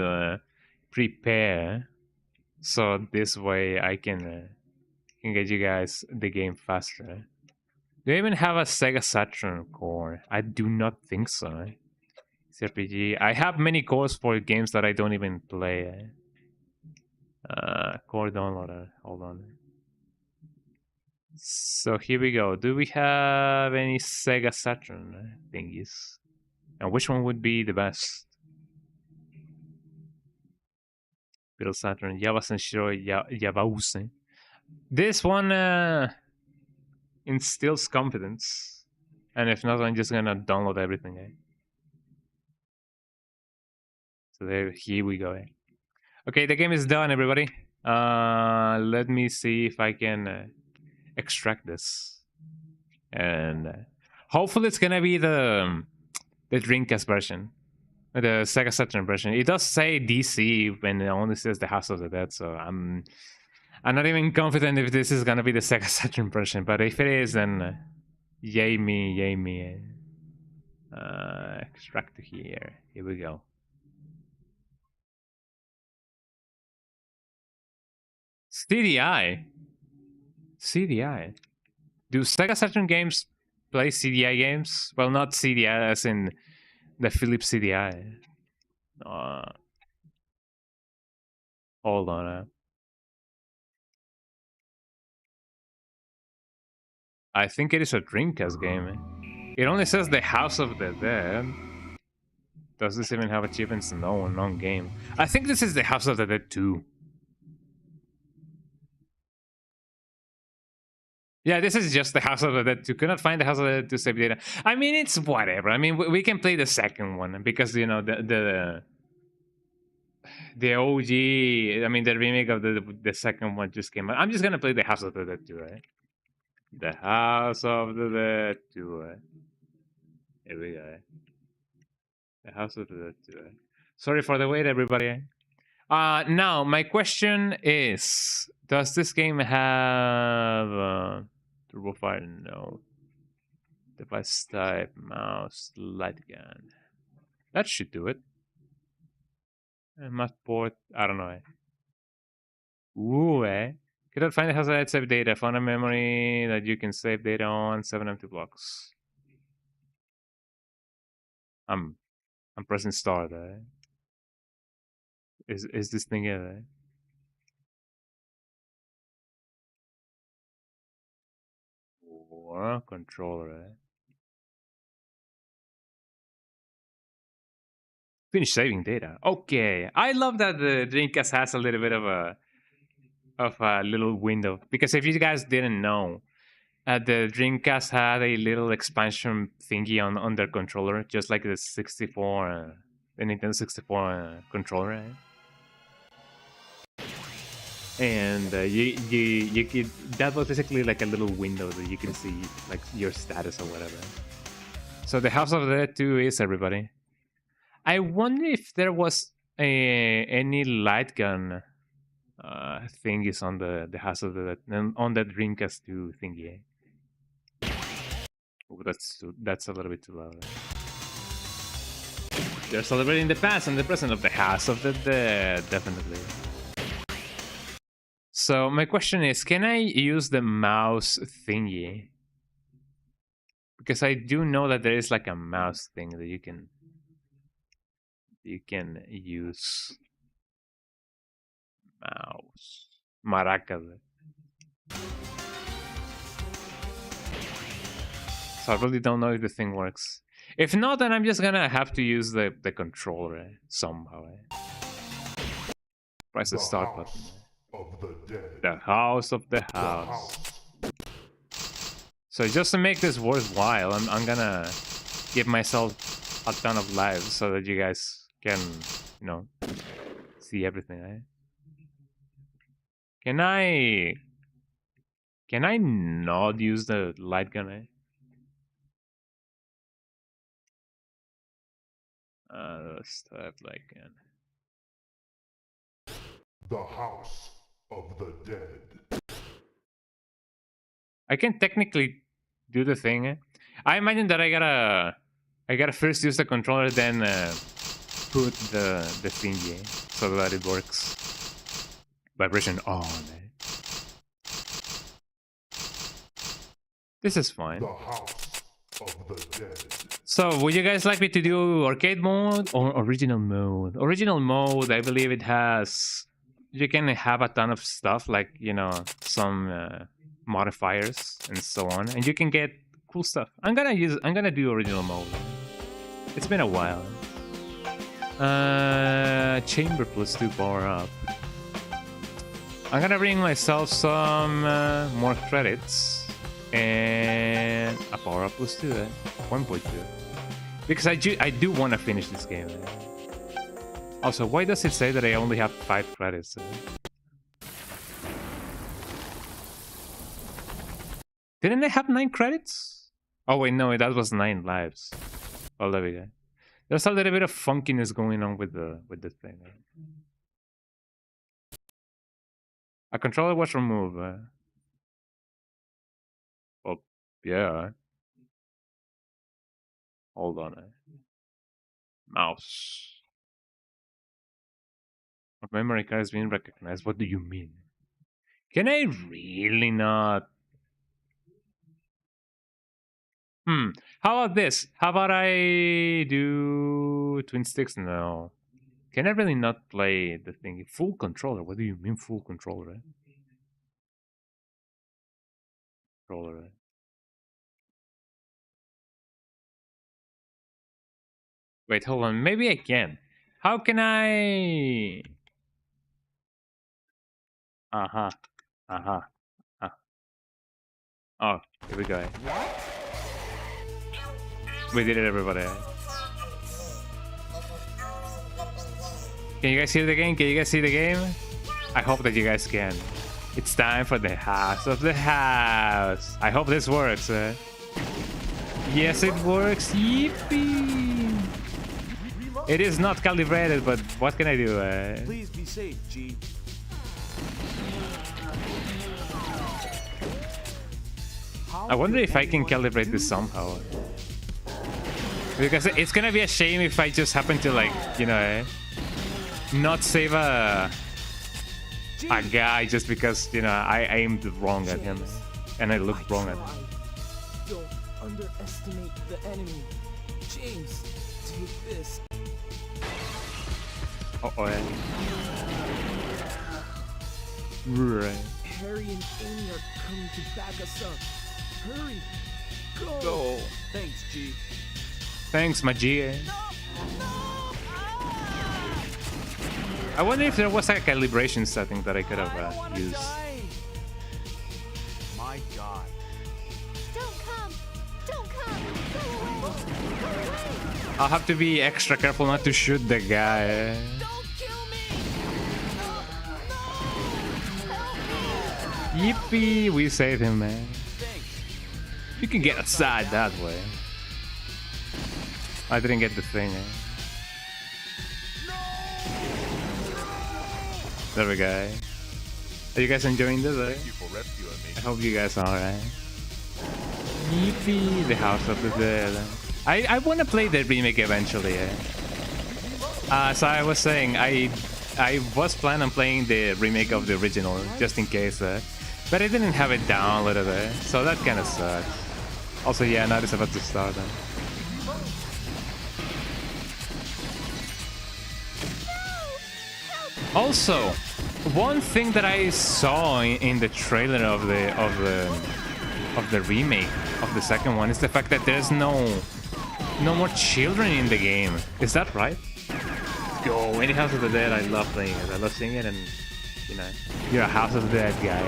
prepare so this way I can get you guys the game faster. Do you even have a Sega Saturn core? I do not think so. CRPG. I have many cores for games that I don't even play. Core downloader. Hold on. So here we go. Do we have any Sega Saturn thingies? And which one would be the best? Beetle Saturn, Yabasen Shiro Yabause. This one instills confidence. And if not, I'm just gonna download everything. So here we go. Okay, the game is done, everybody. Let me see if I can extract this. And hopefully it's gonna be the Dreamcast version. The Sega Saturn version. It does say DC when it only says the House of the Dead, so I'm not even confident if this is gonna be the Sega Saturn version. But if it is, then yay me, yay me. Extract here. Here we go. CDI. CDI. Do Sega Saturn games play CDI games? Well, not CDI as in the Philips CDI. Hold on. I think it is a Dreamcast game. It only says the House of the Dead. Does this even have achievements? No, non-game. I think this is the House of the Dead 2. Yeah, this is just the House of the Dead 2. Could not find the House of the Dead to save data. I mean, it's whatever. I mean, we can play the second one because, you know, the OG, I mean, the remake of the second one just came out. I'm just going to play the House of the Dead 2, right? The House of the Dead 2, right? Here we go. The House of the Dead 2, right? Sorry for the wait, everybody. Now, my question is, does this game have turbo fire? No. Device type, mouse, light gun. That should do it. Mouse port, I don't know. Ooh, eh? Cannot find it has a save data. Found a memory that you can save data on. 7 empty blocks. I'm pressing start. Is this thing it? Or controller. Finish saving data. Okay, I love that the Dreamcast has a little bit of a little window, because if you guys didn't know, the Dreamcast had a little expansion thingy on their controller, just like the 64, the Nintendo 64 controller. And you could, that was basically like a little window that you can see like your status or whatever. So the House of the Dead 2 is, everybody. I wonder if there was any light gun thingies on the House of the Dead, on that Dreamcast 2 thingy. Oh, that's a little bit too loud. They're celebrating the past and the present of the House of the Dead, definitely. So my question is, can I use the mouse thingy? Because I do know that there is like a mouse thing that you can use. Mouse. Maracas. So I really don't know if the thing works. If not, then I'm just gonna have to use the controller somehow. Press the start button. The House of the House. So just to make this worthwhile, I'm gonna give myself a ton of lives so that you guys can, you know, see everything. Can I not use the light gun? Let's type light gun. The House of the Dead. I can technically do the thing. I imagine that I gotta first use the controller, then put the thingy so that it works. Vibration on. This is fine. The House of the Dead. So, would you guys like me to do arcade mode or original mode? Original mode, I believe it has. You can have a ton of stuff, like, you know, some modifiers and so on, and you can get cool stuff. I'm gonna do original mode. It's been a while. Chamber +2 power up. I'm gonna bring myself some more credits and a power up +2, 1.2, because I do want to finish this game. Also, why does it say that I only have 5 credits? Didn't I have 9 credits? Oh wait, no, that was 9 lives. Oh, there we go. There's a little bit of funkiness going on with the thing. A controller was removed. Oh, yeah. Hold on. Mouse. A memory card is being recognized. What do you mean? Can I really not? How about this? How about I do twin sticks? No. Can I really not play the thing? Full controller? What do you mean full controller? Controller. Wait, hold on. Maybe I can. How can I? Uh-huh. Uh-huh. Oh, here we go. We did it, everybody. Can you guys hear the game? Can you guys see the game? I hope that you guys can. It's time for the house of the house. I hope this works. Yes, it works. Yippee! It is not calibrated, but what can I do? Please be safe, G. I wonder if I can calibrate this somehow. Because it's gonna be a shame if I just happen to, like, you know, not save a guy just because, you know, I aimed wrong at him and I looked wrong at him. Don't underestimate the enemy. James, take this. Uh-oh. Right. Harry and Amy are coming to back us up. Hurry. Go. Thanks, G. Thanks, my G. I wonder if there was a calibration setting that I could have used. My God. Don't come! Don't come! Go away! Go away! I'll have to be extra careful not to shoot the guy. Don't kill me! No! Help me! Yippee! We saved him, man. You can get outside that way. I didn't get the thing. There we go. Are you guys enjoying this? I hope you guys are, right? Yippee! The House of the Dead. I want to play the remake eventually. So I was saying I was planning on playing the remake of the original just in case, but I didn't have it downloaded, so that kind of sucks. Also, yeah, now it's about to start. Also, one thing that I saw in the trailer of the remake of the second one is the fact that there's no more children in the game. Is that right? Go, any House of the Dead, I love playing it. I love seeing it, and you know, you're a House of the Dead guy.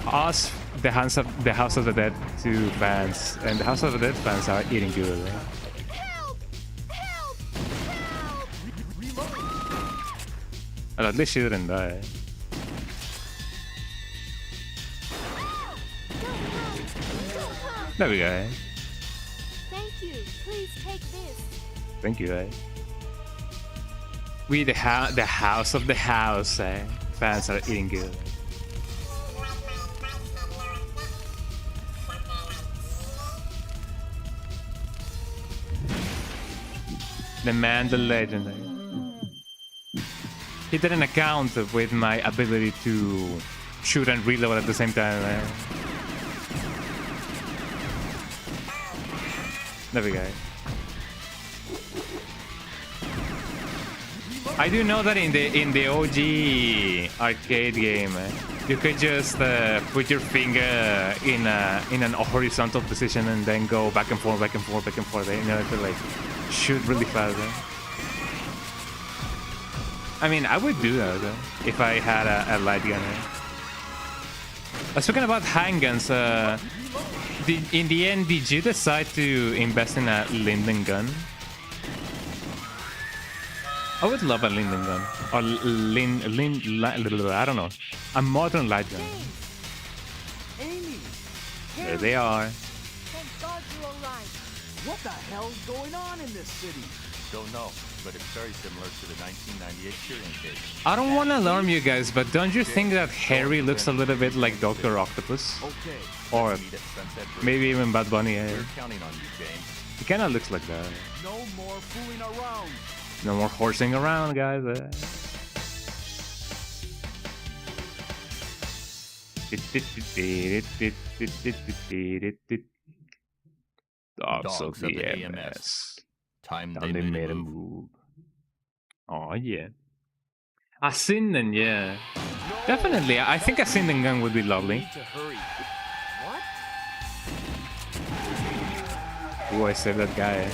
Us, the House of the Dead 2 fans, and the House of the Dead fans are eating good. Right? Help! Help! Help! Well, at least she didn't die. Don't come! There we go. Thank you. Please take this. Thank you, We the House of the House, fans are eating good. The man, the legend. He didn't account with my ability to shoot and reload at the same time. There we go. I do know that in the OG arcade game, you could just put your finger in an horizontal position and then go back and forth, back and forth, back and forth in order to like shoot really fast. I mean, I would do that if I had a light gun. Speaking about handguns, in the end, did you decide to invest in a Linden gun? I would love a Linden gun. Or I don't know. A modern light gun. Amy! There they are. Thank God you're alright. What the hell's going on in this city? Don't know, but it's very similar to the 1998 Syrian case. I don't want to alarm you guys, but don't you think that Harry looks a little bit like Dr. Octopus? Okay. Or Meet at Sunset Bridge. maybe even Bad Bunny. We're counting on you, James. He kind of looks like that. No more fooling around. No more horsing around, guys. Dogs of the AMS. Time They made a move. Oh, yeah. A Sinden, yeah. Definitely. I think a Sinden gun would be lovely. Need to hurry. What? Ooh, I saved that guy.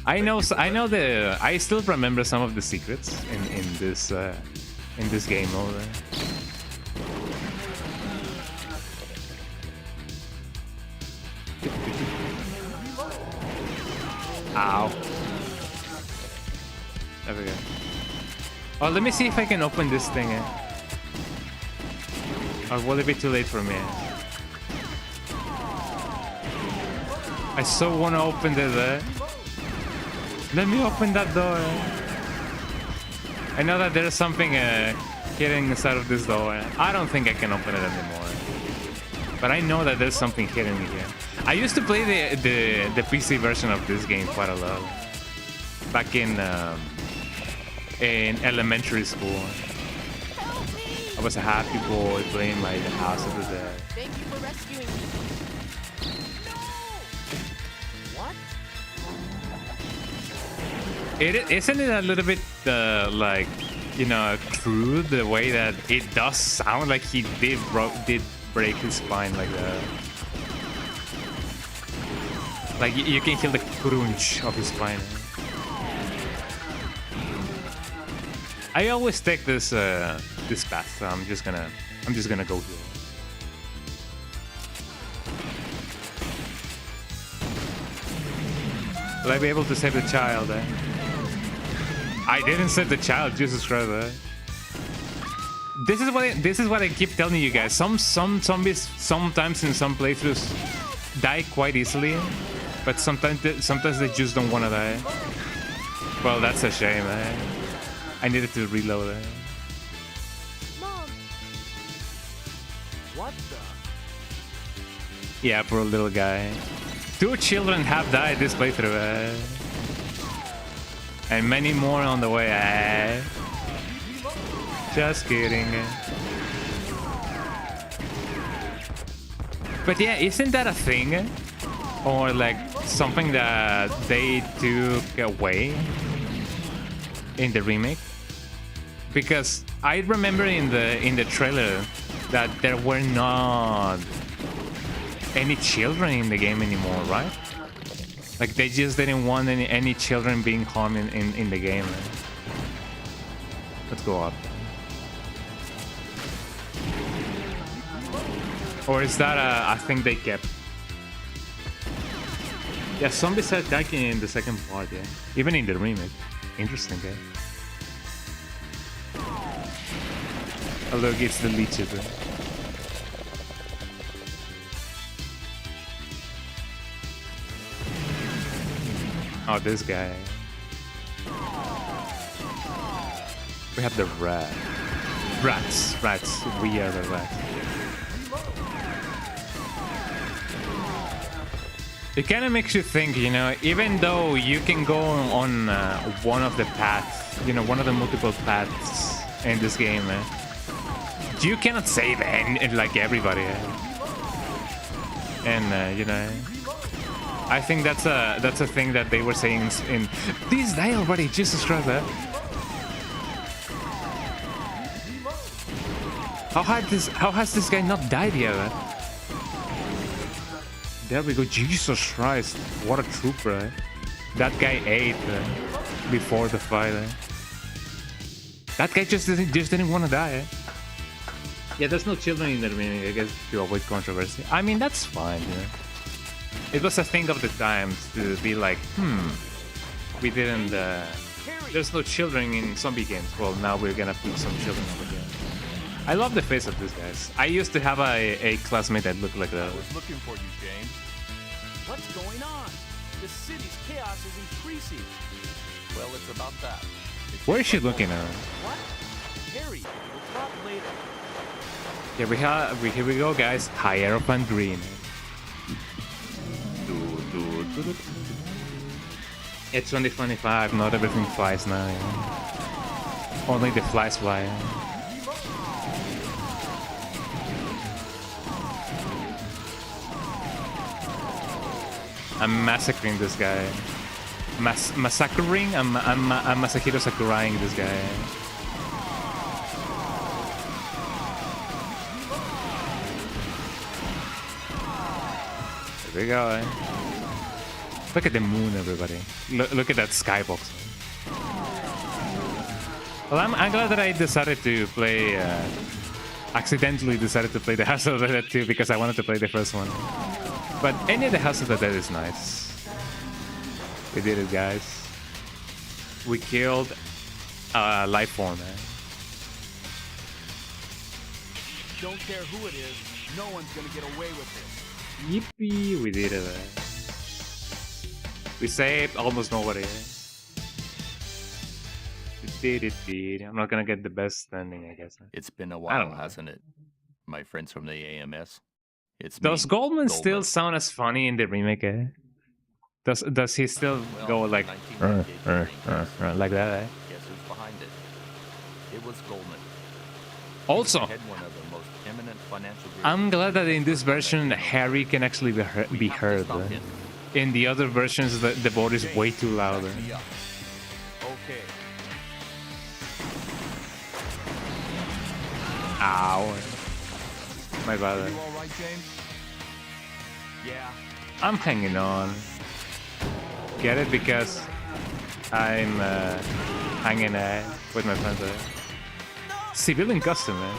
I know the. I still remember some of the secrets in this game mode. Ow. There we go. Oh, let me see if I can open this thing. Or will it be too late for me? I so want to open the. Let me open that door. I know that there's something hidden inside of this door. I don't think I can open it anymore. But I know that there's something hidden here. I used to play the PC version of this game quite a lot. Back in elementary school. I was a happy boy playing by the house of the dead. Thank you for rescuing me. What? Isn't it a little bit like, you know, crude the way that it does sound like he did break his spine like that? Like you can hear the crunch of his spine. I always take this this path, so I'm just gonna go here. Will I be able to save the child? I didn't save the child, Jesus Christ. This is what I keep telling you guys. Some zombies sometimes in some playthroughs die quite easily, but sometimes they just don't want to die. Well, that's a shame. I needed to reload it. Mom. What the? Yeah, poor little guy. 2 children have died this playthrough. And many more on the way. Just kidding. But yeah, isn't that a thing? Or like something that they took away in the remake? Because I remember in the trailer that there were not any children in the game anymore, right? Like they just didn't want any children being harmed in the game. Let's go up. Or is that a thing they kept? Yeah, zombies are attacking in the second part, yeah. Even in the remake. Interesting, yeah. Oh look, it's the leeches. Oh, this guy. We have the rats. We are the rats. It kind of makes you think, you know, even though you can go on one of the paths, you know, one of the multiple paths in this game, you cannot save like everybody. And you know, I think that's a thing that they were saying in this die already. Jesus Christ! How has this guy not died yet? There we go. Jesus Christ! What a trooper! That guy ate before the fight. That guy just didn't want to die. Yeah, there's no children in the remaining, I guess, to avoid controversy. I mean, that's fine, you know. It was a thing of the times to be like, we didn't, there's no children in zombie games. Well, now we're gonna put some children over here. I love the face of these guys. I used to have a classmate that looked like that. I was looking for you, James. What's going on? The city's chaos is increasing. Well, it's about that. Where is she looking at? What? Harry, we'll talk later. Yeah, here we go, guys. Hierophant Green. It's 2025, not everything flies now. Yeah. Only the flies fly. Yeah. I'm massacring this guy. Massacring? I'm Masahiro Sakuraiing this guy. There we go, Look at the moon, everybody. Look at that skybox. Well, I'm glad that I decided to play... accidentally decided to play the House of the Dead 2 because I wanted to play the first one. But any of the House of the Dead is nice. We did it, guys. We killed a life form, man. Don't care who it is, no one's gonna get away with this. Yippee, we did it, man. We saved almost nobody. I'm not gonna get the best standing, I guess. It's been a I don't while, know. hasn't it? My friends from the AMS. It's Does me, Goldman still Goldman. sound as funny in the remake? Does he still Well, go like 1998 like that? Guess who's behind it? It was Goldman. Also, He had one of the most eminent financial groups. I'm glad that in this version Harry can actually be We have to heard. stop him. In the other versions, the board is way too loud. Back me up. Okay. Ow. My bad. You all right, James? Yeah. I'm hanging on. Get it? Because I'm hanging with my friends. Civilian custom, man.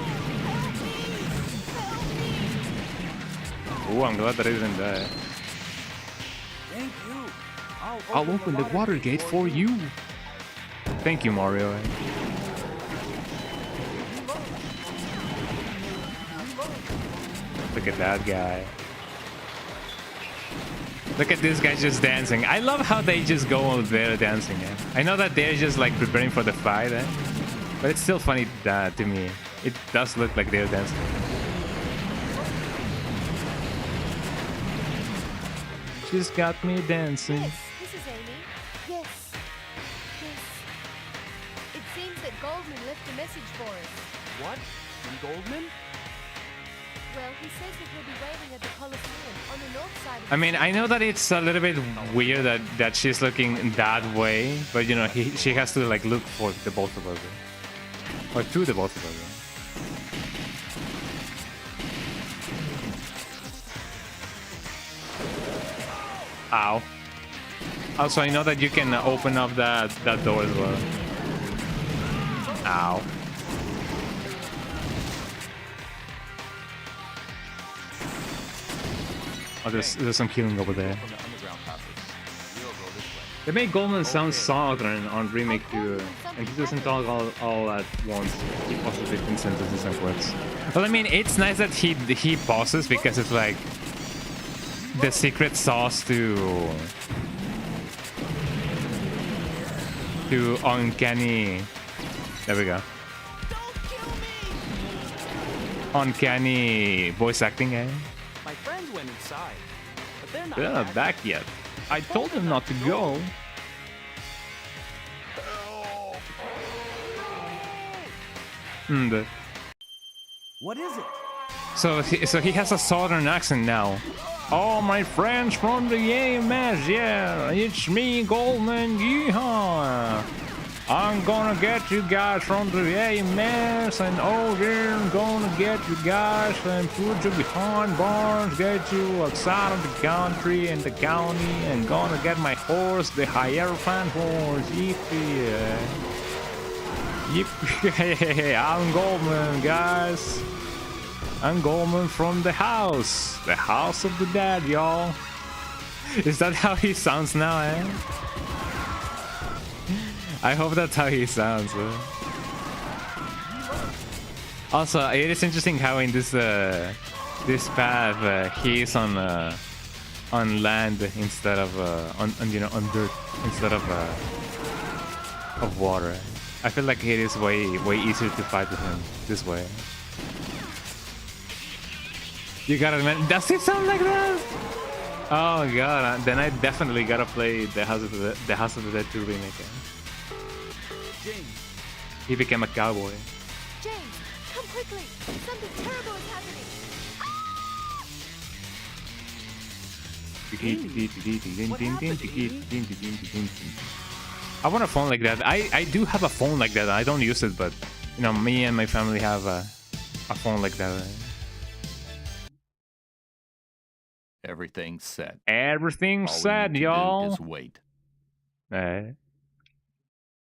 Oh, I'm glad that I didn't die. Thank you. I'll open the water gate for you. Thank you, Mario. Look at that guy. Look at this guy just dancing. I love how they just go over there dancing. I know that they're just like preparing for the fight, but it's still funny to me. It does look like they're dancing. She's got me dancing. Yes, this is Amy. Yes. Yes. It seems that Goldman left a message for us. What? From Goldman? Well, he says that he'll be waiting at the Coliseum on the north side of I mean, I know that it's a little bit weird that she's looking that way, but you know, she has to like look for the both of us, or to the both of us. Ow. Also, I know that you can open up that door as well. Ow. Oh, there's some killing over there. From the underground passage. We'll go this way. They made Goldman sound southern on Remake 2, and he doesn't talk all at once. He pauses between sentences and words. Well, I mean, it's nice that he pauses because it's like the secret sauce to uncanny. There we go. Don't kill me! Uncanny voice acting, eh? My friends went inside, but they're not They're not back. back yet. I told them not to go. What is it? So he has a southern accent now. Oh, my friends from the AMS, yeah, it's me, Goldman, yeehaw. I'm gonna get you guys from the AMS, and oh yeah, I'm gonna get you guys and put you behind bars, get you outside of the country and the county, and gonna get my horse, the Hierophant horse, yippee. Yippee, I'm Goldman, guys. I'm Goldman from the House of the Dead, y'all. Is that how he sounds now, eh? I hope that's how he sounds. Also, it is interesting how in this this path he's on land instead of on dirt instead of water. I feel like it is way easier to fight with him this way. You gotta admit, does it sound like that? Oh god, then I definitely gotta play the House of the Dead 2 remake. James, He became a cowboy. James, come quickly. Something terrible is happening. I want a phone like that. I do have a phone like that. I don't use it, but you know, me and my family have a phone like that. Every Everything's set. Everything's All we set, need to do y'all. is wait.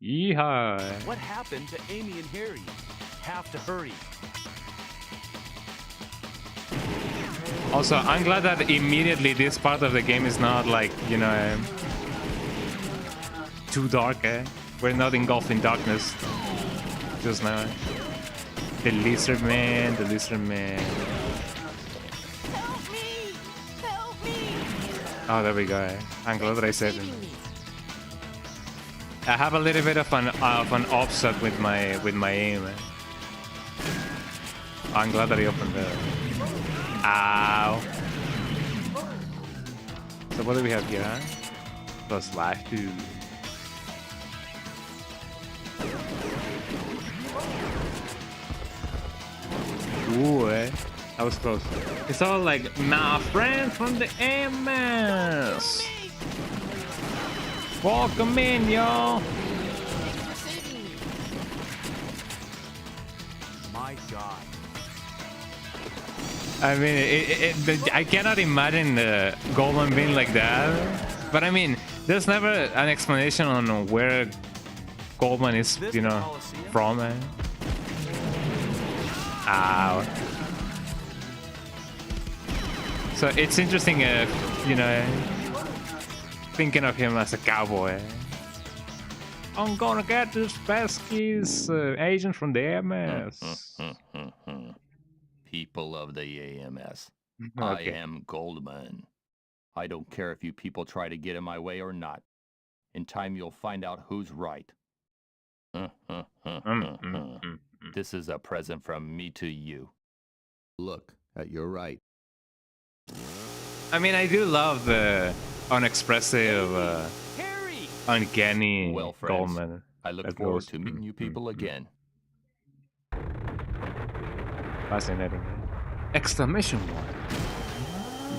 Yeehaw. What happened to Amy and Harry? Have to hurry. Also, I'm glad that immediately this part of the game is not like, you know, too dark, We're not engulfed in darkness just now. The lizard man, the lizard man. Help me! Help me! Oh, there we go. I'm glad that I said it. I have a little bit of an offset with my aim. I'm glad that I opened the. Ow. So what do we have here? Plus life too. Ooh, that was close. It's all like my friend from the MS. Welcome in, y'all. My God. I mean, I cannot imagine Goldman being like that. But I mean, there's never an explanation on where Goldman is, you know, from. Ow. So it's interesting, you know, thinking of him as a cowboy. I'm gonna get this Pesky's agent from the AMS. People of the AMS. Okay. I am Goldman. I don't care if you people try to get in my way or not. In time, you'll find out who's right. This is a present from me to you. Look at your right. I mean, I do love the unexpressive, Harry! uncanny Well, friends, Goldman. I look that forward goes, to meeting you people again. Fascinating. Exclamation mark.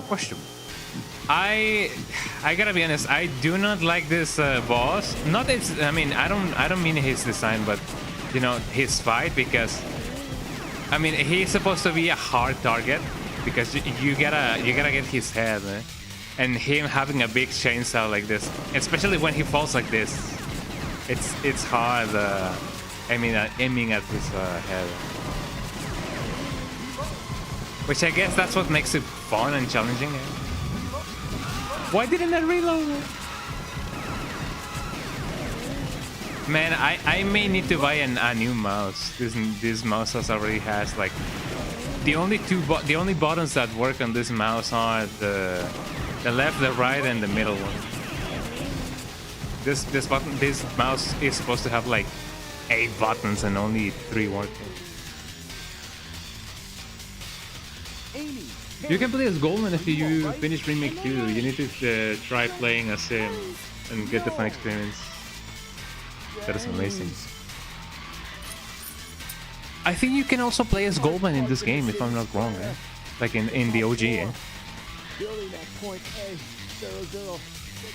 Question. I gotta be honest. I do not like this boss. Not its. I mean, I don't mean his design, but you know, his fight, because I mean, he's supposed to be a hard target because you gotta get his head, and him having a big chainsaw like this, especially when he falls like this, it's hard. Aiming at his head. Which I guess that's what makes it fun and challenging. Why didn't I reload? Man, I may need to buy a new mouse. This mouse already has like the only buttons that work on this mouse are the left, the right, and the middle one. This mouse is supposed to have like 8 buttons and only 3 working. You can play as Goldman if you finish Remake 2. You need to try playing as him and get the fun experience. That is amazing. I think you can also play as Goldman in this game, if I'm not wrong. Like in the OG.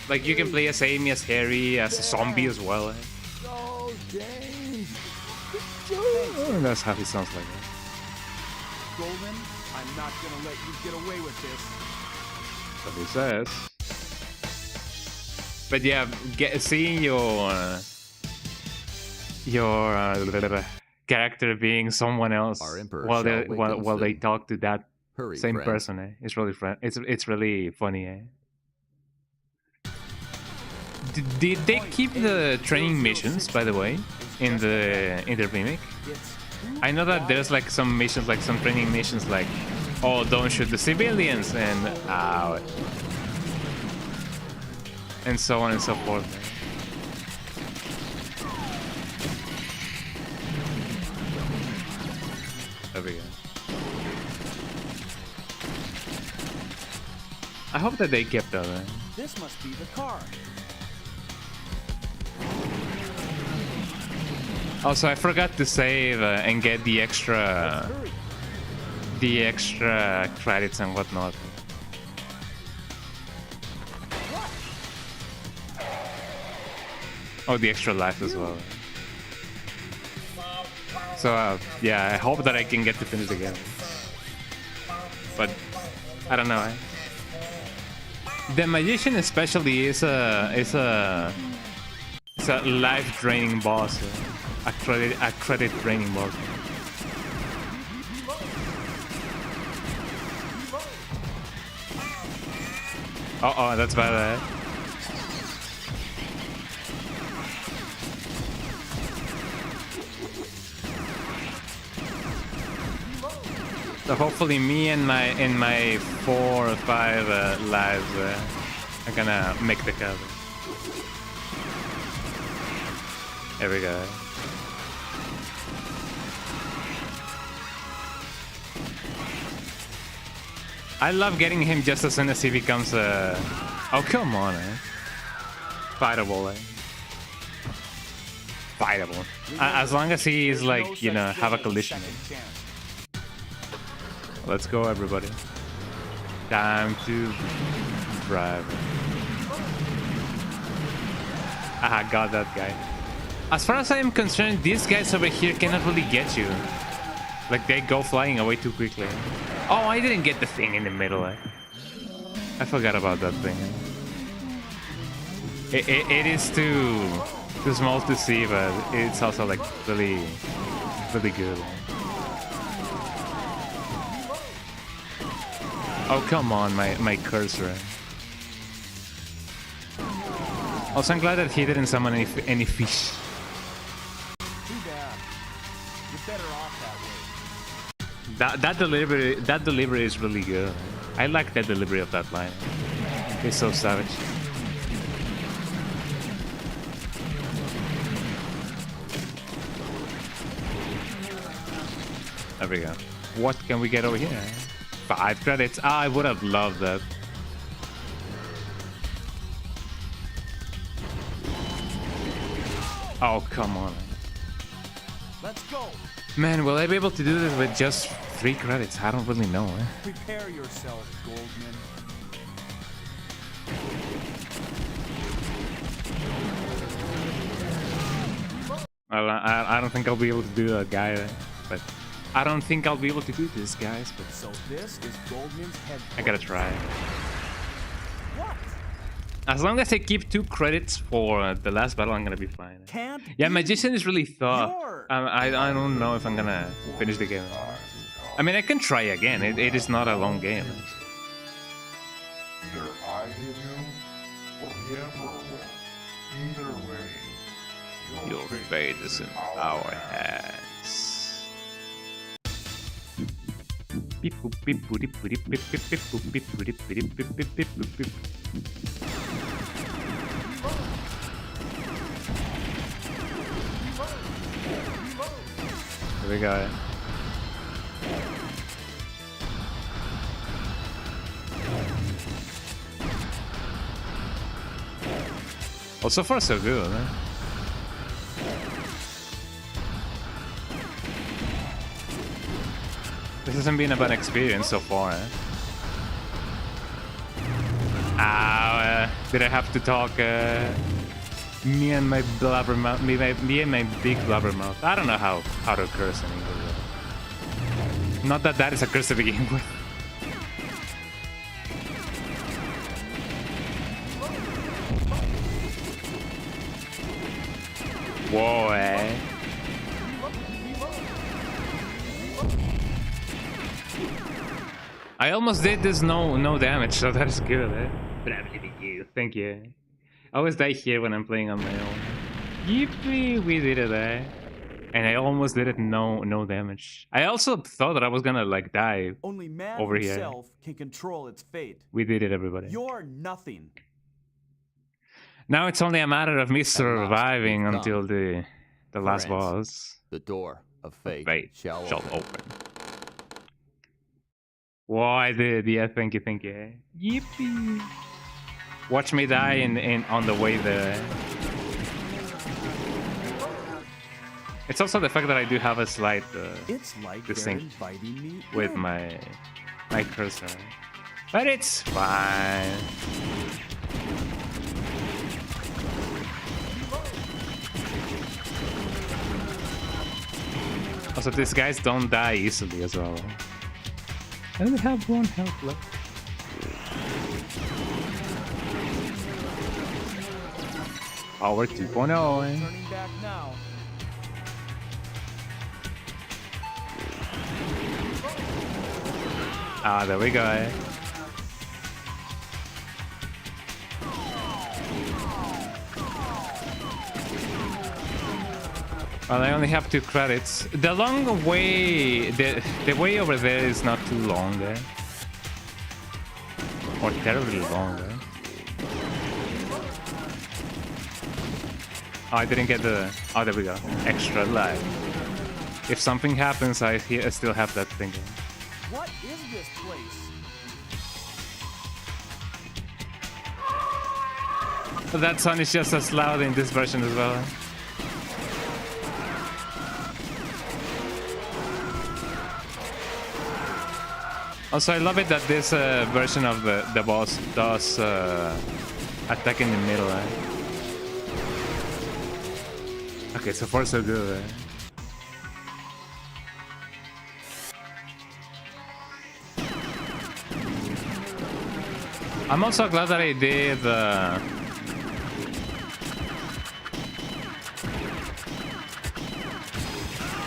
Like you can play as Amy, as Harry, as a zombie as well. Oh, that's how he sounds like that. Goldman, I'm not gonna let you get away with this. What he says. But yeah, seeing your character being someone else Our Emperor while shall wake they soon. talk to that Hurry, same friends. person, it's really it's really funny. Did they keep the training missions, by the way, in the remake? I know that there's like some missions, like some training missions, like, oh, don't shoot the civilians, and ow, and so on and so forth. There we go. I hope that they kept that. This must be the car. Also, I forgot to save and get the extra credits and whatnot. Oh, the extra life as well. So yeah, I hope that I can get to finish the game. But I don't know. The magician especially is a life draining boss, a credit draining boss. Oh, that's bad. So hopefully me and my 4 or 5 lives are gonna make the cover. There we go. I love getting him just as soon as he becomes a... Oh, come on, Fightable, Fightable. As long as he is like, you know, have a collision. Let's go, everybody. Time to drive. I got that guy. As far as I am concerned, these guys over here cannot really get you. Like, they go flying away too quickly. Oh, I didn't get the thing in the middle. I forgot about that thing. It is too small to see, but it's also like really good. Oh, come on, my cursor. Also, I'm glad that he didn't summon any fish. Too bad. You're better off that way. That delivery is really good. I like that delivery of that line. It's so savage. There we go. What can we get over here? 5 credits. I would have loved that. Oh, come on. Let's go. Man, will I be able to do this with just 3 credits? I don't really know. Prepare yourself, Goldman. Well, I don't think I'll be able to do that, guy. But I don't think I'll be able to do this, guys. But So this is Goldman's head. I gotta try. What? As long as I keep 2 credits for the last battle, I'm gonna be fine. Can't. Yeah, be. Magician is really tough. You're- I don't know if I'm gonna finish the game. I mean, I can try again. It is not a long game. Either I hit him or him or will. Either way, Your fate is in our hands. Beep boop beep boop beep boop beep beep beep boop beep boop beep beep beep beep beep boop beep. There we go. Well, so far so good, man. This hasn't been a bad experience so far, did I have to talk, me and my blabbermouth, me and my big blabbermouth. I don't know how to curse in English. Not that that is a curse to begin with. Whoa, I almost did this no damage, so that is good, Thank you. I always die here when I'm playing on my own. Yippee, we did it, And I almost did it no damage. I also thought that I was gonna like die. Only man over here. himself can control its fate. We did it, everybody. You're nothing. Now it's only a matter of me surviving we've until the last Friends. boss. The door of fate, Fate shall open. open. Whoa, I did. Yeah, thank you. Yippee! Watch me die in on the way there. It's also the fact that I do have a slight It's like This they're thing inviting me with in. my cursor, but it's fine. Also, these guys don't die easily as well. I only have 1 health left. Power 2.0. Turning back now. Ah, there we go. Well, I only have 2 credits. The long way, the way over there is not too long there. Or terribly long there. Oh, I didn't get the... Oh, there we go. Extra life. If something happens, I still have that thing. What is this place? That sound is just as loud in this version as well. Also, I love it that this version of the boss does attack in the middle. Okay, so far so good. I'm also glad that I did.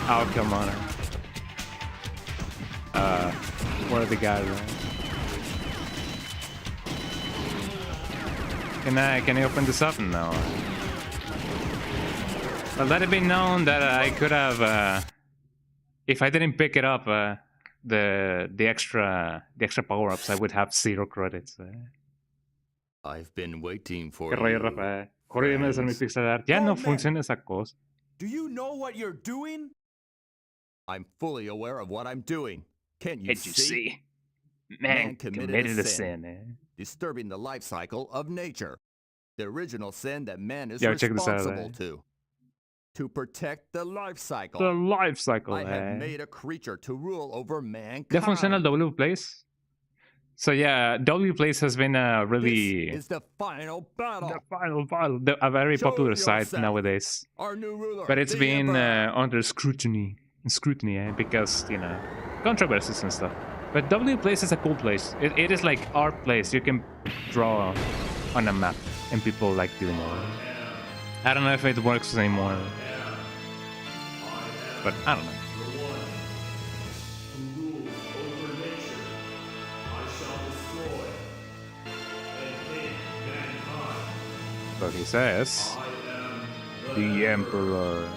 Oh, come on. Where are the guys? Can I open this up? No. Well, let it be known that I could have, if I didn't pick it up, the extra power-ups, I would have 0 credits. I've been waiting for Qué rollo, you. Rafa. Corrígeme de mi friends. pixel art. Ya no funciona esa cosa. Do you know what you're doing? I'm fully aware of what I'm doing. Can't you Can't you see? see? Man committed a sin. Disturbing the life cycle of nature. The original sin that man is Yo, check this out, responsible to. To protect the life cycle. The life cycle, I have made a creature to rule over mankind. ¿Ya funciona el W Place? So yeah, W Place has been a really... This is the final battle. The final battle. A very Show popular site yourself. nowadays. Our new ruler. But it's the been Emperor. under scrutiny, because, you know, controversies and stuff. But W Place is a cool place. It is like our place. You can draw on a map, and people like doing it. I don't know if it works anymore, but I don't know. So he says, the Emperor.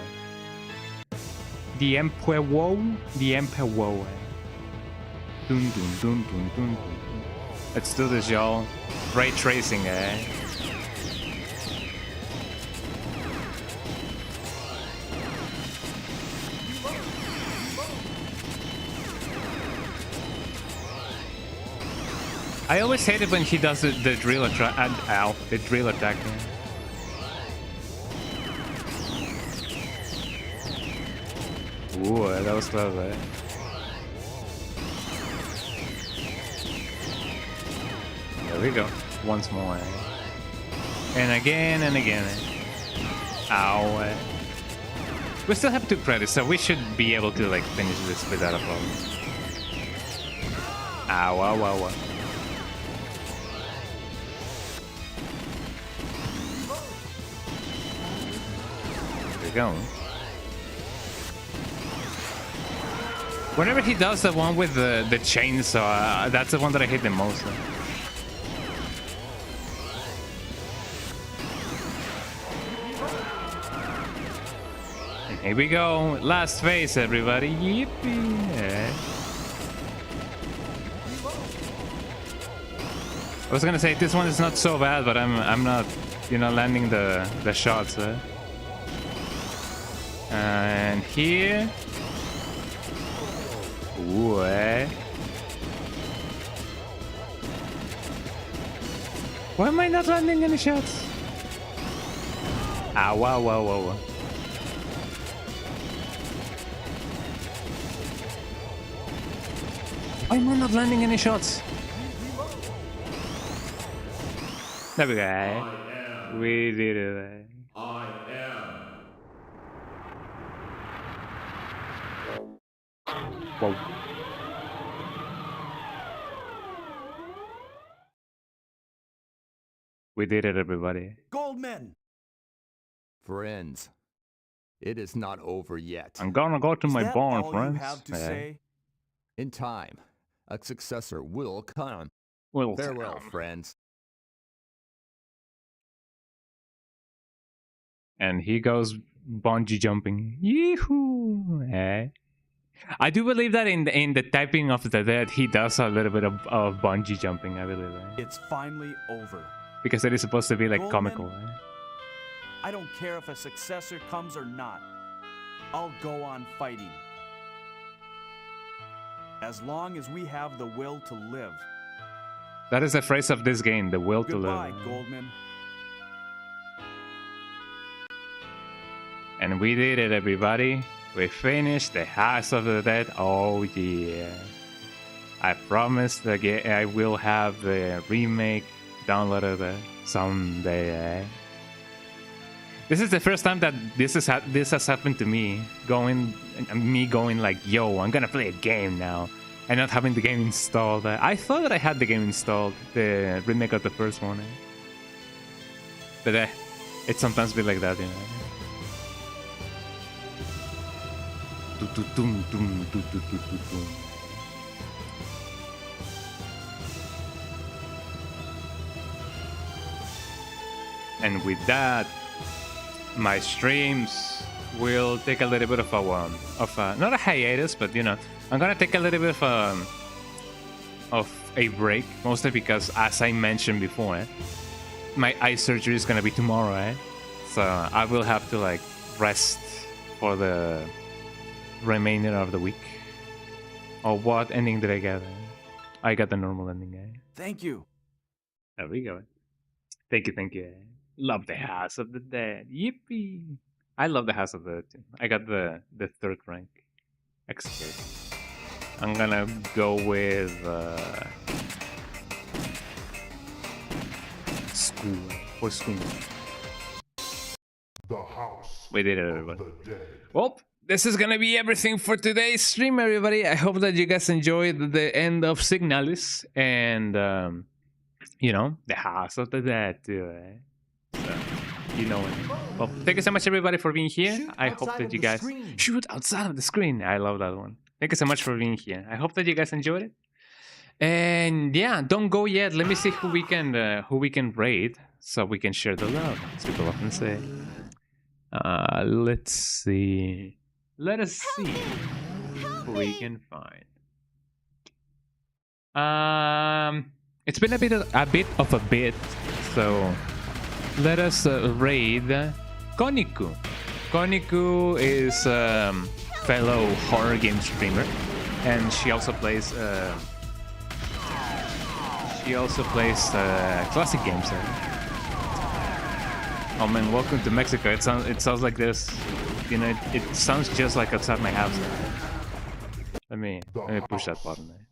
The Emperor. The Emperor. Dun, dun, dun, dun, dun, dun. Let's do this, y'all. Ray tracing, eh? I always hate it when he does the drill attack. Ow, the drill attack. Ooh, that was close, eh? There we go. Once more. Eh? And again and again. Eh? Ow. Eh? We still have 2 credits, so we should be able to like finish this without a problem. Ow, ow, ow, ow. There we go. Whenever he does the one with the chainsaw, that's the one that I hate the most. And here we go, last phase, everybody. Yippee! Yeah. I was gonna say this one is not so bad, but I'm not, you know, landing the shots. And here. Ooh, eh? Why am I not landing any shots? Ah, wow, wow, wow, wow. Why am I not landing any shots? There we go. Eh? We did it. Eh? Whoa. We did it, everybody. Goldman, Friends, it is not over yet. I'm gonna go to Is my that barn, all friends. you have to Yeah. say? In time, a successor will come. Well, Farewell, friends. and he goes bungee jumping. Yee-hoo! I do believe that in the typing of the dead, he does a little bit of bungee jumping. I believe that. It's finally over. Because it is supposed to be like Goldman? comical. I don't care if a successor comes or not. I'll go on fighting. As long as we have the will to live. That is the phrase of this game, the will to Goodbye, live. Goldman. And we did it, everybody. We finished the House of the Dead. Oh yeah. I promised again I will have the remake downloaded someday. This is the first time that this has happened to me. Going like, yo, I'm gonna play a game now, and not having the game installed. I thought that I had the game installed, the remake of the first one, but it sometimes be like that, you know. And with that, my streams will take a little bit of a not a hiatus, but you know, I'm gonna take a little bit of a break, mostly because, as I mentioned before, my eye surgery is gonna be tomorrow, so I will have to like rest for the remainder of the week. Oh, what ending did I get? I got the normal ending. Thank you. There we go. Thank you. Love the House of the Dead. Yippee! I love the House of the Dead too. I got the 3rd rank expert. I'm gonna go with school for school. The House We did it, of everybody. the Dead. Well, this is gonna be everything for today's stream, everybody. I hope that you guys enjoyed the end of Signalis and you know, the House of the Dead too. So, you know it. Well, thank you so much, everybody, for being here. I hope that you guys shoot outside of the screen. I love that one. Thank you so much for being here. I hope that you guys enjoyed it. And yeah, don't go yet. Let me see who we can raid so we can share the love, as people often say. Let's see. Let us see who we can find. It's been a bit of a bit, so let us raid Koniku. Koniku is fellow horror game streamer, and she also plays classic games. Oh man, welcome to Mexico. It sounds like this. You know, it sounds just like outside my house. Let me push that button there.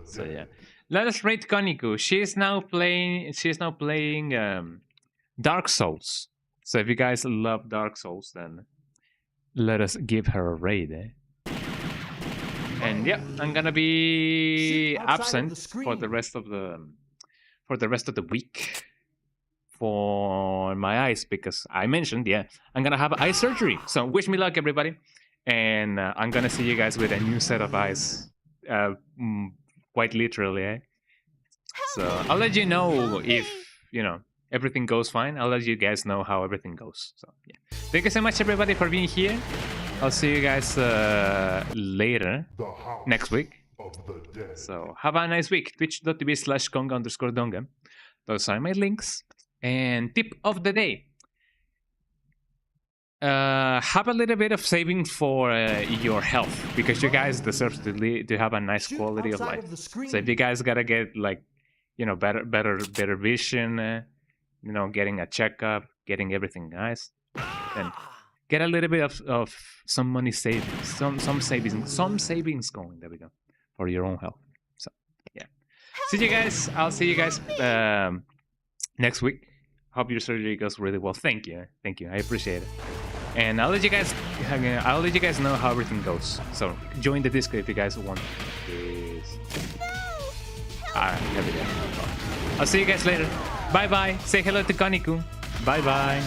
So yeah, let us rate Koniku. She is now playing Dark Souls. So if you guys love Dark Souls, then let us give her a raid. And yeah, I'm gonna be absent for the rest of the week for my eyes, because I mentioned, yeah, I'm gonna have eye surgery. So wish me luck, everybody, and I'm gonna see you guys with a new set of eyes, quite literally. So I'll let you know if everything goes fine. I'll let you guys know how everything goes. So yeah, thank you so much, everybody, for being here. I'll see you guys later next week. So have a nice week. Twitch.tv/Konga_Donga. Those are my links. And tip of the day: have a little bit of savings for your health, because you guys deserve to have a nice quality of life. So if you guys gotta get better vision, getting a checkup, getting everything nice, then get a little bit of some money savings, some savings going. There we go, for your own health. So yeah, see you guys. I'll see you guys next week. Hope your surgery goes really well. Thank you. I appreciate it. And I'll let you guys know how everything goes. So join the Discord if you guys want. Peace. Alright, there we go. I'll see you guys later. Bye bye. Say hello to Koniku. Bye bye.